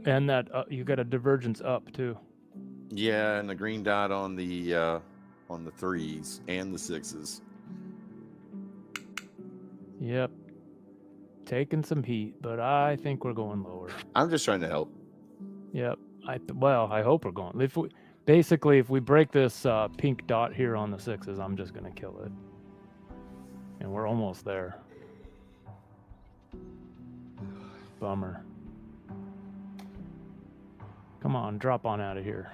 And that you got a divergence up too. Yeah, and the green dot on the 3s and the 6s. Yep. Taking some heat, but I think we're going lower. I'm just trying to help. Yep. I hope we're going. If we break this pink dot here on the 6s, I'm just gonna kill it. And we're almost there. Bummer. Come on, drop on out of here.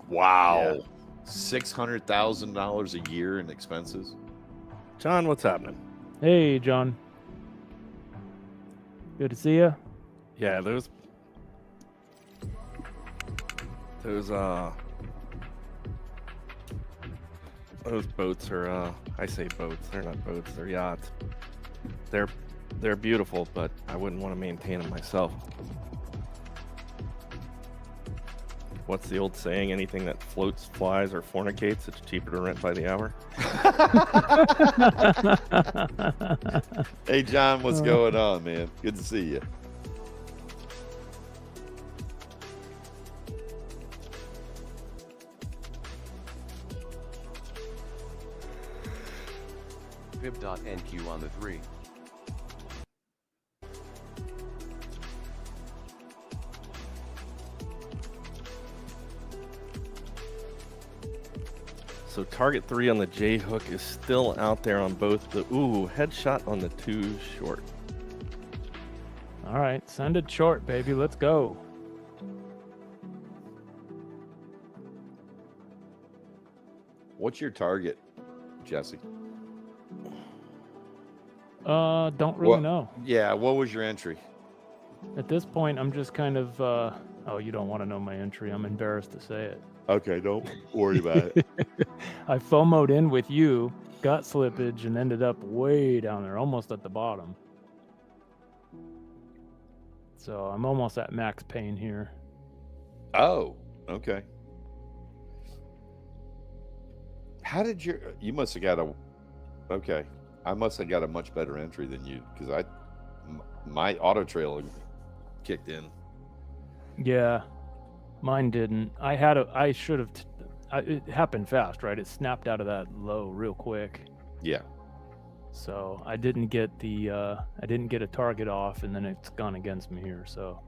Wow. $600,000 a year in expenses. John, what's happening? Hey, John. Good to see you. Yeah, those boats are I say boats, they're not boats, they're yachts. They're beautiful, but I wouldn't want to maintain them myself. What's the old saying? Anything that floats, flies, or fornicates, it's cheaper to rent by the hour. Hey, John, what's going on, man? Good to see you. Fib.NQ on the 3. So target 3 on the J hook is still out there on both the headshot on the 2 short. All right, send it short, baby. Let's go. What's your target, Jesse? Don't really What- know. Yeah, what was your entry? At this point, I'm just kind of. Oh, you don't want to know my entry. I'm embarrassed to say it. Okay, don't worry about it. I FOMO'd in with you, got slippage, and ended up way down there, almost at the bottom. So I'm almost at max pain here. Oh, okay. How did you must have got okay. I must have got a much better entry than you because my auto trail kicked in. Yeah, mine didn't. I should have. It happened fast, right? It snapped out of that low real quick. Yeah. So I didn't get a target off, and then it's gone against me here. So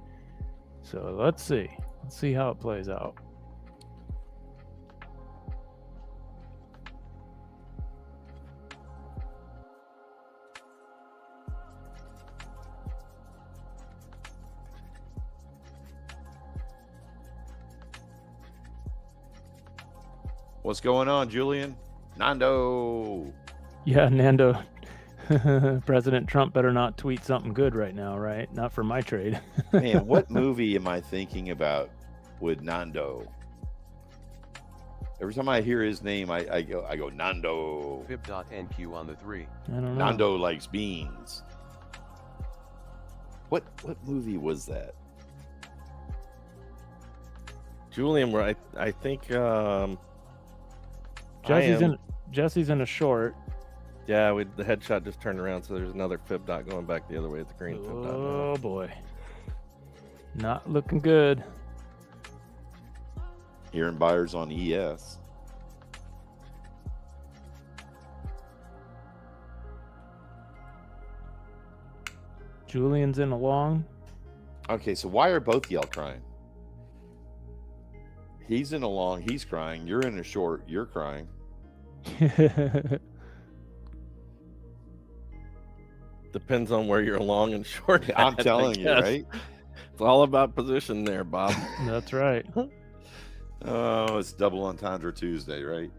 let's see how it plays out. What's going on, Julian? Nando. Yeah, Nando. President Trump better not tweet something good right now, right? Not for my trade. Man, what movie am I thinking about with Nando? Every time I hear his name, I go Nando. Fib.NQ on the 3. I don't know. Nando likes beans. What movie was that? Julian, where I think Jesse's in a short. yeah, the headshot just turned around, so there's another fib dot going back the other way. It's a green fib dot. Oh boy, not looking good. Hearing buyers on ES. Julian's in a long. Okay, so why are both y'all crying? He's in a long, he's crying. You're in a short, you're crying. Depends on where you're long and short. I'm at, I telling you, guess. right? It's all about position there, Bob. That's right. Oh, it's double entendre Tuesday, right?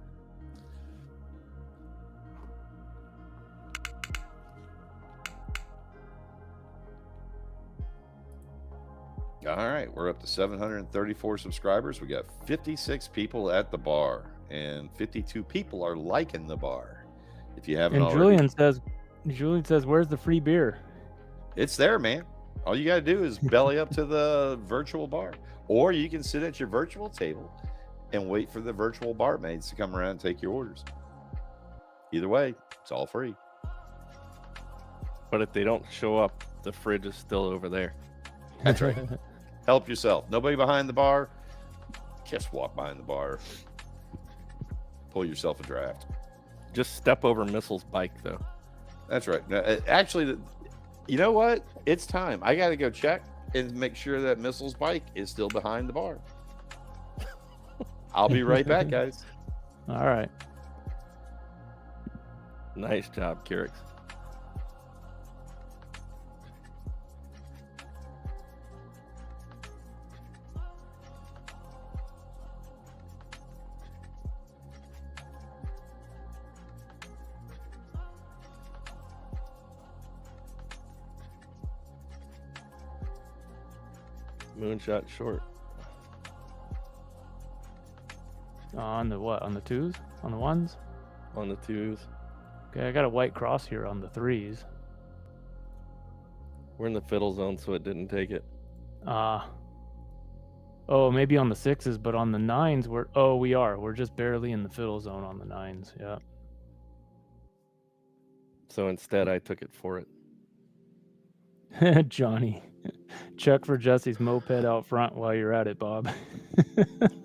All right, we're up to 734 subscribers. We got 56 people at the bar, and 52 people are liking the bar. If you haven't And already, Julian says, "Where's the free beer?" it's there, man. All you got to do is belly up to the virtual bar, or you can sit at your virtual table and wait for the virtual barmaids to come around and take your orders. Either way, it's all free. But if they don't show up, the fridge is still over there. That's right. Help yourself. Nobody behind the bar. Just walk behind the bar. Pull yourself a draft. Just step over Missile's bike, though. That's right. Now, actually, you know what? It's time. I got to go check and make sure that Missile's bike is still behind the bar. I'll be right back, guys. All right. Nice job, Keurig. Moonshot short. On the what? On the twos? On the ones? On the twos. Okay, I got a white cross here on the threes. We're in the fiddle zone, so it didn't take it. Oh, maybe on the sixes, but on the nines, we are. We're just barely in the fiddle zone on the nines. Yeah. So instead, I took it for it. Johnny, check for Jesse's moped out front while you're at it, Bob.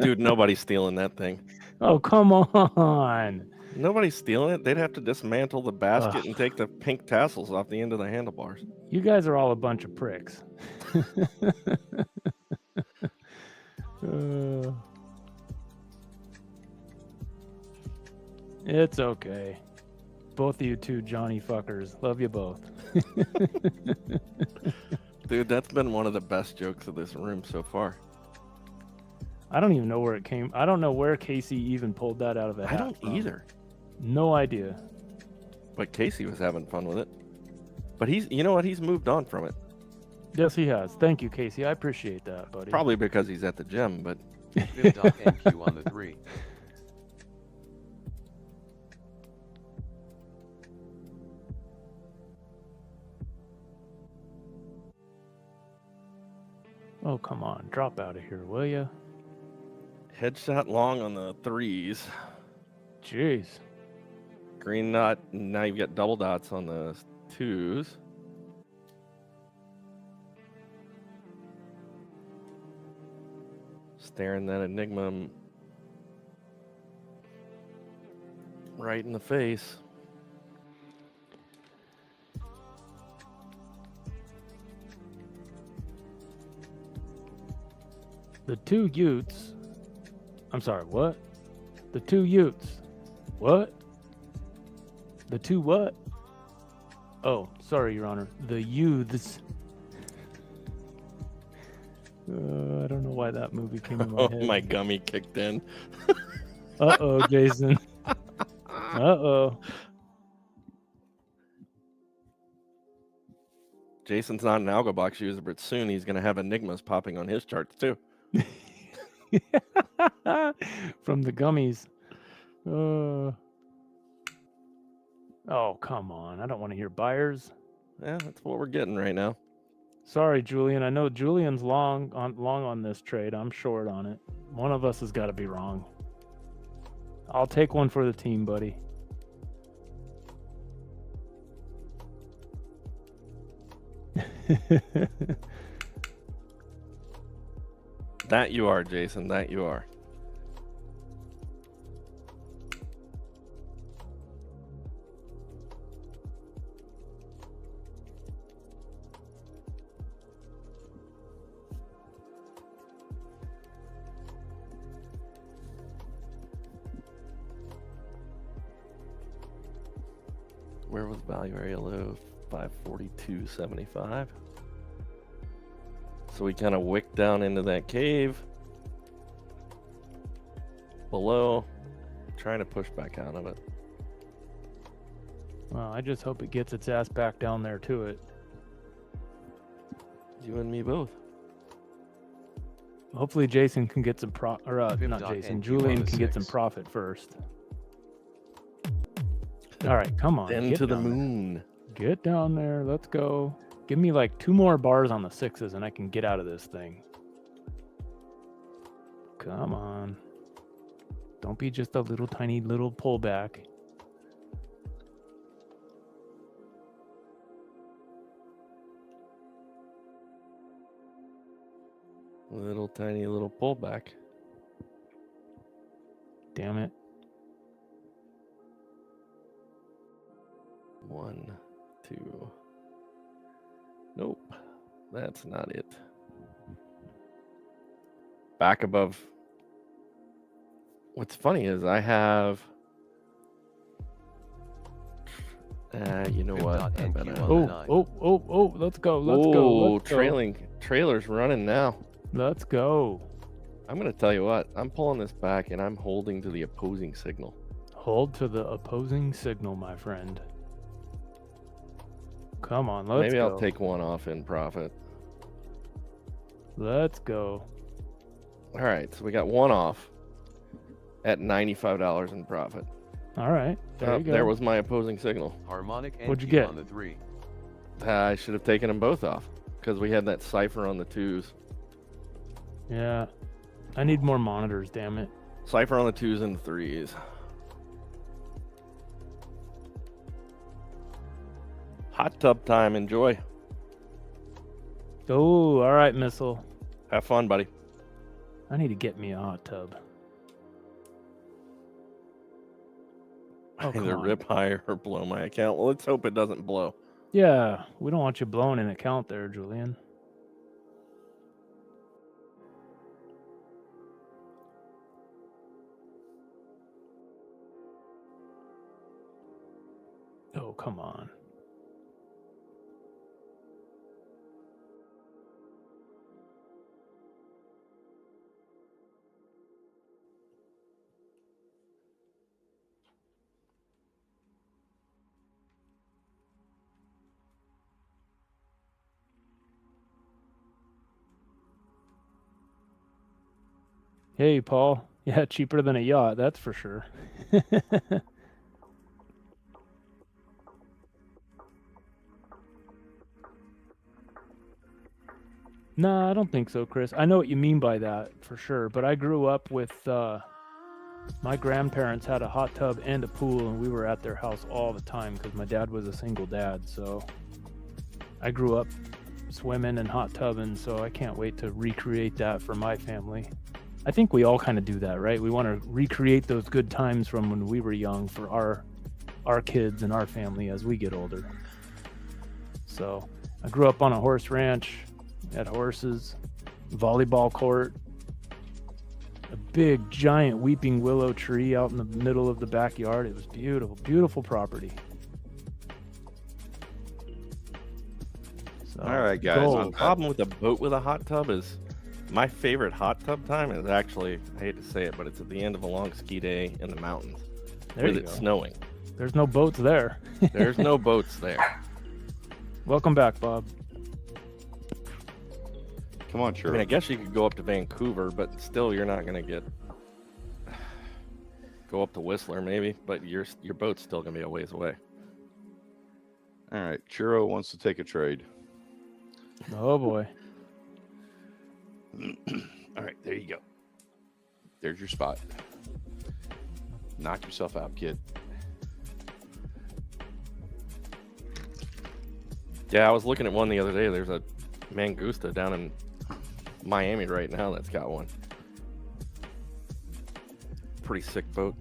Dude, nobody's stealing that thing. Oh, come on. Nobody's stealing it. They'd have to dismantle the basket and take the pink tassels off the end of the handlebars. You guys are all a bunch of pricks. It's okay. Both of you two Johnny fuckers. Love you both. Dude, that's been one of the best jokes of this room so far. I don't even know where it came. I don't know where Casey even pulled that out of a hat. I don't from. either. No idea. But Casey was having fun with it. But you know what? He's moved on from it. Yes, he has. Thank you, Casey. I appreciate that, buddy. Probably because he's at the gym, but NQ on the 3. Oh, come on. Drop out of here, will you? headshot long on the threes. Jeez. Green knot. Now you've got double dots on the twos. Staring that enigma right in the face. The two Utes. I'm sorry, what? The two Utes. What? The two what? Oh, sorry, Your Honor. The youths. I don't know why that movie came in my Oh, head. my gummy kicked in. Uh-oh, Jason. Uh-oh. Jason's not an AlgoBox user, but soon he's going to have enigmas popping on his charts too. From the gummies. Oh, come on. I don't want to hear buyers. Yeah, that's what we're getting right now. Sorry, Julian. I know Julian's long on this trade. I'm short on it. One of us has got to be wrong. I'll take one for the team, buddy. That you are, Jason. That you are. Where was value area low? 542.75. So we kind of wicked down into that cave below, trying to push back out of it. Well, I just hope it gets its ass back down there to it. You and me both. Hopefully Jason can get some not Pip.NQ Jason, on Julian the can get some 6. profit first. All right, come on. Then get to the down there. moon. Get down there. Let's go. Give me like 2 more bars on the 6s and I can get out of this thing. Come on. Don't be just a little tiny little pullback. Little tiny little pullback. Damn it. 1, 2. Nope, that's not it. Back above. What's funny is I have. You know what? Pip.NQ I'm gonna- on the Oh, 9. let's go. Let's go. Oh, Let's go. trailer's running now. Let's go. I'm gonna tell you what. I'm pulling this back and I'm holding to the opposing signal. Hold to the opposing signal, my friend. Come on, let's Maybe go. I'll take one off in profit. Let's go. All right, so we got one off at $95 in profit. All right. There you go. There was my opposing signal. Harmonic What'd you NQ get? on the 3. I should have taken them both off because we had that cipher on the 2s. Yeah. I need more monitors, damn it. Cipher on the 2s and the 3s. Hot tub time. Enjoy. Oh, all right, Missile. Have fun, buddy. I need to get me a hot tub. Oh, come Either on. rip higher or blow my account. Well, let's hope it doesn't blow. Yeah, we don't want you blowing an account there, Julian. Oh, come on. Hey, Paul. Yeah, cheaper than a yacht, that's for sure. No, I don't think so, Chris. I know what you mean by that for sure, but I grew up with my grandparents had a hot tub and a pool, and we were at their house all the time because my dad was a single dad. So I grew up swimming and hot tubbing, so I can't wait to recreate that for my family. I think we all kind of do that, right? We want to recreate those good times from when we were young for our kids and our family as we get older. So I grew up on a horse ranch, had horses, volleyball court, a big giant weeping willow tree out in the middle of the backyard. It was beautiful, beautiful property. So, All right, guys. gold. I'm- The problem with a boat with a hot tub is my favorite hot tub time is actually, I hate to say it, but it's at the end of a long ski day in the mountains There with you it go. snowing. There's no boats there. There's no boats there. Welcome back, Bob. Come on, I sure. mean, I guess you could go up to Vancouver, but still you're not going to go up to Whistler maybe, but your boat's still going to be a ways away. All right. Churro wants to take a trade. Oh boy. All right. There you go. There's your spot. Knock yourself out, kid. Yeah, I was looking at one the other day. There's a Mangusta down in Miami right now that's got one. Pretty sick boat.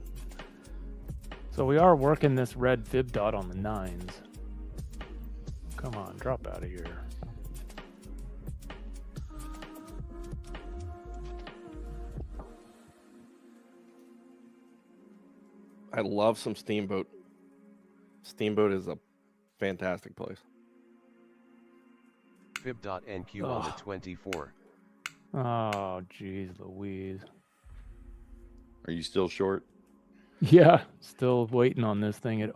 So we are working this red fib dot on the 9s. Come on, drop out of here. I love some steamboat Steamboat is a fantastic place. Fib.NQ on the Ugh. 24. Oh, jeez Louise. Are you still short? Yeah, still waiting on this thing. It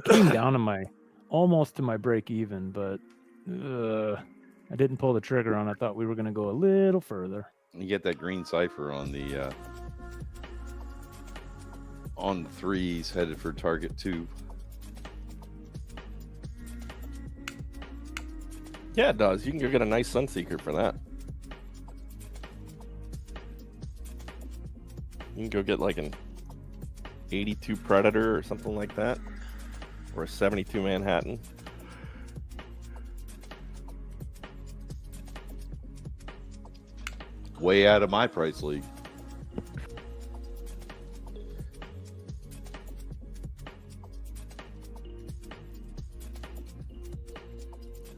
came down to almost to my break even, but I didn't pull the trigger on. I thought we were going to go a little further. You get that green cipher on the threes headed for target 2. Yeah, it does. You can go get a nice Sunseeker for that. You can go get like an 82 Predator or something like that, or a 72 Manhattan. Way out of my price league.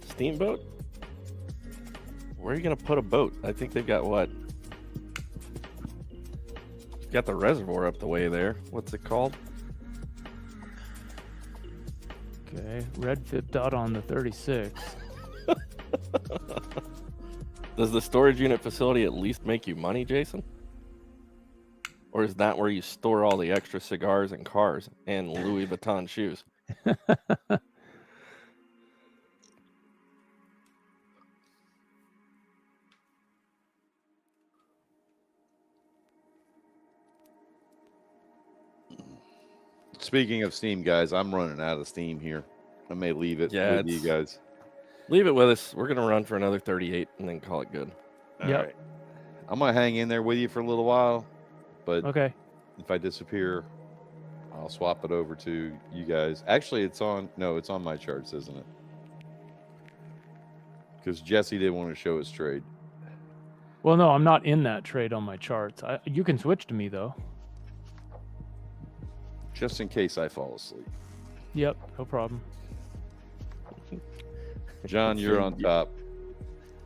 Steamboat? Where are you going to put a boat? I think they've got what? Got the reservoir up the way there. What's it called? Okay, red Fib dot on the 36. Does the storage unit facility at least make you money, Jason? Or is that where you store all the extra cigars and cars and Louis Vuitton shoes? Speaking of Steam, guys, I'm running out of Steam here. I may leave it with you guys. Leave it with us. We're going to run for another 38 and then call it good. All Yep. right. I'm going to hang in there with you for a little while, but Okay. if I disappear, I'll swap it over to you guys. Actually, it's on my charts, isn't it? Because Jesse didn't want to show his trade. Well, no, I'm not in that trade on my charts. You can switch to me, though. Just in case I fall asleep. Yep, no problem. John, you're on top.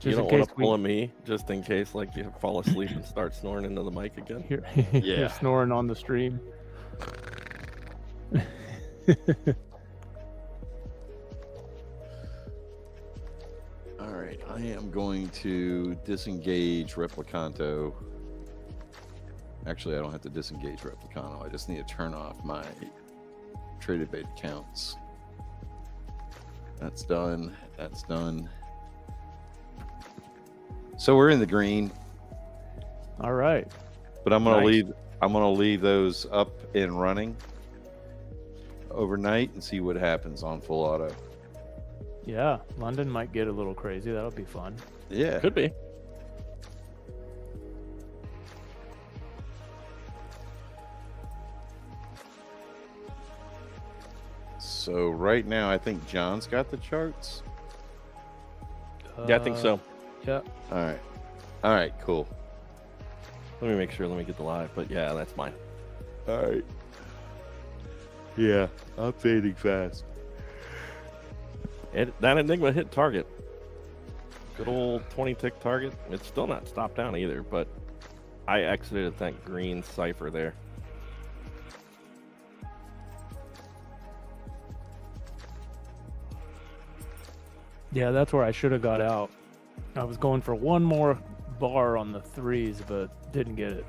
You Just don't in want case to pull a me, just in case, like, you fall asleep and start snoring into the mic again. You're Yeah. snoring on the stream. All right, I am going to disengage Replicanto. Actually, I don't have to disengage Replicanto. I just need to turn off my traded bait accounts. That's done. That's done. So we're in the green, All right. but I'm gonna Nice. leave those up and running overnight and see what happens on full auto. Yeah, London might get a little crazy. That'll be fun. Yeah. Could be. So right now, I think John's got the charts. Yeah, I think so. Yeah. All right. All right. Cool. Let me make sure. Let me get the live. But yeah, that's mine. All right. Yeah, I'm fading fast. That Enigma hit target. Good old 20 tick target. It's still not stopped down either, but I exited at that green cipher there. Yeah, that's where I should have got out. I was going for one more bar on the threes, but didn't get it.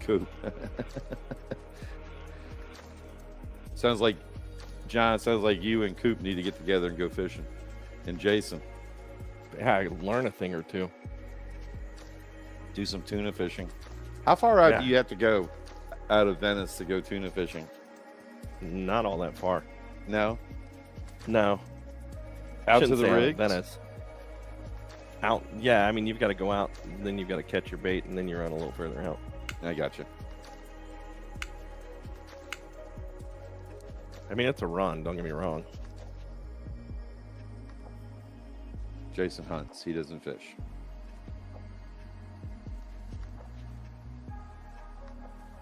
Cool. Sounds like, John, sounds like you and Coop need to get together and go fishing. And Jason, Yeah, I learn a thing or two. do some tuna fishing. How far out Yeah. do you have to go out of Venice to go tuna fishing? Not all that far. No? No. Out to Shouldn't the say out of rigs? Venice. Out. Yeah, I mean, you've got to go out, then you've got to catch your bait, and then you run a little further out. I got you. I mean, it's a run. Don't get me wrong. Jason hunts. He doesn't fish.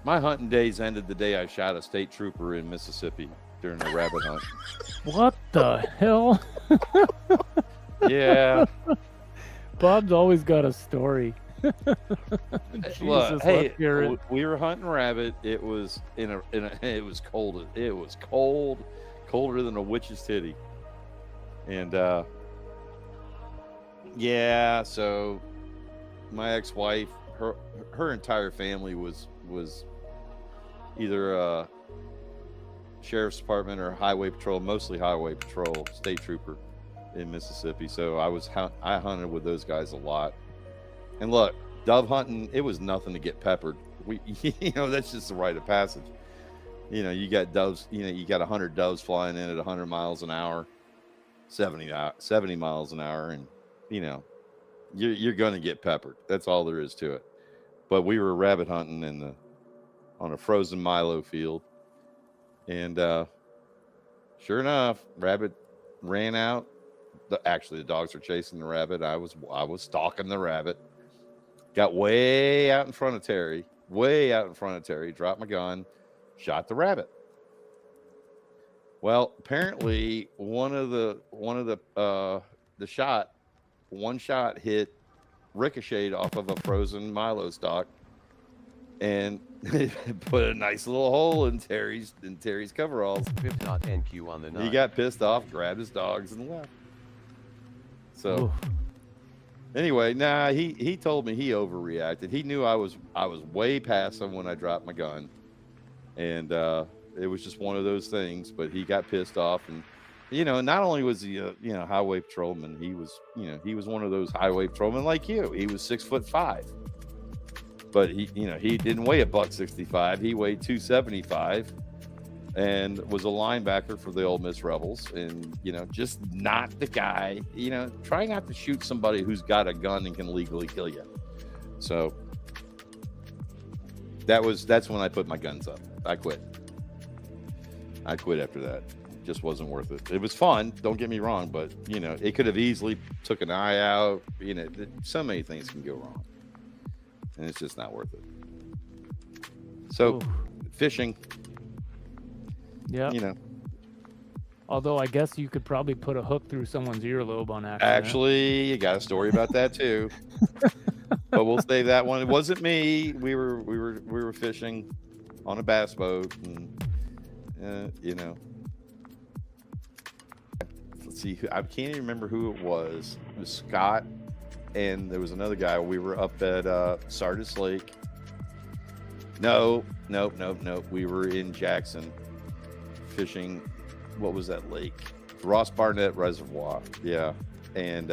My hunting days ended the day I shot a state trooper in Mississippi during a rabbit hunt. What the hell? Yeah. Bob's always got a story. Jesus, Look, hey, let's hear it. we were hunting rabbit. It was it was cold. It was cold, colder than a witch's titty. And yeah, so my ex-wife, her entire family was either sheriff's department or highway patrol, mostly highway patrol, state trooper in Mississippi. So I hunted with those guys a lot. And look, dove hunting, it was nothing to get peppered. That's just the rite of passage. You got doves, you got 100 doves flying in at 100 miles an hour, 70 miles an hour. And, you're going to get peppered. That's all there is to it. But we were rabbit hunting on a frozen milo field. And sure enough, rabbit ran out. Actually, the dogs were chasing the rabbit. I was stalking the rabbit. Got way out in front of Terry. Dropped my gun, shot the rabbit. Well, apparently one shot hit, ricocheted off of a frozen milo stalk, and put a nice little hole in Terry's coveralls. Pip.NQ on the 9. He got pissed off, grabbed his dogs, and left. So Oof. anyway, he told me he overreacted. He knew I was way past him when I dropped my gun, and it was just one of those things. But he got pissed off, and not only was he a highway patrolman, he was one of those highway patrolmen like you. He was 6'5", but he didn't weigh $165. He weighed 275. And was a linebacker for the Ole Miss Rebels, and just not the guy. Try not to shoot somebody who's got a gun and can legally kill you. So that's when I put my guns up. I quit after that. Just wasn't worth it. It was fun, don't get me wrong, but it could have easily took an eye out. So many things can go wrong, and it's just not worth it. So Oof. fishing. Yeah. Although I guess you could probably put a hook through someone's earlobe on accident. Actually, you got a story about that too. But we'll save that one. It wasn't me. We were fishing on a bass boat, and let's see. I can't even remember who it was. It was Scott, and there was another guy. We were up at Sardis Lake. No. We were in Jackson. Fishing, what was that lake? Ross Barnett Reservoir. Yeah. And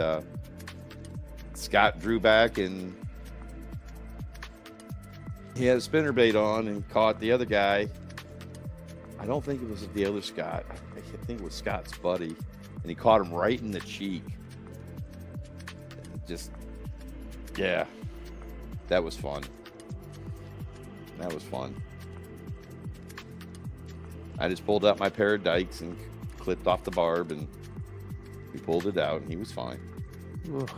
Scott drew back, and he had a spinnerbait on and caught the other guy. I don't think it was the other Scott. I think it was Scott's buddy, and he caught him right in the cheek. Just, yeah, that was fun. I just pulled out my pair of dikes and clipped off the barb, and we pulled it out, and he was fine. Ugh.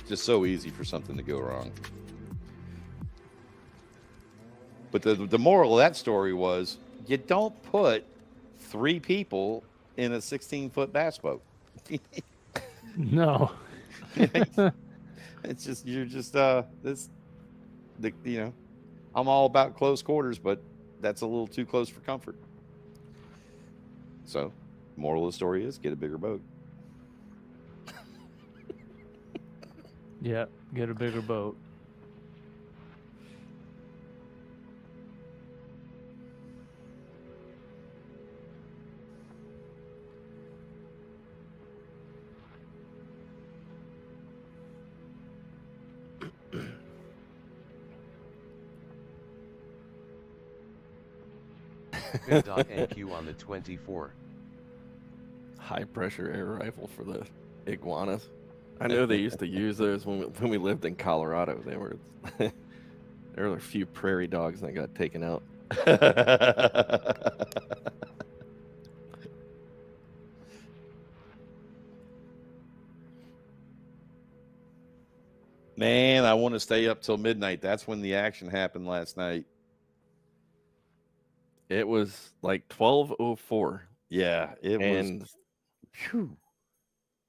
Just so easy for something to go wrong. But the moral of that story was, you don't put 3 people in a 16-foot bass boat. No. It's just, you're just I'm all about close quarters, but that's a little too close for comfort. So moral of the story is, get a bigger boat. Yeah, get a bigger boat. Pip.NQ on the 24. High pressure air rifle for the iguanas. I know they used to use those when we lived in Colorado. There were a few prairie dogs that got taken out. Man, I want to stay up till midnight. That's when the action happened last night. It was like 12:04, Yeah, it and was. Phew.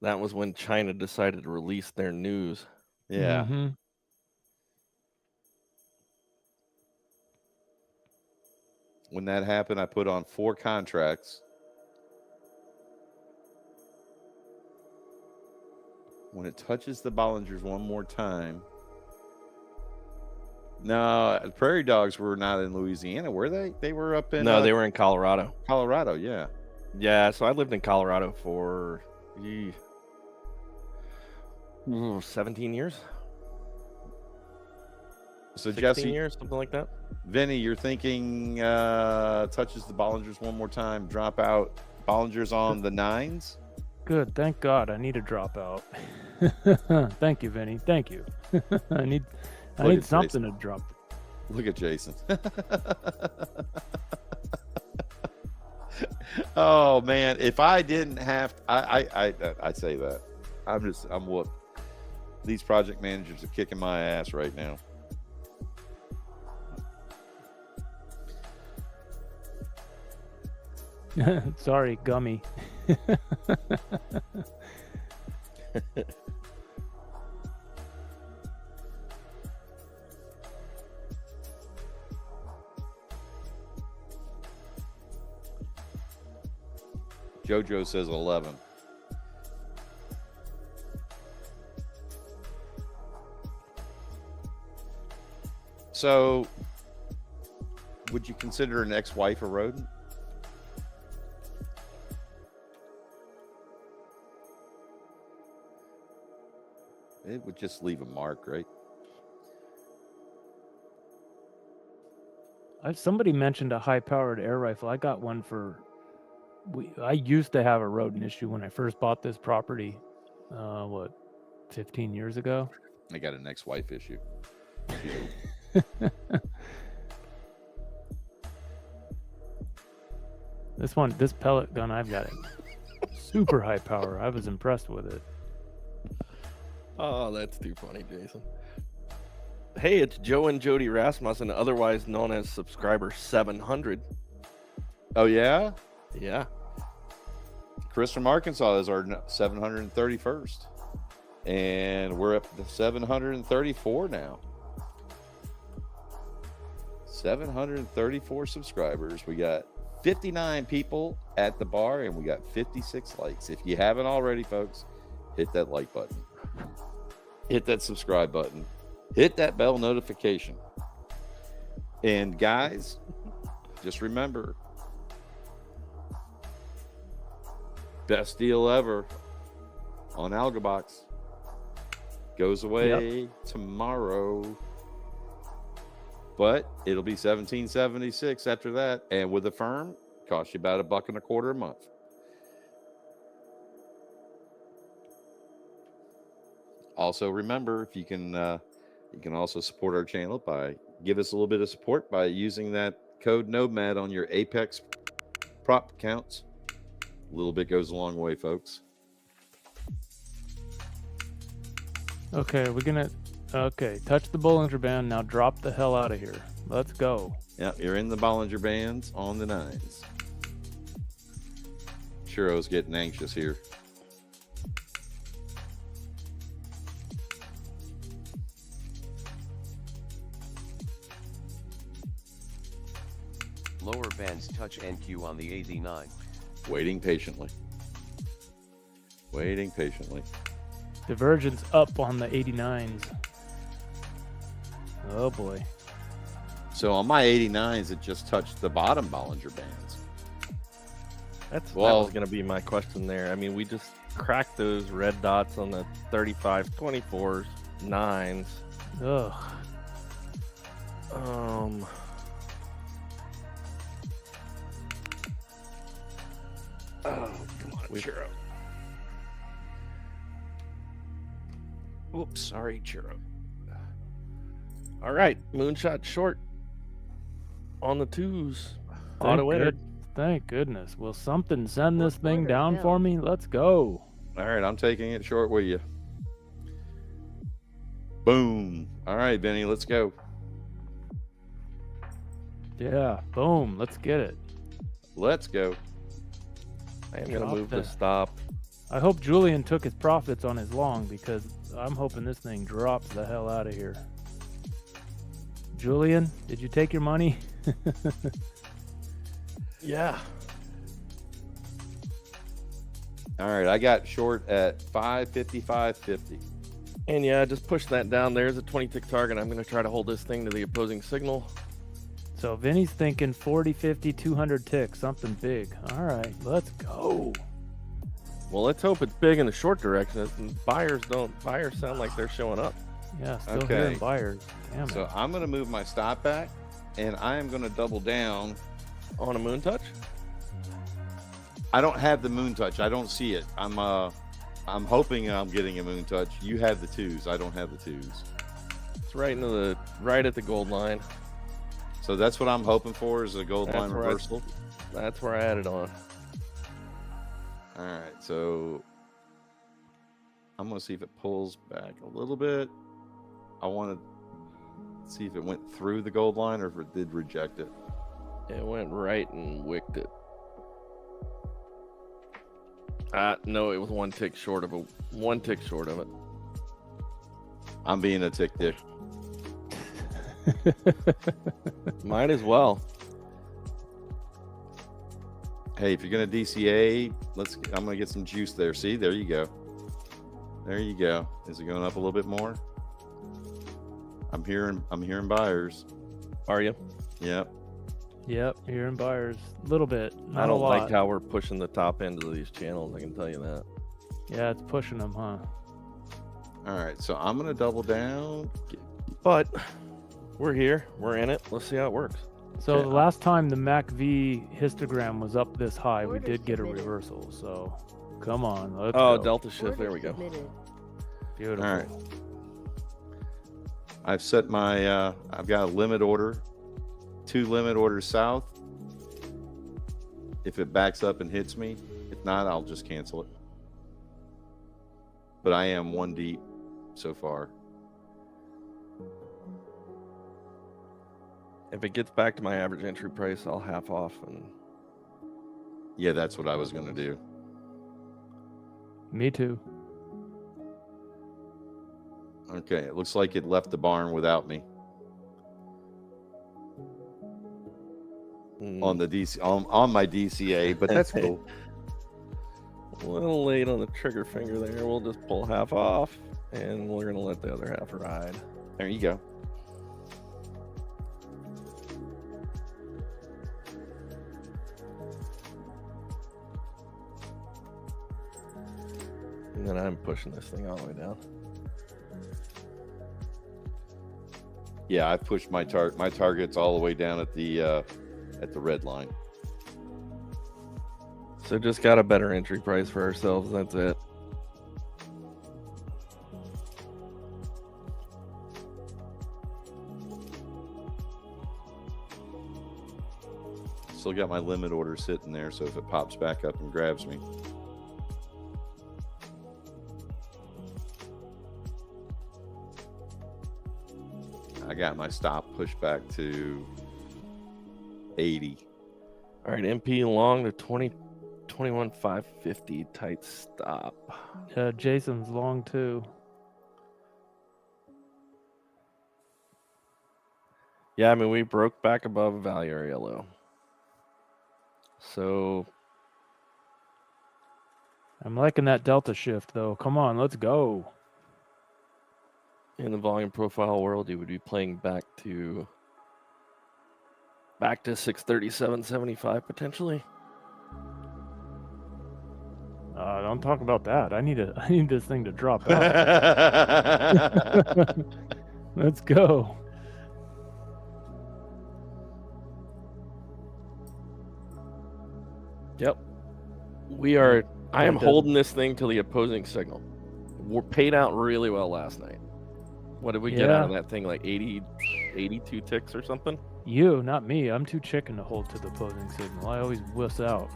that was when China decided to release their news. Yeah. Mm-hmm. When that happened, I put on 4 contracts. When it touches the Bollingers one more time. No, Prairie Dogs were not in Louisiana, were they? They were up in No, they were in Colorado. Colorado, yeah. Yeah, so I lived in Colorado for 17 years. So 16 Jesse, years, something like that. Vinny, you're thinking touches the Bollingers one more time, drop out. Bollingers on the 9s. Good. Thank God. I need a dropout. Thank you, Vinny. Thank you. I need at something to drop. Look at Jason. Oh man, if I didn't have I say that. I'm whooped. These project managers are kicking my ass right now. Sorry, Gummy. JoJo says 11. So, would you consider an ex-wife a rodent? It would just leave a mark, right? Somebody mentioned a high-powered air rifle. I got one for. I used to have a rodent issue when I first bought this property. 15 years ago? I got an ex-wife issue. This pellet gun I've got, super high power. I was impressed with it. Oh, that's too funny, Jason. Hey, it's Joe and Jody Rasmussen, otherwise known as subscriber 700. Oh, yeah? Yeah. Chris from Arkansas is our 731st. And we're up to 734 now. 734 subscribers. We got 59 people at the bar, and we got 56 likes. If you haven't already, folks, hit that like button. Hit that subscribe button. Hit that bell notification. And guys, just remember, best deal ever on AlgoBox goes away tomorrow. But it'll be $17.76 after that, and with a firm, costs you about $1.25 a month. Also, remember, if you can also support our channel by give us a little bit of support by using that code Nomad on your Apex prop accounts. A little bit goes a long way, folks. Okay, touch the Bollinger Band. Now drop the hell out of here. Let's go. Yeah, you're in the Bollinger Bands on the 9s. Churro's getting anxious here. Lower bands touch NQ on the 89. Waiting patiently. Waiting patiently. Divergence up on the 89s. Oh boy. So on my 89s, it just touched the bottom Bollinger Bands. That was going to be my question there. I mean, we just cracked those red dots on the 35, 24s, 9s. Ugh. Oh, come on, Churro. Oops, sorry, Churro. All right, moonshot short on the 2s. Auto entered. Thank goodness. Will something send this thing Order down filled. for me? Let's go. All right, I'm taking it short with you. Boom. All right, Benny, let's go. Yeah, boom. Let's get it. Let's go. I am gonna Drop move the that. stop. I hope Julian took his profits on his long because I'm hoping this thing drops the hell out of here. Julian, did you take your money? Yeah. All right, I got short at 555.50. And yeah, just push that down. There's a 20 tick target. I'm gonna try to hold this thing to the opposing signal. So Vinny's thinking 40, 50, 200 ticks, something big. All right, let's go. Well, let's hope it's big in the short direction. Buyers sound like they're showing up. Yeah, still Okay. hearing buyers. Damn it. So I'm going to move my stop back, and I am going to double down. On a moon touch? I don't have the moon touch. I don't see it. I'm hoping I'm getting a moon touch. You have the twos. I don't have the twos. It's right at the gold line. So that's what I'm hoping for is a gold That's line where I- reversal. That's where I added on. All right, so I'm going to see if it pulls back a little bit. I want to see if it went through the gold line or if it did reject it. It went right and wicked it. No, it was one tick short of it. I'm being a tick dick. Might as well. Hey, if you're going to DCA, I'm going to get some juice there. See, there you go. There you go. Is it going up a little bit more? I'm hearing buyers. Are you? Yep. Yep, hearing buyers. A little bit. Not I don't a lot. like how we're pushing the top end of these channels. I can tell you that. Yeah, it's pushing them, huh? All right, so I'm going to double down. But we're here. We're in it. Let's see how it works. So Okay. the last time the MACV histogram was up this high, we Order did get a submitted. reversal. So come on, let's Oh, go. delta shift. Order There we go. submitted. Beautiful. All right. I've set my, I've got a limit order, 2 limit orders south. If it backs up and hits me, if not, I'll just cancel it. But I am 1 deep so far. If it gets back to my average entry price, I'll half off. And Yeah, that's what I was going to do. Me too. Okay, it looks like it left the barn without me on the on my DCA, but that's cool. a little late on the trigger finger there. We'll just pull half off, and we're gonna let the other half ride. There you go. And then I'm pushing this thing all the way down. Yeah, I pushed my targets all the way down at the red line. So just got a better entry price for ourselves. That's it. Still got my limit order sitting there, so if it pops back up and grabs me. I got my stop pushed back to 80. All right, MP long to 21,550 tight stop. Jason's long too. Yeah, I mean, we broke back above value area low. So I'm liking that delta shift though. Come on, let's go. in the volume profile world, you would be playing back to 637.75 potentially. Don't talk about that. I need this thing to drop out. Let's go. Yep. We are. I am It doesn't- holding this thing to the opposing signal. We're paid out really well last night. What did we get out of that thing? Like 80, 82 ticks or something? You, not me. I'm too chicken to hold to the opposing signal. I always wuss out.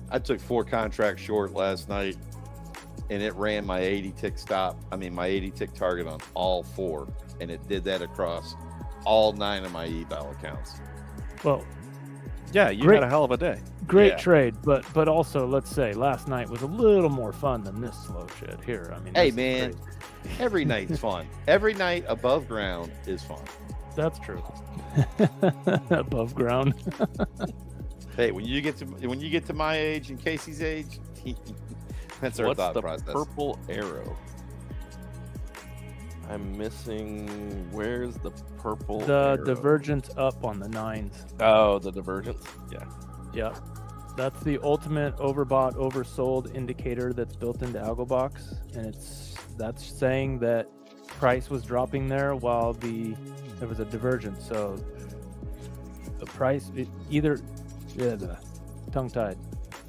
I took 4 contracts short last night, and it ran my 80 tick target on all 4, and it did that across all 9 of my eval accounts. Well, Yeah, you Great. had a hell of a day. great Yeah. trade, but also let's say last night was a little more fun than this slow shit here. I mean, Hey, this is man. crazy. Every night's fun. Every night above ground is fun. That's true. Above ground. Hey, when you get to my age and Casey's age, that's our What's thought the process. purple arrow? I'm missing. Where's the purple The arrow? divergence up on the 9s. Oh, the divergence. Yeah. Yep. That's the ultimate overbought, oversold indicator that's built into AlgoBox, and that's saying that price was dropping there while there was a divergence. So the price tongue-tied.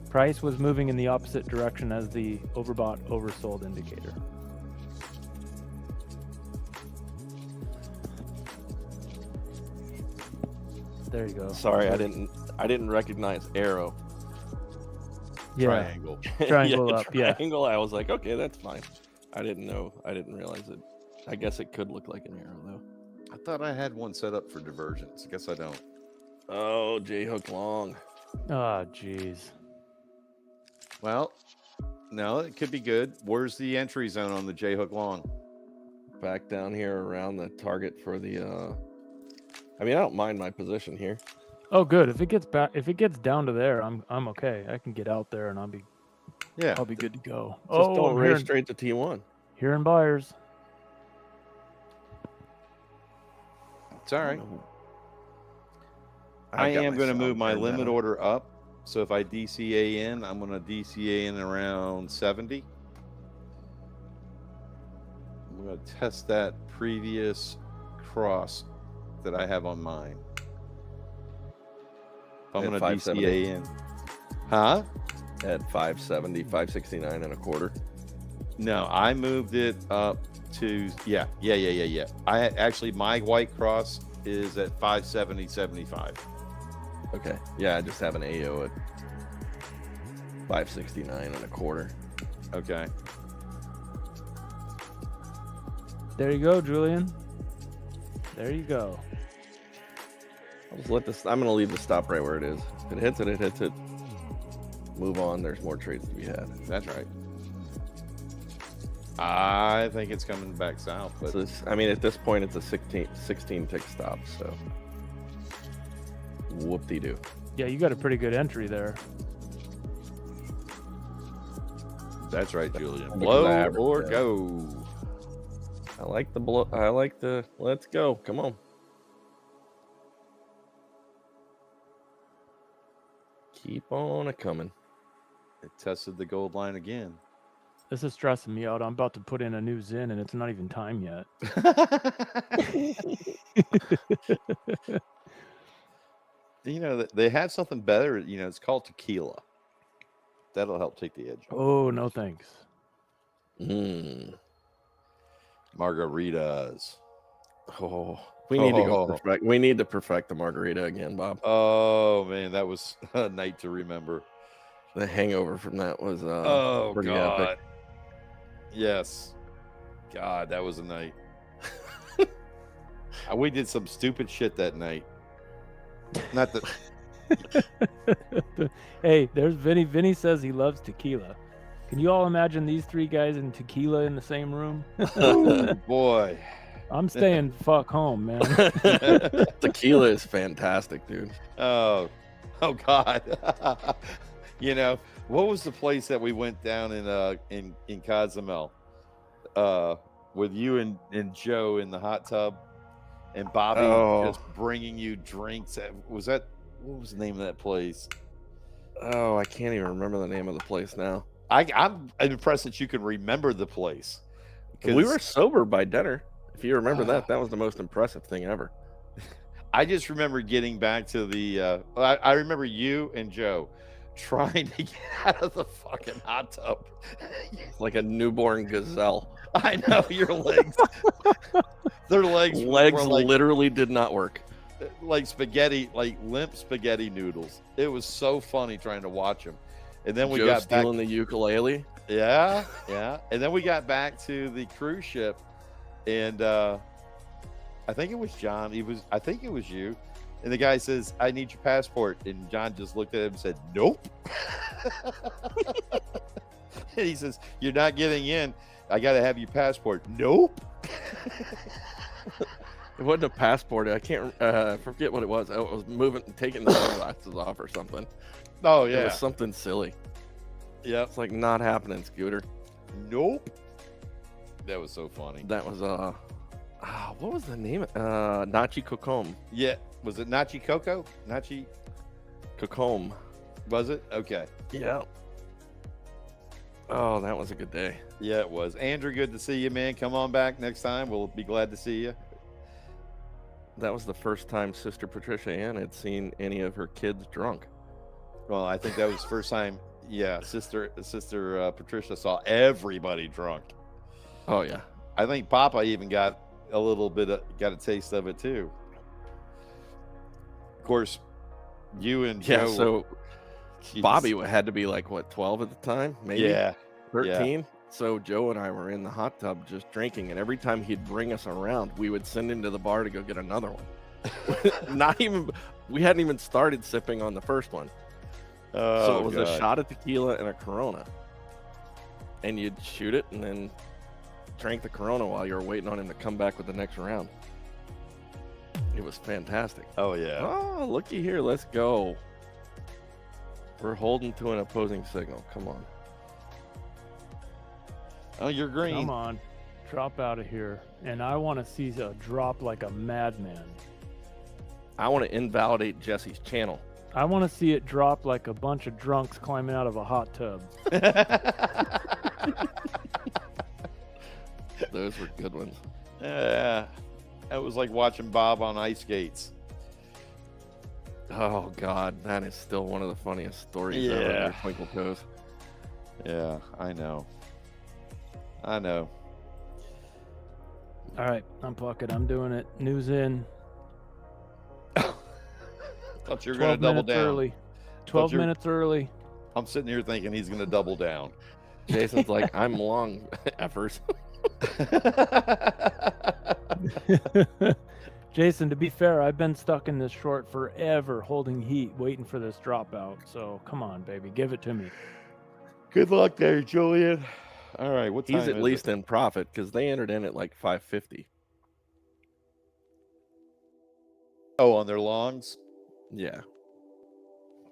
Price was moving in the opposite direction as the overbought, oversold indicator. There you go. Sorry, I didn't recognize arrow. Yeah. Triangle. Triangle up, yeah. Triangle. I was like, okay, that's fine. I didn't know. I didn't realize it. I guess it could look like an arrow though. I thought I had one set up for divergence. Guess I don't. Oh, J hook long. Oh, jeez. Well, no, it could be good. Where's the entry zone on the J hook long? Back down here around the target for the. I mean, I don't mind my position here. Oh, good. If it gets down to there, I'm okay. I can get out there and I'll be good to go. Just don't I'm race straight to T1. hearing buyers. It's all right. I I got am going to myself move my turned limit down. order up. So if I DCA in, I'm going to DCA in around 70. I'm going to test that previous cross that I have on mine. I'm At going to 570. DCA in. Huh? At 570, 569 and a quarter. No, I moved it up to yeah. I actually my white cross is at 570.75. Okay. Yeah, I just have an AO at 569 and a quarter. Okay. There you go, Julian. There you go. I'll just let this. I'm gonna leave the stop right where it is. If it hits it, it hits it. Move on. There's more trades to be had. That's right. I think it's coming back south, but So I mean, at this point, it's a 16 tick stop. So, whoop-de-doo. Yeah, you got a pretty good entry there. that's right, Julian. Look at Blow the average, or yeah. go. I like the blow. I like the. Let's go. Come on. Keep on a coming. It tested the gold line again. This is stressing me out. I'm about to put in a new Zin and it's not even time yet. You know, they have something better. You know, it's called tequila. That'll help take the edge off. Oh, no thanks. Mm. Margaritas. Oh, we need to go Oh. perfect. We need to perfect the margarita again, Bob. Oh man, that was a night to remember. The hangover from that was Oh pretty God. epic. Yes. God, that was a night. We did some stupid shit that night. Not that Hey, there's Vinny. Vinny says he loves tequila. Can you all imagine these three guys and tequila in the same room? oh, boy. I'm staying fuck home, man. Tequila is fantastic, dude. Oh God. You know, what was the place that we went down in Cozumel? With you and Joe in the hot tub and Bobby just bringing you drinks. What was the name of that place? Oh, I can't even remember the name of the place now. I'm impressed that you can remember the place. We were sober by dinner. If you remember that was the most impressive thing ever. I just remember getting back to the. I remember you and Joe trying to get out of the fucking hot tub. Like a newborn gazelle. I know your legs. Their legs Legs were like, literally did not work. like spaghetti, like limp spaghetti noodles. It was so funny trying to watch them. And then we Joe got back. stealing the ukulele. Yeah. And then we got back to the cruise ship, and I think it was John. I think it was you. And the guy says, I need your passport. And John just looked at him and said, nope. And he says, you're not getting in. I got to have your passport. Nope. It wasn't a passport. I can't forget what it was. I was taking the sunglasses off or something. Oh, It yeah. was something silly. Yep. It's like not happening, Scooter. Nope. That was so funny. That was what was the name? Nachi Kokom. Yeah. Was it Nachi Coco? Nachi? Kokom. Was it? Okay. Yeah. Oh, that was a good day. Yeah, it was. Andrew, good to see you, man. Come on back next time. We'll be glad to see you. That was the first time Sister Patricia Ann had seen any of her kids drunk. Well, I think that was the first time. Yeah, Sister Patricia saw everybody drunk. Oh yeah. I think Papa even got a little bit got a taste of it too. Of course, you and Yeah. Joe. So Jeez. Bobby had to be like what, 12 at the time, maybe. Yeah. 13. So Joe and I were in the hot tub just drinking, and every time he'd bring us around, we would send him to the bar to go get another one. We hadn't even started sipping on the first one. Oh, So it was God. a shot of tequila and a Corona, and you'd shoot it and then drank the Corona while you were waiting on him to come back with the next round. It was fantastic. Oh yeah. Oh, looky here, let's go. We're holding to an opposing signal. Come on. Oh, you're green. Come on, drop out of here. And I want to see a drop like a madman. I want to invalidate Jesse's channel. I want to see it drop like a bunch of drunks climbing out of a hot tub. Those were good ones. Yeah. That was like watching Bob on ice skates. Oh God, that is still one of the funniest stories ever. Yeah. Under Twinkle Toes. Yeah, I know. I know. All right, fuck it. I'm doing it. News in. Thought you were going to double down. Early. 12 minutes early. I'm sitting here thinking he's going to double down. Jason's like, I'm long, effers. Jason, to be fair, I've been stuck in this short forever, holding heat, waiting for this dropout. So come on, baby, give it to me. Good luck there, Julian. All right, what time He's at is least it? in profit because they entered in at like 550. Oh, on their longs? Yeah,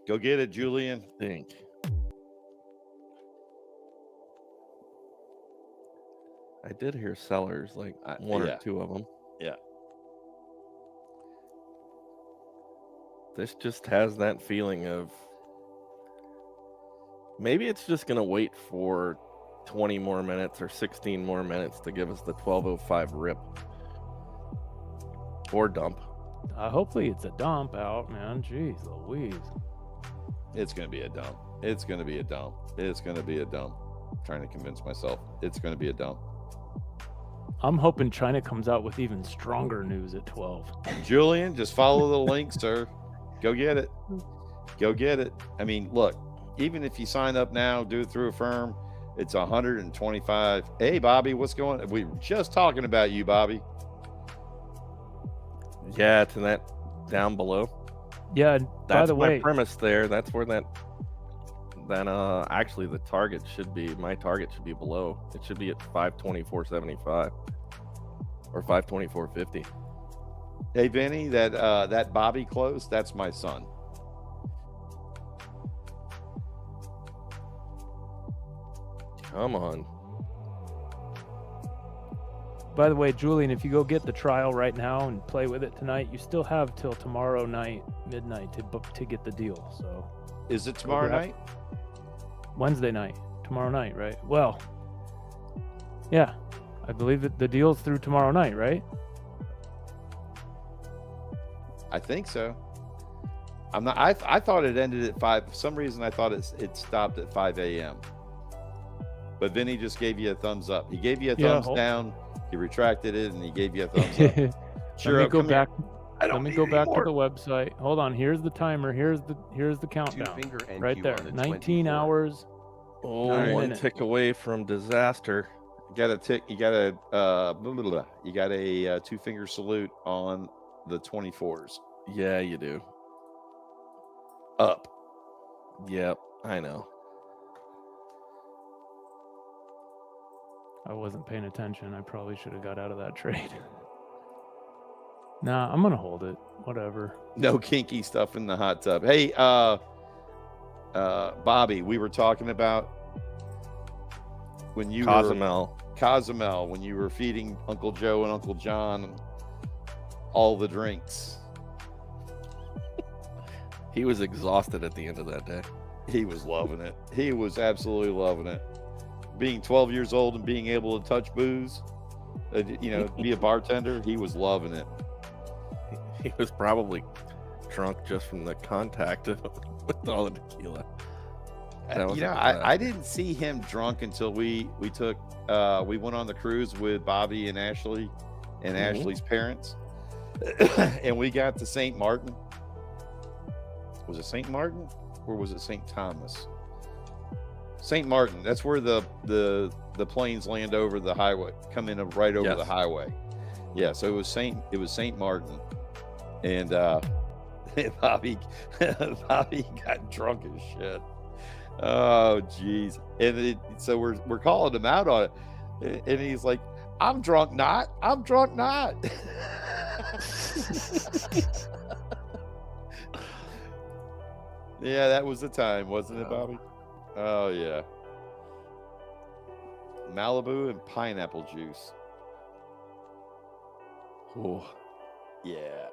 Go get it, Julian. I think. I did hear sellers, like one yeah. or two of them. Yeah. This just has that feeling of maybe it's just going to wait for 20 more minutes or 16 more minutes to give us the 12:05 rip or dump. Hopefully it's a dump out, man. Jeez Louise. It's going to be a dump. It's going to be a dump. It's going to be a dump. I'm trying to convince myself it's going to be a dump. I'm hoping China comes out with even stronger news at 12. Julian, just follow the link, sir. Go get it. Go get it. I mean, look, even if you sign up now, do it through a firm, it's 125. Hey, Bobby, what's going on? We were just talking about you, Bobby. Yeah, it's in that down below. Yeah, by That's the my way, premise there. That's where that actually the target should be. My target should be below. It should be at 524.75 or 524.50. Hey, Vinny, that Bobby close, that's my son. Come on. by the way, Julian, if you go get the trial right now and play with it tonight, you still have till tomorrow night, midnight, to get the deal. So Is it tomorrow night? Wednesday night, tomorrow night, right? Well, yeah, I believe that the deal's through tomorrow night, right? I think so. I'm not. I thought it ended at 5. For some reason, I thought it stopped at 5 a.m. But Vinny just gave you a thumbs up. He gave you a thumbs down. He retracted it, and he gave you a thumbs up. Sure. Let me go back. I don't Let me need go any back more. to the website. Hold on. Here's the timer. Here's the countdown. Two-finger NQ Right there. on the 19 24. hours. Oh, 9 one minutes. tick away from disaster. got a tick. You got a blah, blah, blah. You got a 2-finger salute on the 24s. Yeah, you do. Up. Yep, I know. I wasn't paying attention. I probably should have got out of that trade. Nah, I'm gonna hold it. Whatever. No kinky stuff in the hot tub. Hey, Bobby, we were talking about when you Cozumel, when you were feeding Uncle Joe and Uncle John all the drinks. He was exhausted at the end of that day. He was loving it. He was absolutely loving it. Being 12 years old and being able to touch booze, be a bartender, he was loving it. He was probably drunk just from the contact with all the tequila. I didn't see him drunk until we went on the cruise with Bobby and Ashley and Ashley's parents, and we got to St. Martin. Was it St. Martin or was it St. Thomas? St. Martin. That's where the planes land over the highway, come in right over the highway. Yeah, so it was St. Martin, and Bobby got drunk as shit. Oh geez. And so we're calling him out on it, and he's like, I'm drunk not. Yeah, that was the time, wasn't it, Bobby? Oh yeah. Malibu and pineapple juice. Oh yeah.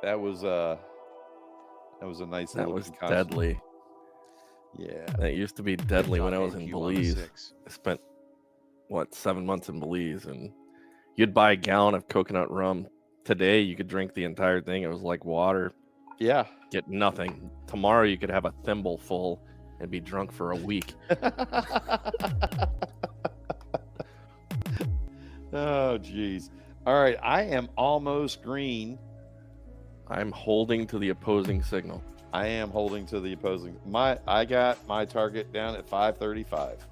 That was a nice that little was concoction. deadly. Yeah. That used to be deadly when I was in NQ on the Belize. 6. I spent 7 months in Belize, and you'd buy a gallon of coconut rum. Today you could drink the entire thing. It was like water. Yeah. Get nothing. Tomorrow you could have a thimble full and be drunk for a week. Oh geez. All right, I am almost green. I'm holding to the opposing signal. I am holding to the opposing. I got my target down at 535.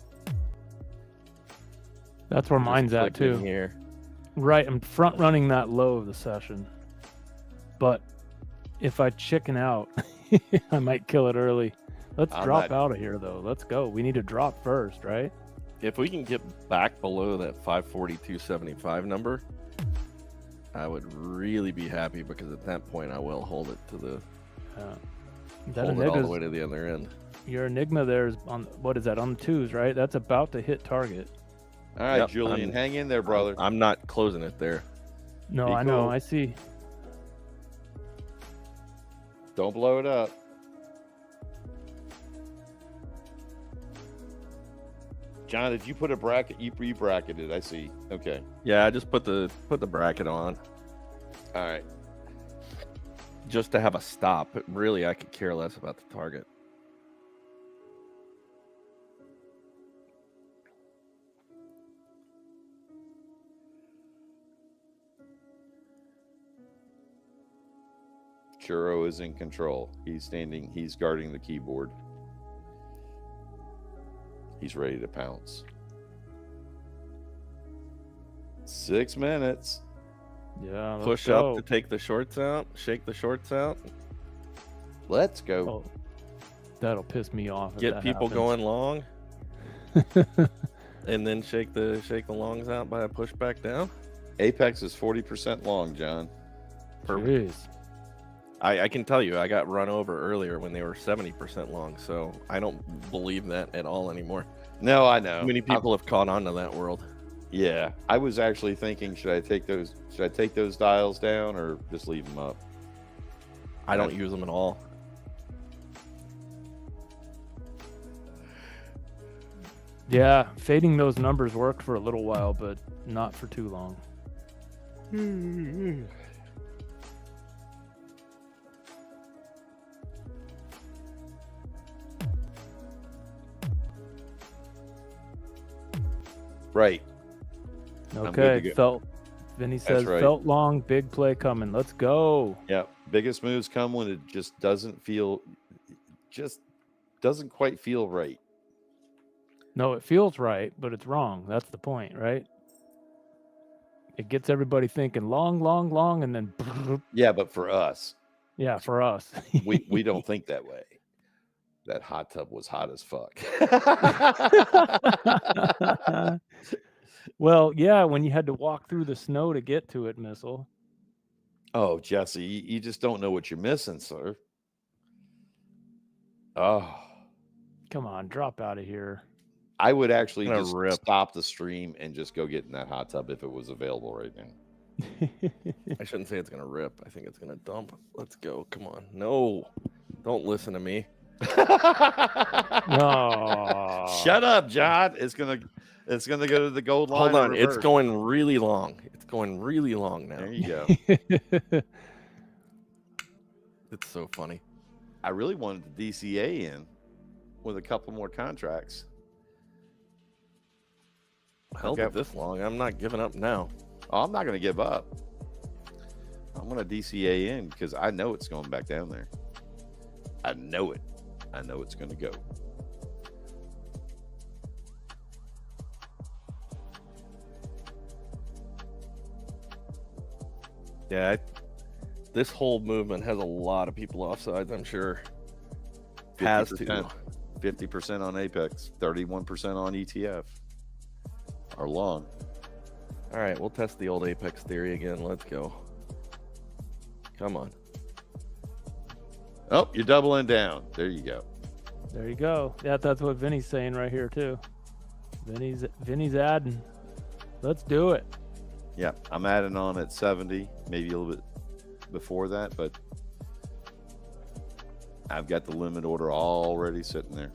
That's where mine's at Clicking too. Here. Right, I'm front running that low of the session. But if I chicken out, I might kill it early. Let's drop out of here though. Let's go. We need to drop first, right? If we can get back below that 542.75 number, I would really be happy, because at that point I will hold it to the That hold it all the Enigma's, way to the other end. your Enigma there is on, what is that, on the twos, right? That's about to hit target. All right, Yep, Julian, hang in there, brother. I'm not closing it there. No, Be I know. cool. I see. Don't blow it up. John, did you put a bracket? You bracketed, I see. Okay. Yeah, I just put the bracket on All right. just to have a stop. But really, I could care less about the target. Churro is in control. He's guarding the keyboard. He's ready to pounce. 6 minutes. Yeah. let's Push go. up to take the shorts out. Shake the shorts out. Let's go. Oh, that'll piss me off. if Get that people happens. going long, and then shake the longs out by a push back down. Apex is 40% long, John. Jeez. I can tell you, I got run over earlier when they were 70% long, so I don't believe that at all anymore. No, I know. Too many people have caught on to that world. Yeah, I was actually thinking, should I take those dials down or just leave them up? I don't use them at all. Yeah, fading those numbers worked for a little while, but not for too long. Right. I'm good to Okay, go. Vinny says, right. felt long, big play coming. Let's go. Yeah. Biggest moves come when it just doesn't quite feel right. No, it feels right, but it's wrong. That's the point, right? It gets everybody thinking long, long, long, and then Yeah, but for us, yeah, for us. we don't think that way. That hot tub was hot as fuck. Well, yeah, when you had to walk through the snow to get to it, Missile. Oh, Jesse, you just don't know what you're missing, sir. Oh, Come on, drop out of here. I would actually Gonna just rip. stop the stream and just go get in that hot tub if it was available right now. I shouldn't say it's gonna rip. I think it's gonna dump. Let's go. Come on. No, don't listen to me. No. Shut up, John. It's gonna go to the gold line. Hold on. in It's reverse. going really long. It's going really long now. There you go. It's so funny. I really wanted the DCA in with a couple more contracts. Held Okay. it this long. I'm not giving up now. Oh, I'm not going to give up. I'm going to DCA in because I know it's going back down there. I know it. I know it's going to go. Yeah, this whole movement has a lot of people offsides, I'm sure. Has to. 50% on Apex, 31% on ETF. Are long. All right, we'll test the old Apex theory again. Let's go. Come on. Oh, you're doubling down. There you go. There you go. Yeah, that's what Vinny's saying right here too. Vinny's adding. Let's do it. Yeah, I'm adding on at 70, maybe a little bit before that, but I've got the limit order already sitting there.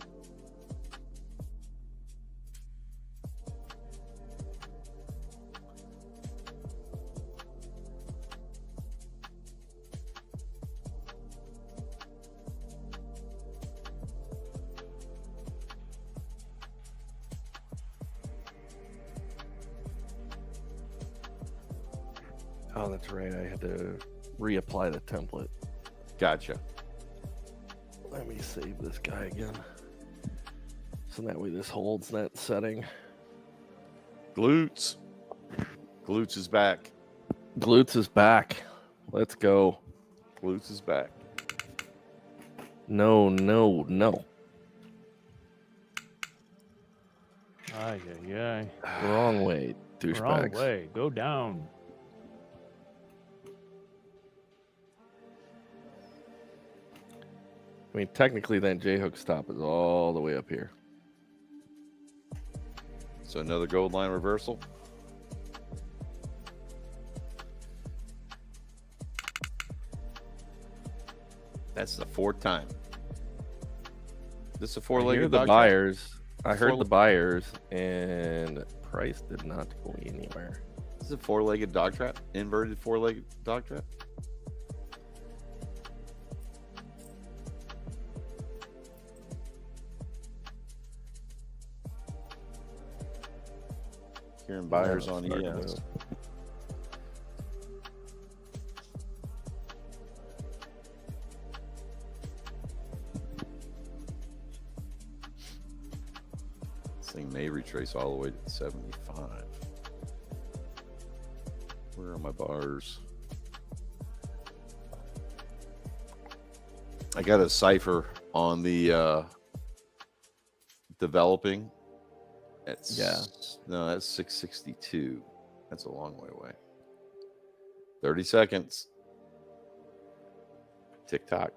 Oh, that's right. I had to reapply the template. Gotcha. Let me save this guy again. So that way this holds that setting. Glutes. Glutes is back. Glutes is back. Let's go. Glutes is back. No, no, no. Ay, ay, ay. Wrong way, Wrong douchebags. way. Go down. I mean, technically, that J-hook stop is all the way up here. So another gold line reversal. That's the fourth time. This is a I hear four-legged the dog. buyers. I heard Four- the buyers, and price did not go anywhere. This is a four-legged dog trap. Inverted four-legged dog trap. Hearing buyers Yeah, on starting ES. to- This thing may retrace all the way to 75. Where are my bars? I got a cipher on the developing. No, that's 662. That's a long way away. 30 seconds. TikTok.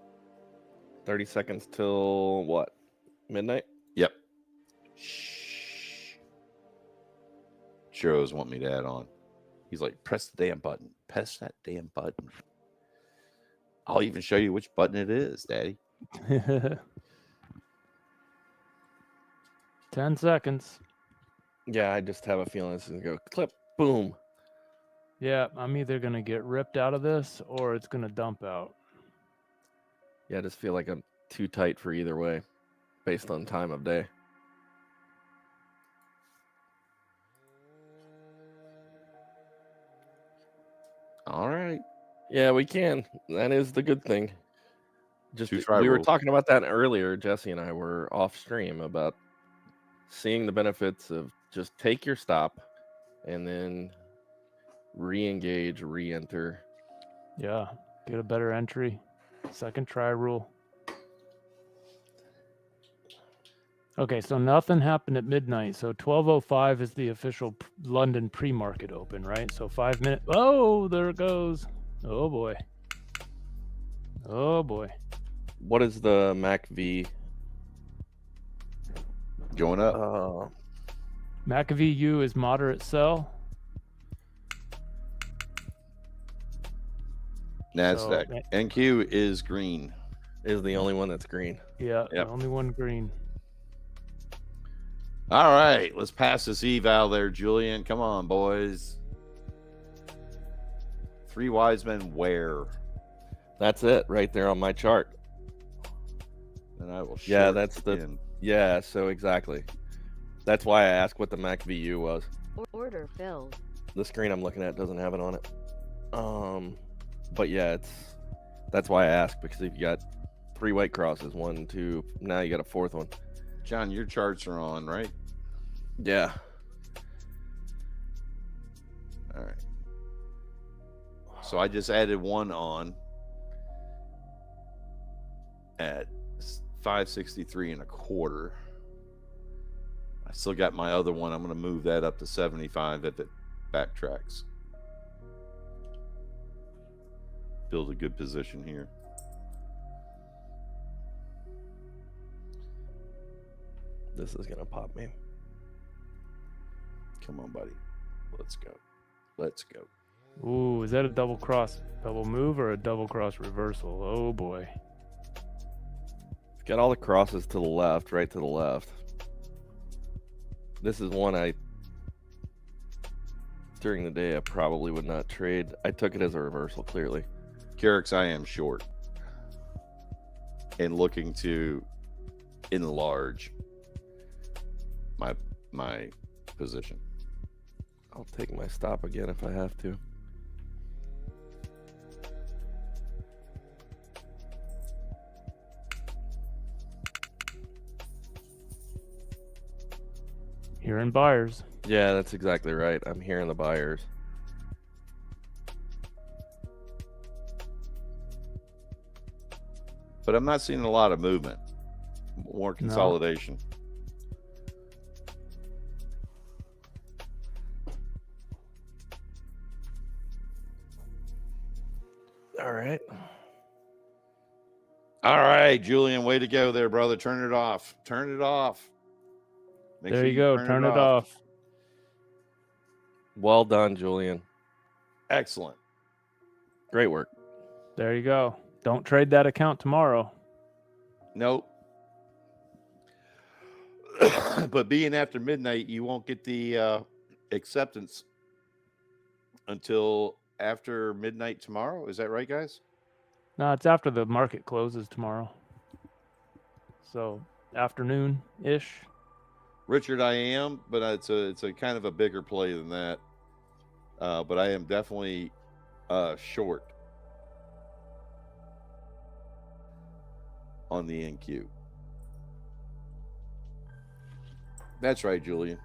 30 seconds till what? Midnight? Yep. Shh. Churros want me to add on. He's like, press the damn button. Press that damn button. I'll even show you which button it is, Daddy. 10 seconds. Yeah, I just have a feeling this is going to go clip, boom. Yeah, I'm either going to get ripped out of this or it's going to dump out. Yeah, I just feel like I'm too tight for either way based on time of day. All right. Yeah, we can. That is the good thing. Just Two try we were rules. talking about that earlier. Jesse and I were off stream about seeing the benefits of just take your stop and then re-engage, re-enter. Yeah, get a better entry. Second try rule. Okay, so nothing happened at midnight. So 12:05 is the official London pre-market open, right? So 5 minutes. Oh, there it goes. Oh boy. Oh boy. What is the MACV? Going up. MACV-U is moderate sell. NASDAQ. So, NQ is green. Is the only one that's green. yeah, Yep. the only one green. All right, let's pass this eval there, Julian. Come on, boys. Three wise men where? That's it right there on my chart. And I will Yeah, share that's it the- again. Yeah, so exactly. That's why I asked what the MACV-U was. Order filled. The screen I'm looking at doesn't have it on it. But yeah, that's why I asked, because if you got 3 white crosses, 1, 2, now you got a 4th one. John, your charts are on, right? Yeah. All right. So I just added one on at 563 and a quarter. I still got my other one. I'm going to move that up to 75 if it backtracks. Build a good position here. This is gonna pop me. Come on, buddy. Let's go. Let's go. Ooh, is that a double cross, double move, or a double cross reversal? Oh boy. It's got all the crosses to the left, right to the left. This is one during the day I probably would not trade. I took it as a reversal, clearly. Carrick's, I am short and looking to enlarge my position. I'll take my stop again if I have to. Hearing buyers. Yeah, that's exactly right. I'm hearing the buyers. But I'm not seeing a lot of movement. More consolidation. All right. All right, Julian, way to go there, brother. Turn it off. Turn it off. Make There sure you go. Turn it off. Well done, Julian. Excellent. Great work. There you go. Don't trade that account tomorrow. Nope. But being after midnight, you won't get the acceptance until after midnight tomorrow. Is that right, guys? No, it's after the market closes tomorrow. So afternoon-ish. Richard, I am, but it's a kind of a bigger play than that. But I am definitely short on the NQ. That's right, Julian.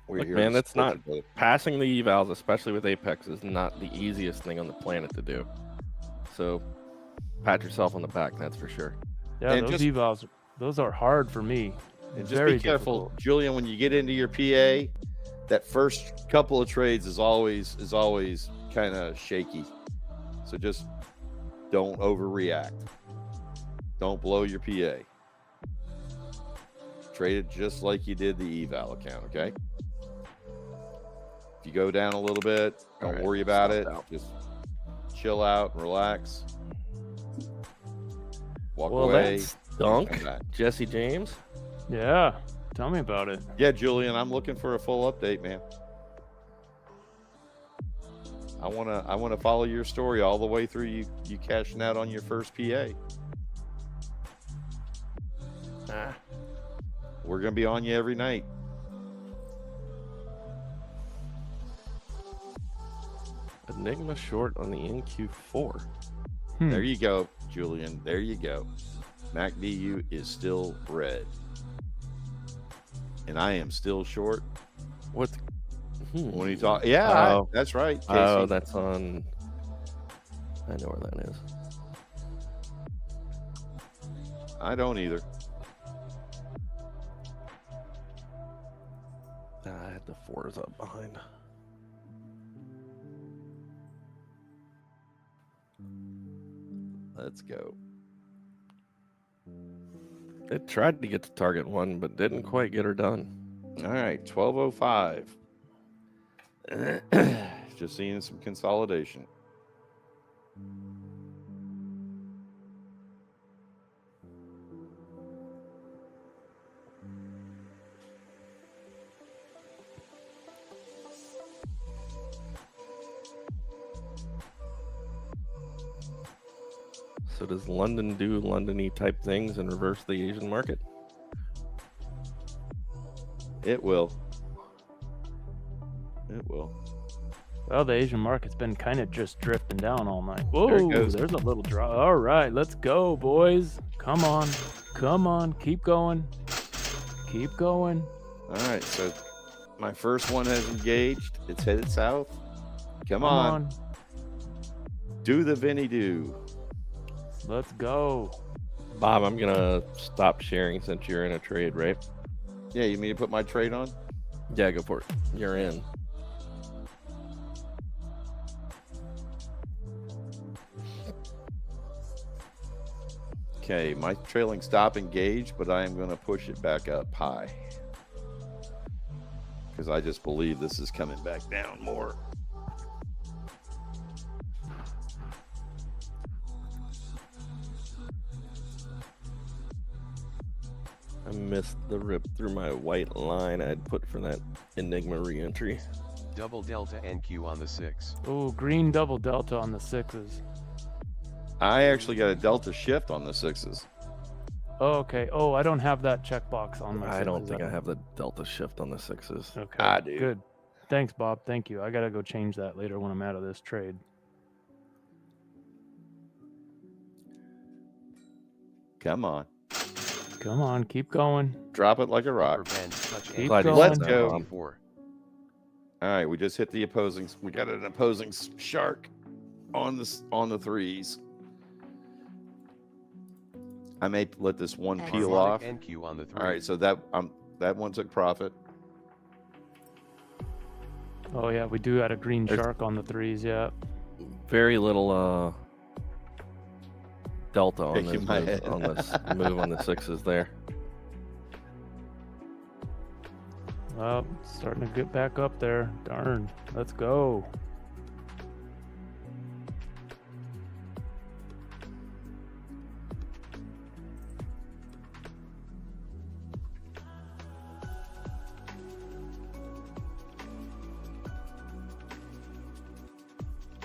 We're Look, here man, to that's support not you, brother. passing the evals, especially with Apex, is not the easiest thing on the planet to do. So pat yourself on the back, that's for sure. Yeah, And those just- evals, those are hard for me. And just Very be careful, difficult. Julian, when you get into your PA, that first couple of trades is always kind of shaky. So just don't overreact. Don't blow your PA. Trade it just like you did the eval account, okay? If you go down a little bit, don't All right, worry about it. stop out. Just chill out and relax. Walk Well, away. that's dunk. come back. Jesse James. Yeah, tell me about it. Yeah, Julian, I'm looking for a full update, man. I wanna follow your story all the way through you cashing out on your first PA. We're gonna be on you every night. Enigma short on the NQ4. There you go, Julian. There you go. MACVU is still red. and I am still short. What? When you talk, yeah, Oh. that's right. Casey. Oh, that's on. I know where that is. I don't either. I had the 4s up behind. Let's go. It tried to get to target 1, but didn't quite get her done. All right, 12:05. Just seeing some consolidation. So does London do London-y type things and reverse the Asian market? It will. It will. Well, the Asian market's been kind of just drifting down all night. There it Whoa, goes. there's a little drop. All right, let's go, boys. Come on. Come on. Keep going. Keep going. All right, so my first one has engaged. It's headed south. Come Come on. on. Do the Vinny do. Let's go. Bob, I'm gonna stop sharing since you're in a trade, right? Yeah, you mean to put my trade on? Yeah, go for it. You're in. Okay, my trailing stop engaged, but I am going to push it back up high. Because I just believe this is coming back down more. I missed the rip through my white line I'd put for that Enigma re-entry. Double delta NQ on the 6. Oh, green double delta on the 6s. I actually got a delta shift on the 6s. Oh, okay. Oh, I don't have that checkbox on my 6s. I don't think I have the delta shift on the 6s. Okay. I do. Good. Thanks, Bob. Thank you. I got to go change that later when I'm out of this trade. Come on. Come on. Keep going. Drop it like a Upper rock. band touch Keep Glad you going. Let's said that, go. Bob. 4. All right, we just hit the opposing. We got an opposing shark on the 3s. I may let this one peel off. Harmonic NQ on the 3. All right, so that one took profit. Oh, yeah. We do add a green There's- shark on the 3s. Yeah. Very little delta on Shaking this my move, head. on this move on the 6s there. Well, starting to get back up there. Darn. Let's go.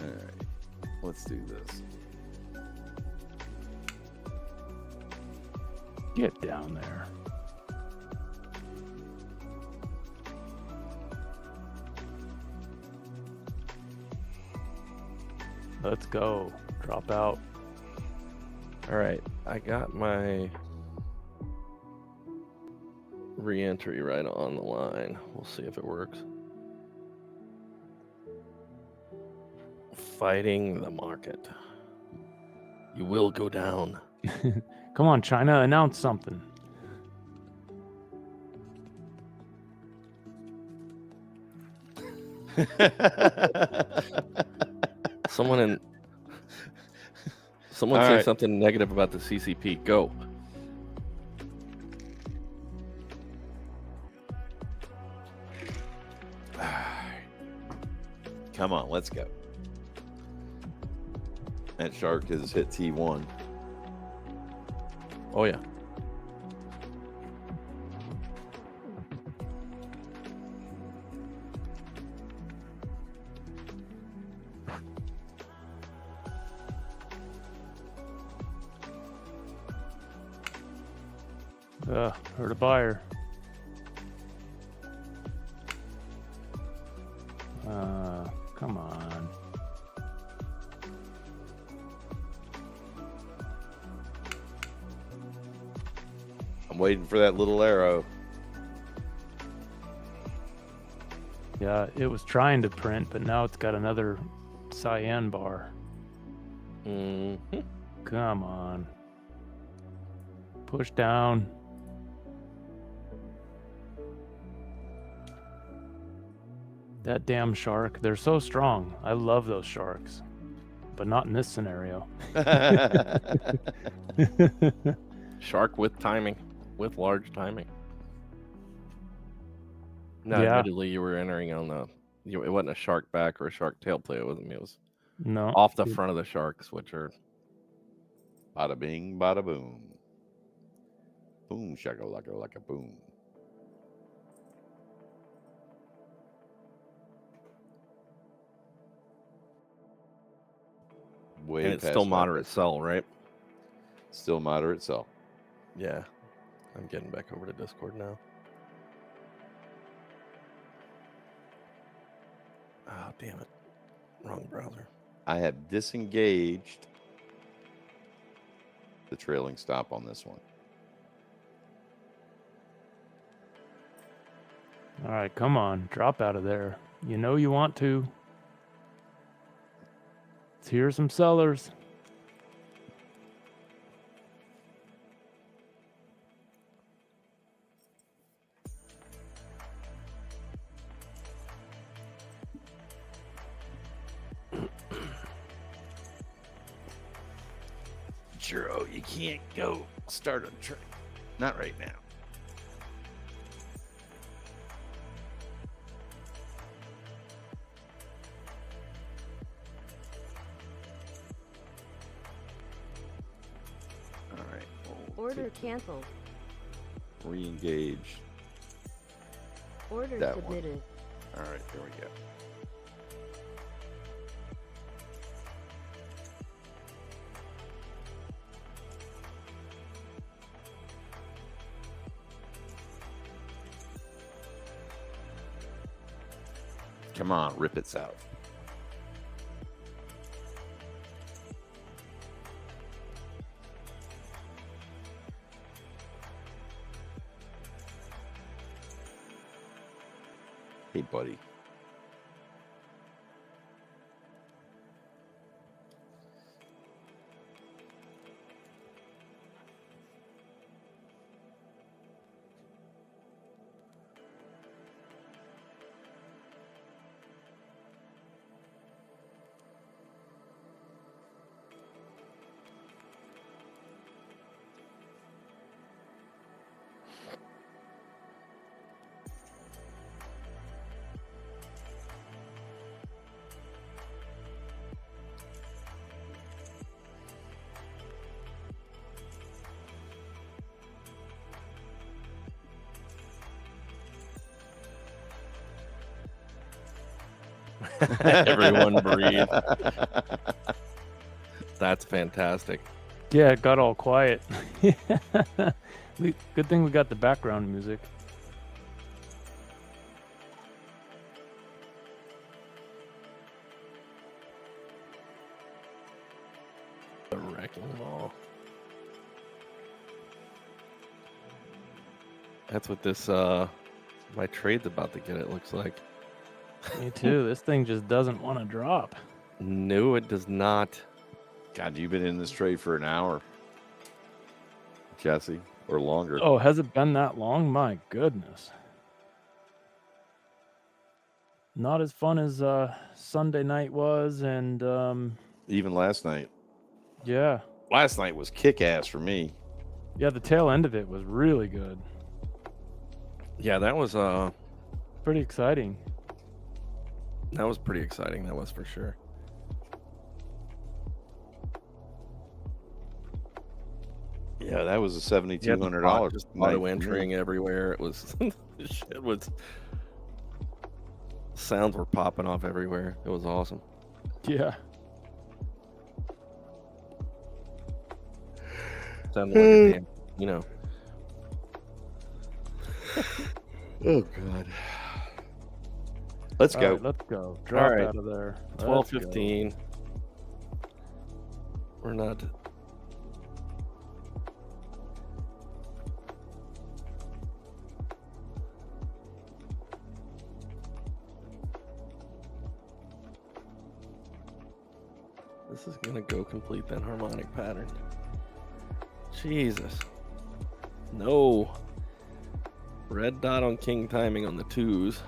All right, let's do this. Get down there. Let's go. Drop out. All right, I got my re-entry right on the line. We'll see if it works. Fighting the market. You will go down. Come on, China. Announce something. Someone All say right. something negative about the CCP. Go. Come on, let's go. That shark has hit T1. Oh yeah. Heard a buyer. Come on. I'm waiting for that little arrow. Yeah, it was trying to print, but now it's got another cyan bar. Mm-hmm. Come on. Push down. That damn shark. They're so strong. I love those sharks. But not in this scenario. Shark with timing, with large timing. Now, Yeah. admittedly, you were entering on it wasn't a shark back or a shark tail play. It was No. off the front of the sharks, which are Bada bing, bada boom. Boom, shakalaka like a boom. Way and it's past still my moderate best. sell, right? Still moderate sell. Yeah. I'm getting back over to Discord now. Oh, damn it. Wrong browser. I have disengaged the trailing stop on this one. All right, come on. Drop out of there. You know you want to. Let's hear some sellers. Churro, you can't go start a trade. Not right now. All right. we'll Order canceled. Re-engage. Order That one. submitted. All right, there we go. Come on, rip it out. Hey, buddy. Everyone breathe. That's fantastic. Yeah, it got all quiet. Good thing we got the background music. The wrecking ball. That's what this my trade's about to get, it looks like. Me too. This thing just doesn't want to drop. No, it does not. God, you've been in this trade for an hour, Jesse, or longer. Oh, has it been that long? My goodness. Not as fun as Sunday night was, and Even last night. yeah. Last night was kick-ass for me. Yeah, the tail end of it was really good. Yeah, that was Pretty exciting. pretty exciting. That was for sure. Yeah, that was a Yeah, the $7,200 bot just night auto for me. entering everywhere. It was shit was sounds were popping off everywhere. It was awesome. Yeah. Sounded like a damn, you know. Oh God. Let's All go. right, let's go. Drop right. out of there. 12:15. We're not. This is gonna go complete that harmonic pattern. Jesus. No. Red dot on king timing on the 2s.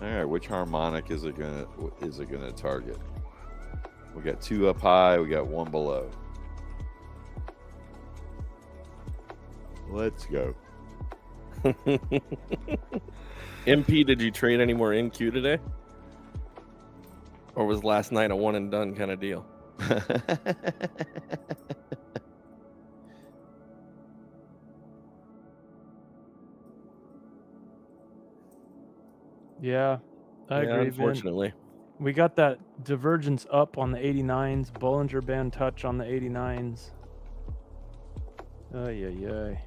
All right, which harmonic is it gonna target? We got 2 up high, we got 1 below. Let's go. MP, did you trade any more NQ today? Or was last night a one and done kind of deal? Yeah, I agree, Vin. Unfortunately. We got that divergence up on the 89s, Bollinger Band touch on the 89s. Ay, ay, ay.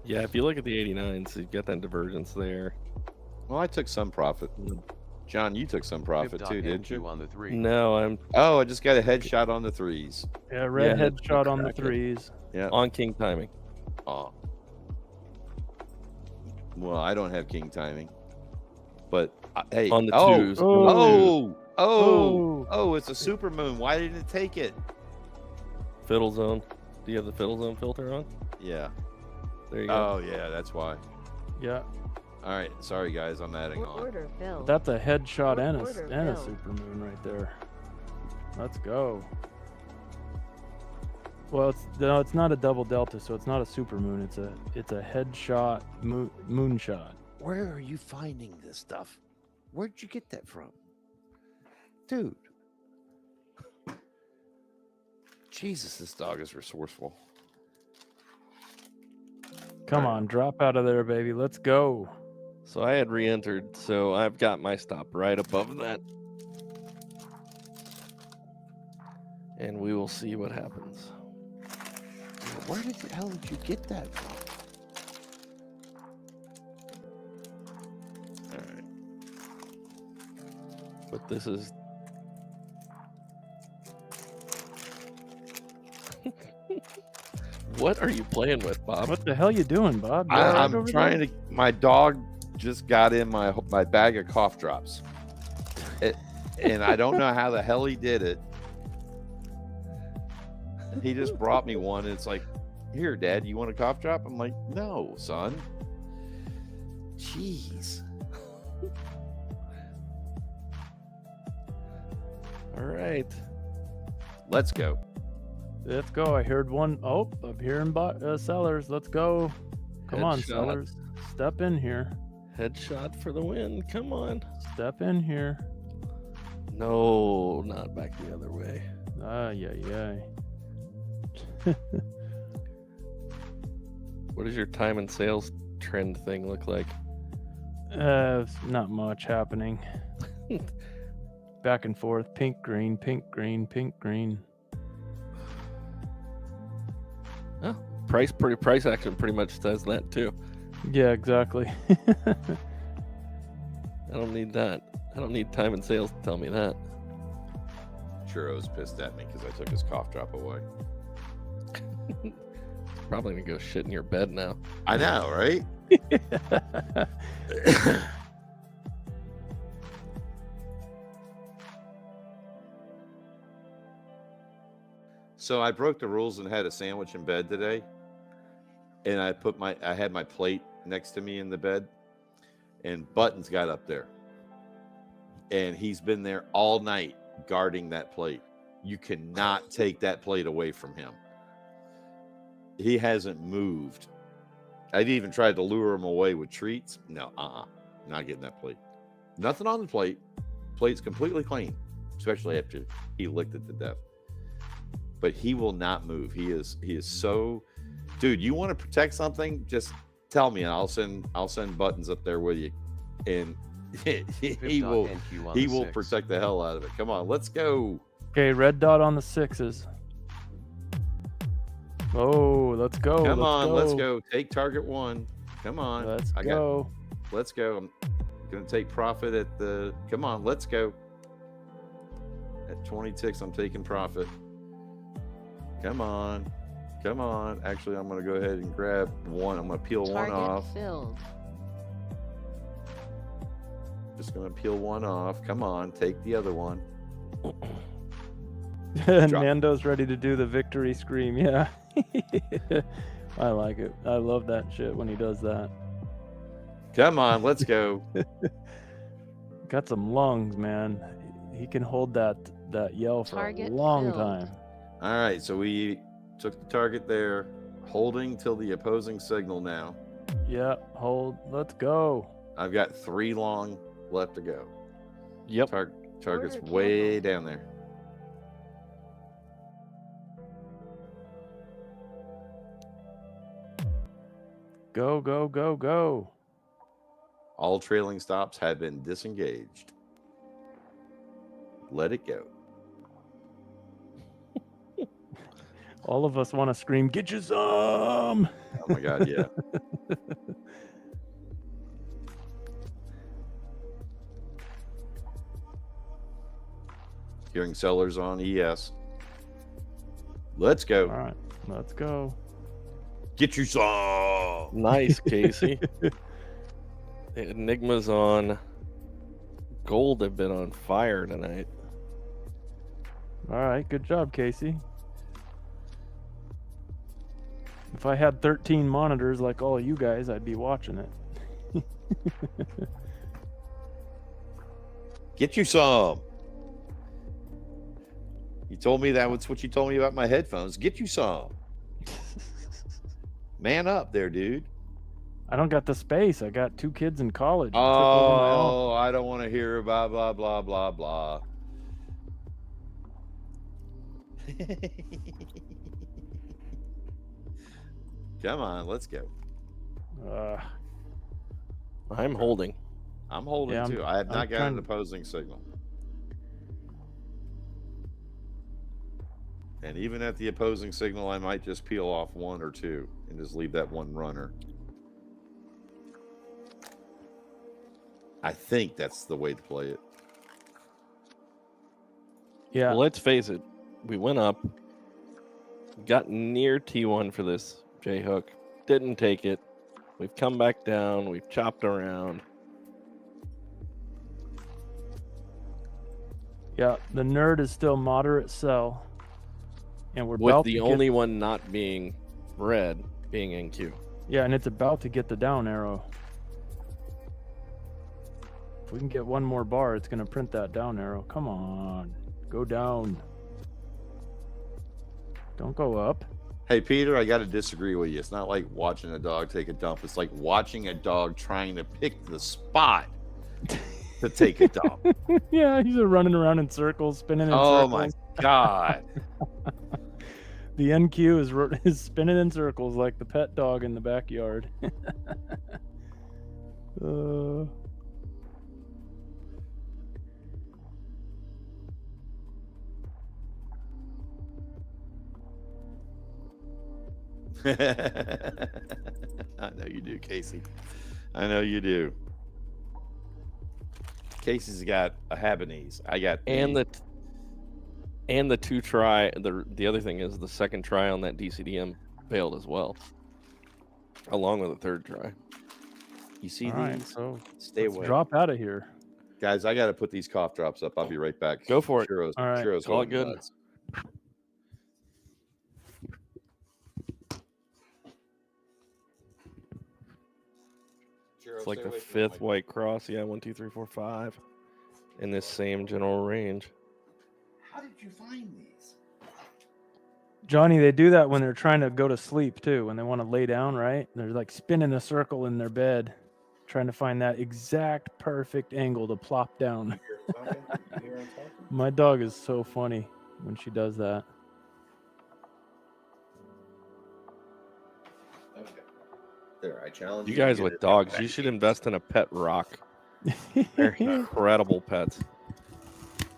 Yeah, if you look at the 89s, you get that divergence there. Well, I took some profit. John, you took some profit too, didn't you? On the 3. No, I'm Oh, I just got a headshot on the 3s. Yeah, red Yeah, headshot on the crack it. 3s. Yeah. on king timing. Oh. Well, I don't have king timing. But hey, On the oh, 2s. oh, it's a super moon. Why didn't it take it? Fiddle zone. Do you have the fiddle zone filter on? Yeah. There you go. Oh, yeah, that's why. Yeah, All right, sorry guys, I'm adding on. Order filled. that's a headshot and Order a filled. super moon right there. Let's go. Well, it's not a double delta, so it's not a super moon. It's a headshot moonshot. Where are you finding this stuff? Where'd you get that from? Dude. Jesus, this dog is resourceful. Come on, drop out of there, baby. Let's go. So I had re-entered, so I've got my stop right above that. And we will see what happens. Where the hell did you get that from? All right. But this is... What are you playing with, Bob? What the hell you doing, Bob? You all right I'm over trying to. My dog just got in my bag of cough drops, and I don't know how the hell he did it. He just brought me one. And it's like, here, Dad, you want a cough drop? I'm like, no, son. Jeez. All right. Let's go. Let's go. I heard one. Oh, I'm hearing sellers. Let's go. Come on, Headshot. sellers. Step in here. Headshot for the win. Come on. Step in here. No, not back the other way. Yeah. What does your time and sales trend thing look like? Not much happening. Back and forth. Pink, green, pink, green, pink, green. Oh, price action pretty much says that too. Yeah, exactly. I don't need that. I don't need time and sales to tell me that. Churro's pissed at me because I took his cough drop away. Probably gonna go shit in your bed now. I know, right? So I broke the rules and had a sandwich in bed today, and I had my plate next to me in the bed, and Buttons got up there, and he's been there all night guarding that plate. You cannot take that plate away from him. He hasn't moved. I'd even tried to lure him away with treats. No, not getting that plate. Nothing on the plate. Plate's completely clean, especially after he licked it to death. But he will not move. He is so, dude. You want to protect something? Just tell me, and I'll send Buttons up there with you, and he will protect the hell out of it. Come on, let's go. Okay, red dot on the 6s. Oh, let's go. Let's go. Take target 1. Come on. Let's go. Let's go. I'm gonna take profit at the. Come on, let's go. At 26, I'm taking profit. Come on. Actually, I'm gonna go ahead and grab one. I'm gonna peel Target one off. filled. Just gonna peel one off. Come on, take the other one. Nando's ready to do the victory scream. Yeah. I like it. I love that shit when he does that. Come on, let's go. Got some lungs, man. He can hold that yell for Target a long filled. time. All right, so we took the target there, holding till the opposing signal now. Yeah, hold. Let's go. I've got 3 long left to go. Yep. Target's Order way canceled. down there. Go, go, go, go. All trailing stops have been disengaged. Let it go. All of us want to scream, get you some. Oh my God, yeah. Hearing sellers on ES. Let's go. All right, let's go. Get you some. Nice, Casey. The Enigmas on gold have been on fire tonight. All right, good job, Casey. If I had 13 monitors like all you guys, I'd be watching it. Get you some. You told me that was what you told me about my headphones. Get you some. Man up there, dude. I don't got the space. I got 2 kids in college. It took over my house. Oh, I don't want to hear blah, blah, blah, blah, blah. Come on, let's go. I'm holding. I'm holding Yeah, too. I have I'm not got trying- an opposing signal. And even at the opposing signal, I might just peel off 1 or 2 and just leave that one runner. I think that's the way to play it. Yeah. Well, let's face it. We went up, got near T1 for this J hook, didn't take it. We've come back down. We've chopped around. Yeah, the nerd is still moderate sell. And we're With about the to only get, one not being red being NQ. yeah, and it's about to get the down arrow. If we can get one more bar, it's going to print that down arrow. Come on. Go down. Don't go up. Hey, Peter, I got to disagree with you. It's not like watching a dog take a dump. It's like watching a dog trying to pick the spot to take a dump. Yeah, he's running around in circles, spinning in Oh, circles. my God. The NQ is spinning in circles like the pet dog in the backyard. I know you do, Casey. I know you do. Casey's got a Habanese. I got And the 2 try. The other thing is the second try on that DCDM failed as well, along with the 3rd try. You see All right, these? so Stay let's away. drop out of here. Guys, I got to put these cough drops up. I'll be right back. Go for it. Churros, All right. churros Call it going good. nuts. It's like the 5th white cross. Yeah, 1, 2, 3, 4, 5, in this same general range. How did you find these? Johnny, they do that when they're trying to go to sleep too, when they want to lay down, right? They're like spinning a circle in their bed, trying to find that exact perfect angle to plop down. My dog is so funny when she does that. Okay. There, I challenge You you to guys get with it dogs, back. you should invest in a pet rock. They're incredible pets.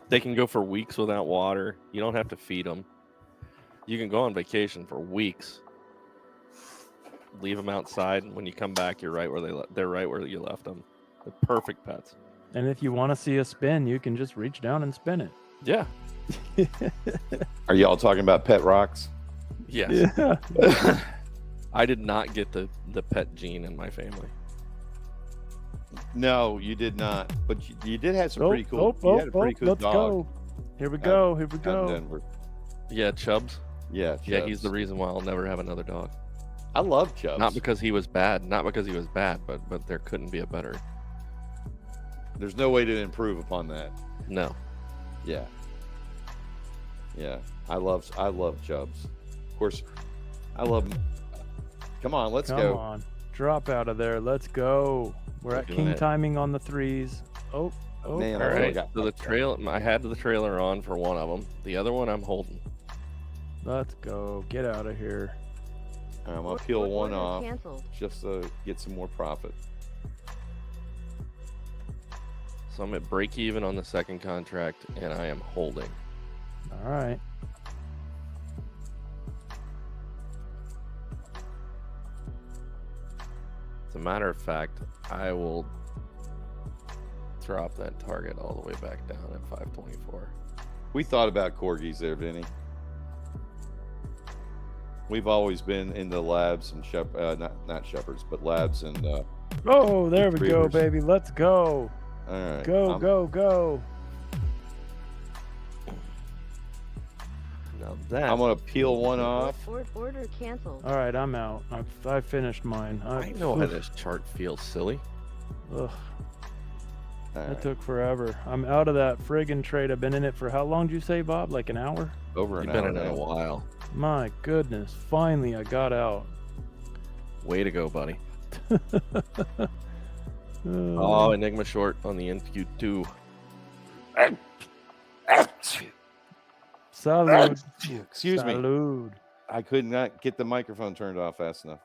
They can go for weeks without water. You don't have to feed them. You can go on vacation for weeks. Leave them outside, and when you come back, you're right where they're right where you left them. They're perfect pets. And if you want to see a spin, you can just reach down and spin it. Yeah. Are y'all talking about pet rocks? Yes. Yeah. I did not get the pet gene in my family. No, you did not. But you did have some pretty cool. You had a pretty cool let's dog go. Here we go. Here we out in go. Denver. Yeah, Chubbs. Yeah, Yeah, he's Chubbs. the reason why I'll never have another dog. I love Chubbs. Not because he was bad, but there couldn't be a better. There's no way to improve upon that. No. Yeah. Yeah. I love Chubbs. Of course, I love him. Come on, let's Come go. on. Drop out of there. Let's go. We're We're at doing king it. timing on the 3s. Oh, Man, All I right. got So I had the trailer on for one of them. The other one I'm holding. let's go. Get out of here. I'm going to peel one Order off canceled. just to get some more profit. So I'm at break even on the second contract, and I am holding. All right. As a matter of fact, I will drop that target all the way back down at 524. We thought about corgis there, Vinny. We've always been in the labs and not shepherds, but labs and Oh, there we go, Retrievers. baby. Let's go. all right. Go, go, go. Now that I'm gonna peel one off. Order canceled. All right, I'm out. I finished mine. I know how this chart feels silly. Ugh, All that right. took forever. I'm out of that friggin' trade. I've been in it for how long did you say, Bob? Like an hour? Over an You've been hour in it a now. while. My goodness. Finally, I got out. Way to go, buddy. Oh, Oh, Enigma short on the NQ2. salud. Excuse me. Salud. I could not get the microphone turned off fast enough.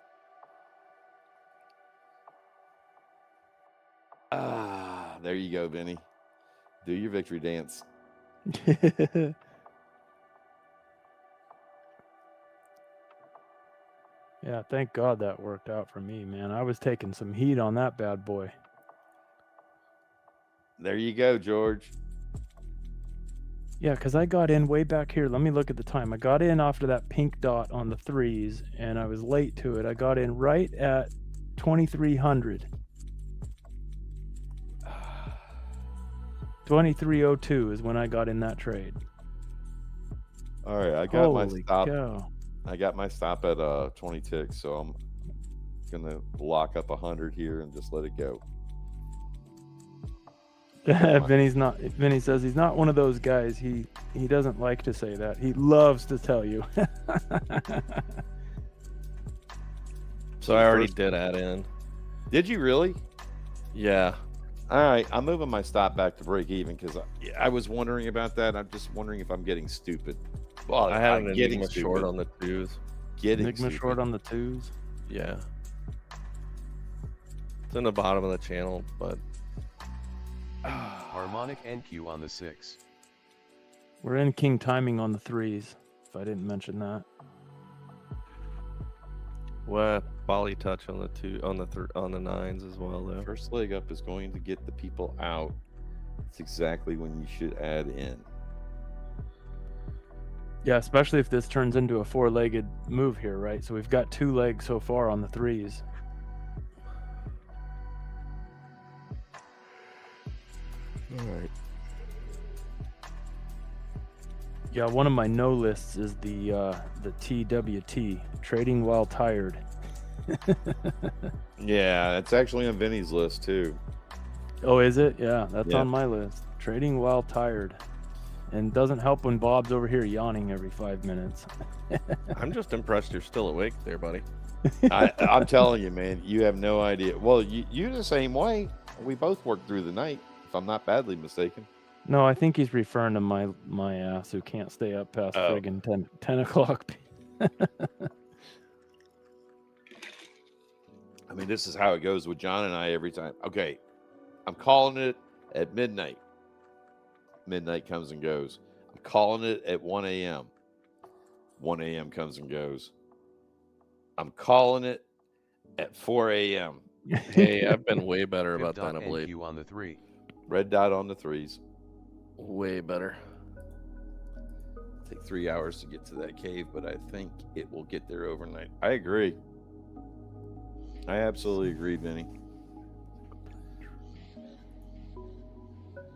Ah, there you go, Vinny. Do your victory dance. Yeah, thank God that worked out for me, man. I was taking some heat on that bad boy. There you go, George. Yeah, because I got in way back here. Let me look at the time. I got in after that pink dot on the 3s, and I was late to it. I got in right at 2300. 2302 is when I got in that trade. All right, I got my Holy stop. cow. I got my stop at 20 ticks, so I'm gonna lock up 100 here and just let it go. Vinny says he's not one of those guys. He doesn't like to say that. He loves to tell you. So I already did add in. Did you really? Yeah. All right, I'm moving my stop back to break even because I was wondering about that. I'm just wondering if I'm getting stupid. Well, I had I'm an getting Enigma short stupid. on the 2s. Getting Enigma stupid. short on the 2s. Yeah. It's in the bottom of the channel, but Harmonic NQ on the 6. We're in king timing on the 3s, if I didn't mention that. what volley touch on the 9s as well though. First leg up is going to get the people out. It's exactly when you should add in. Yeah, especially if this turns into a 4-legged move here, right? So we've got 2 legs so far on the 3s. All right. Yeah, one of my no lists is the TWT, trading while tired. Yeah, it's actually on Vinny's list too. Oh, is it? Yeah, that's Yeah. on my list. Trading while tired. And doesn't help when Bob's over here yawning every 5 minutes. I'm just impressed you're still awake there, buddy. I'm telling you, man, you have no idea. Well, you're the same way. We both worked through the night, if I'm not badly mistaken. No, I think he's referring to my ass who can't stay up past Oh. friggin' 10 o'clock. I mean, this is how it goes with John and I every time. Okay, I'm calling it at midnight. Midnight comes and goes. I'm calling it at 1 a.m. 1 a.m. comes and goes. I'm calling it at 4 a.m. Hey, I've been way better about that of late. NQ on the 3. Red dot on the 3s. Way better. Take 3 hours to get to that cave, but I think it will get there overnight. I agree. I absolutely agree, Vinny.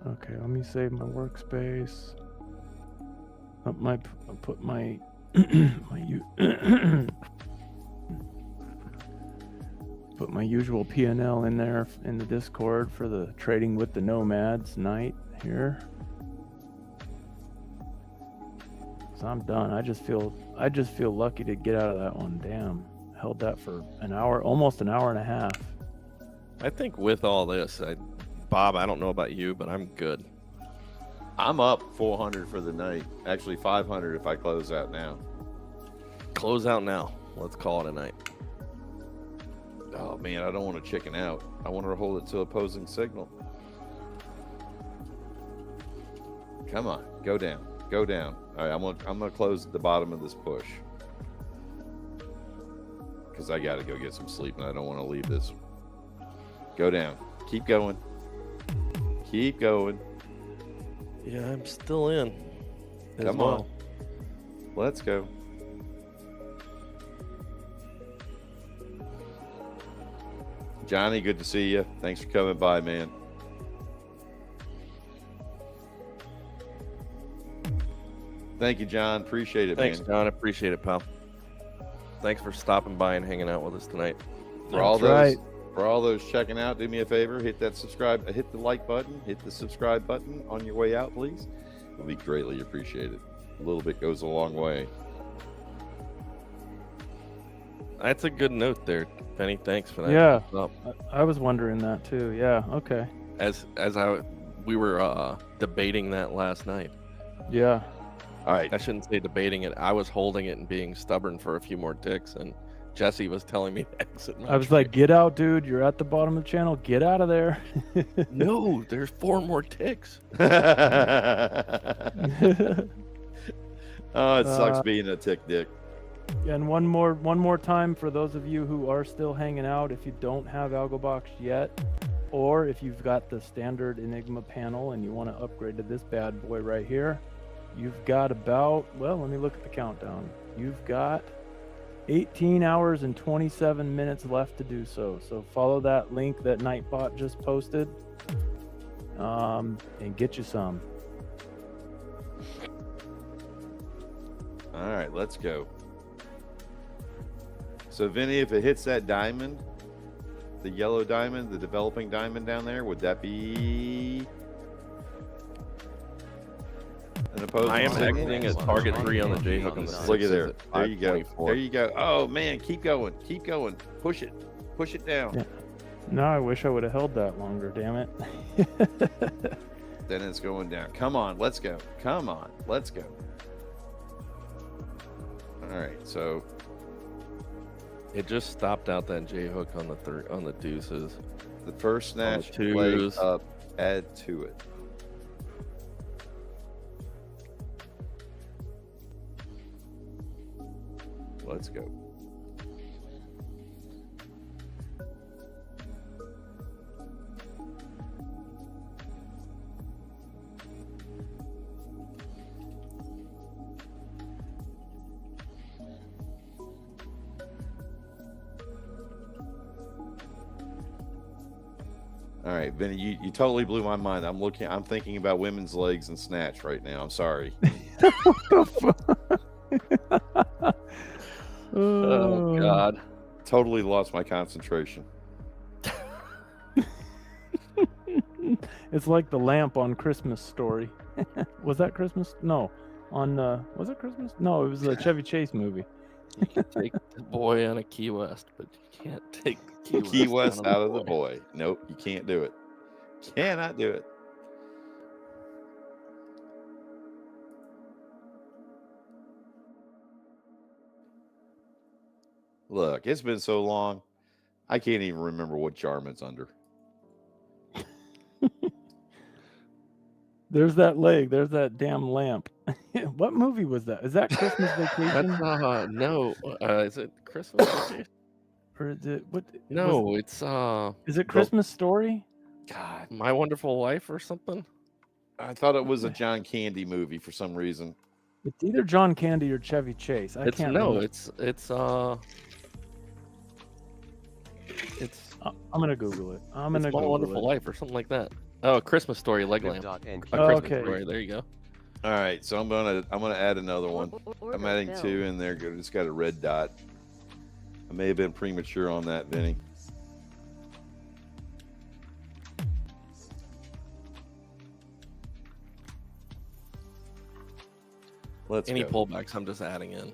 Okay, let me save my workspace. I'll put my put my usual P&L in there in the Discord for the Trading with the Nomads night here. So I'm done. I just feel lucky to get out of that one. Damn, held that for an hour, almost an hour and a half. I think with all this, Bob, I don't know about you, but I'm good. I'm up 400 for the night. Actually, 500 if I close out now. Close out now. Let's call it a night. Oh man, I don't want to chicken out. I want to hold it to opposing signal. Come on, go down, go down. All right, I'm gonna close at the bottom of this push because I got to go get some sleep and I don't want to leave this. Go down. Keep going. Keep going. Yeah, I'm still in. Come on. Let's go. Johnny, good to see you. Thanks for coming by, man. Thank you, John. Appreciate it, Thanks, man. John. Appreciate it, pal. Thanks for stopping by and hanging out with us tonight. For all those checking out, do me a favor, hit that subscribe, hit the like button, hit the subscribe button on your way out, please. It'll be greatly appreciated. A little bit goes a long way. That's a good note there, Penny. Thanks for that. Yeah, Up. I was wondering that too. Yeah, okay. We were debating that last night. Yeah. All right. I shouldn't say debating it. I was holding it and being stubborn for a few more ticks, and Jesse was telling me to exit. I was like, get out, dude. You're at the bottom of the channel. Get out of there. No, there's 4 more ticks. Oh, it sucks being a tick dick. And one more time for those of you who are still hanging out, if you don't have AlgoBox yet, or if you've got the standard Enigma panel and you want to upgrade to this bad boy right here, you've got about, well, let me look at the countdown. You've got 18 hours and 27 minutes left to do so. So follow that link that Nightbot just posted, and get you some. All right, let's go. So, Vinny, if it hits that diamond, the yellow diamond, the developing diamond down there, would that be an opposing I am signal? exiting at target 3 on the J hook on the 6. Look at there. There you go. 5.4. There you go. Oh, man, keep going. Keep going. Push it. Push it down. Yeah. No, I wish I would have held that longer, damn it. Then it's going down. Come on, let's go. Come on, let's go. All right, so It just stopped out that J hook on the deuces. the first snatch twos. leg up, add to it. Let's go. All right, Vinny, you totally blew my mind. I'm thinking about women's legs and snatch right now. I'm sorry. Oh God. Totally lost my concentration. It's like the lamp on Christmas Story. Was that Christmas? No. Was it Christmas? No, it was a Chevy Chase movie. You can take the boy on a Key West, but you can't take the Key West out of the boy. Nope, you can't do it. Cannot do it. Look, it's been so long, I can't even remember what Jarman's under. There's that leg. There's that damn lamp. What movie was that? Is that Christmas Vacation? That's no. Is it Christmas Vacation? Or is it what? No, it's Is it Christmas Story? God, My Wonderful Life or something. I thought it was a John Candy movie for some reason. It's either John Candy or Chevy Chase. I can't remember. It's I'm gonna Google it. I'm gonna My Google Wonderful it. Life or something like that. Oh, Christmas Story leg lamp. Dot and A Oh, Christmas okay. Story. There you go. All right, so I'm gonna add another one. Order I'm adding filled. 2 in there. Good. It's got a red dot. I may have been premature on that, Vinny. Let's Any go. pullbacks, I'm just adding in.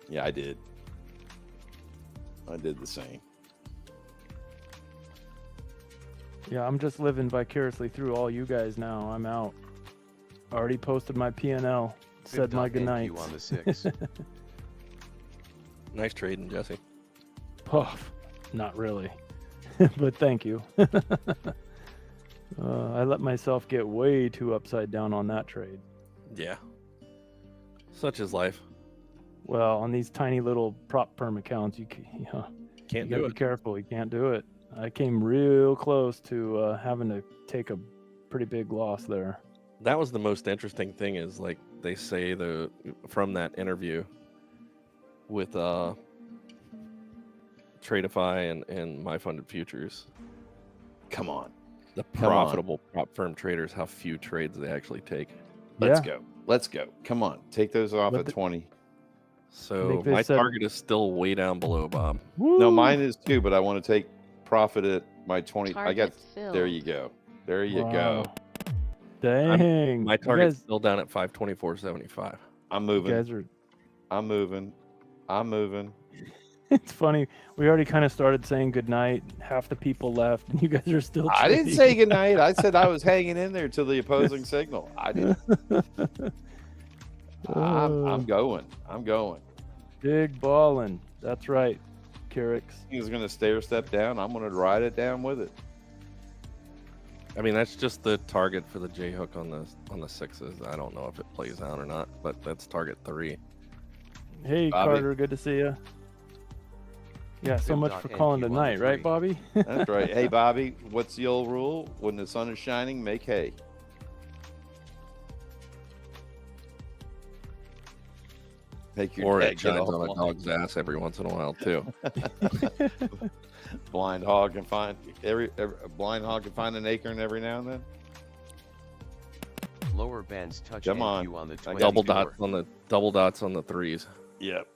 Yeah, I did. I did the same. Yeah, I'm just living vicariously through all you guys now. I'm out. Already posted my P&L. Said my goodnights. on the 6. Nice trading, Jesse. Puff. Not really. But thank you. I let myself get way too upside down on that trade. Yeah. Such is life. Well, on these tiny little prop firm accounts, you Can't gotta do be it. careful. You can't do it. I came real close to having to take a pretty big loss there. That was the most interesting thing is like they say from that interview with Tradeify and My Funded Futures, Come on. the Come on. profitable prop firm traders, how few trades they actually take. Let's Yeah. go. Let's go. Come on. Take those off Let at the- 20. So think they my said- target is still way down below, Bob. No, Woo! mine is too, but I want to take profit at my 20. I got. Target filled. There you go. There you Wow. go. Dang. My You target's guys, still down at 524.75. I'm you moving. guys are. I'm moving. I'm moving. It's funny. We already kind of started saying goodnight. Half the people left, and you guys are still. I didn't trading. say goodnight. I said I was hanging in there till the opposing signal. I didn't. I'm going. I'm going. Big ballin'. That's right, Carrix. He's going to stair step down. I'm going to ride it down with it. I mean, that's just the target for the J hook on the sixes. I don't know if it plays out or not, but that's target 3. Hey, Bobby. Carter. Good to see you. Yeah, so much for Bib.NQ calling on the tonight, right, 3. Bobby? That's right. Hey, Bobby, what's the old rule? When the sun is shining, make hay. Make your Or deck it get shines on a offline. dog's ass every once in a while too. Blind hog can find every a blind hog can find an acorn every now and then. Lower bands touch Come on. NQ on the I got 24. double dots on the 3s. Yep.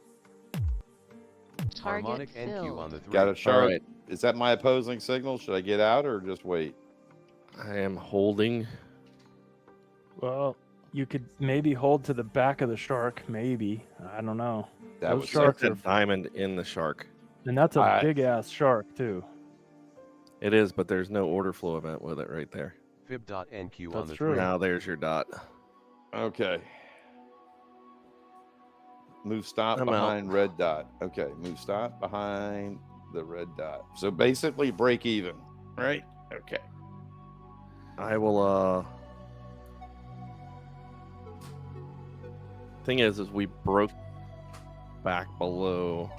Target Harmonic NQ filled. on the 3. Got a sharp. right. Is that my opposing signal? Should I get out or just wait? I am holding. Well, you could maybe hold to the back of the shark. Maybe. I don't know. That Those was sharks It's a are, diamond in the shark. and that's a I- big ass shark too. It is, but there's no order flow event with it right there. Fib.NQ on That's the true. 3. Now there's your dot. okay. Move stop I'm out. behind red dot. Okay, move stop behind the red dot. So basically break even, right? Okay. I will thing is we broke back below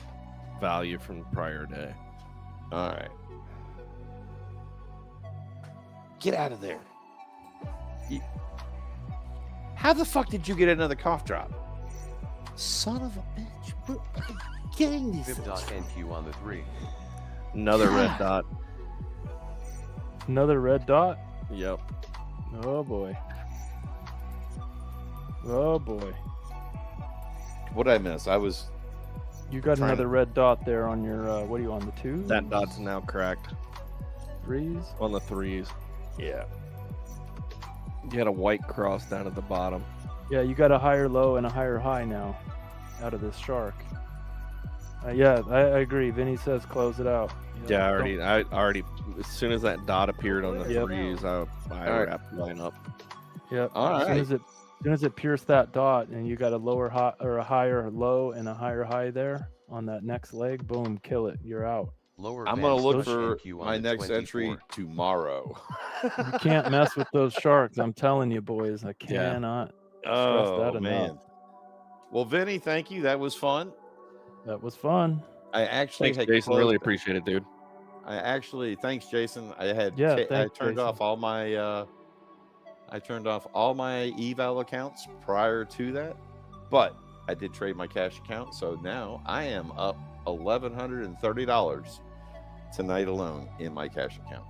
value from the prior day. All right. Get out of there. How the fuck did you get another cough drop? Son of a bitch. We're getting these things. Fib.NQ on the 3. Another red dot. Another red dot. Yep. Oh boy. Oh boy. What did I miss? I was You got Trying another to- red dot there on your. What are you on the 2? That dot's now cracked 3s. on the 3s. yeah. You had a white cross down at the bottom. Yeah, you got a higher low and a higher high now, out of this shark. Yeah, I agree. Vinny says close it out. Yeah, don't- I already. As soon as that dot appeared on the Yep. 3s, I All right. wrapped mine up. Yep. All as right. soon as it pierced that dot, and you got a lower high or a higher low and a higher high there on that next leg, boom, kill it. You're out. Lower I'm gonna bands look touch for NQ on my the next 24. entry tomorrow. You can't mess with those sharks. I'm telling you, boys. I Yeah. cannot. Oh that enough. man. Well, Vinny, thank you. That was fun. That was fun. I actually Thanks, had Jason. closed- Really appreciate it, dude. I actually thanks, Jason. I had Yeah, I thanks, turned Jason. off all my I turned off all my eval accounts prior to that, but I did trade my cash account, so now I am up $1,130 tonight alone in my cash account.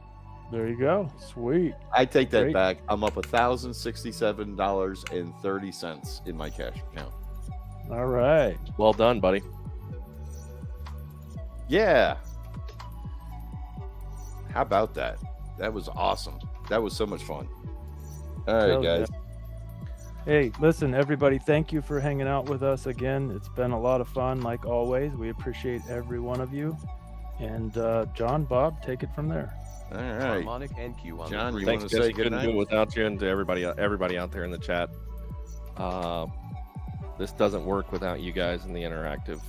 There you go. Sweet. I take that Great. back. I'm up $1,067.30 in my cash account. All right. Well done, buddy. Yeah. How about that? That was awesome. That was so much fun. All right, Hell yeah. guys. Hey, listen, everybody, thank you for hanging out with us again. It's been a lot of fun, like always. We appreciate every one of you. And John, Bob, take it from there. All right. Harmonic NQ on John, the you three. wanna Thanks, say Jesse. good Couldn't do night? it without you, and to everybody out there in the chat. This doesn't work without you guys and the interactive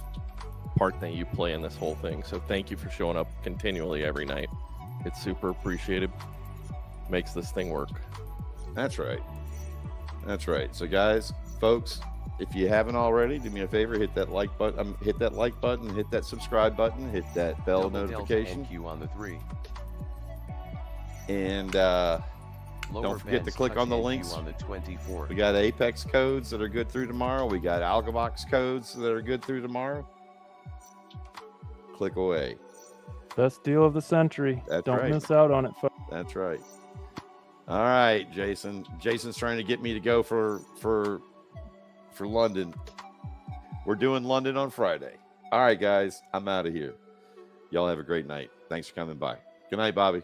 part that you play in this whole thing. So thank you for showing up continually every night. It's super appreciated. Makes this thing work. That's right. That's right. So, guys, folks, if you haven't already, do me a favor, hit that like button, hit that subscribe button, hit that bell Double Delta notification, NQ on the 3. and Lower don't forget to bands click touch on the NQ links. on the 24. We got Apex codes that are good through tomorrow. We got AlgoBox codes that are good through tomorrow. Click away. Best deal of the century. That's Don't right. miss out on it, folks. That's right. All right, Jason. Jason's trying to get me to go for London. We're doing London on Friday. All right, guys. I'm out of here. Y'all have a great night. Thanks for coming by. Good night, Bobby.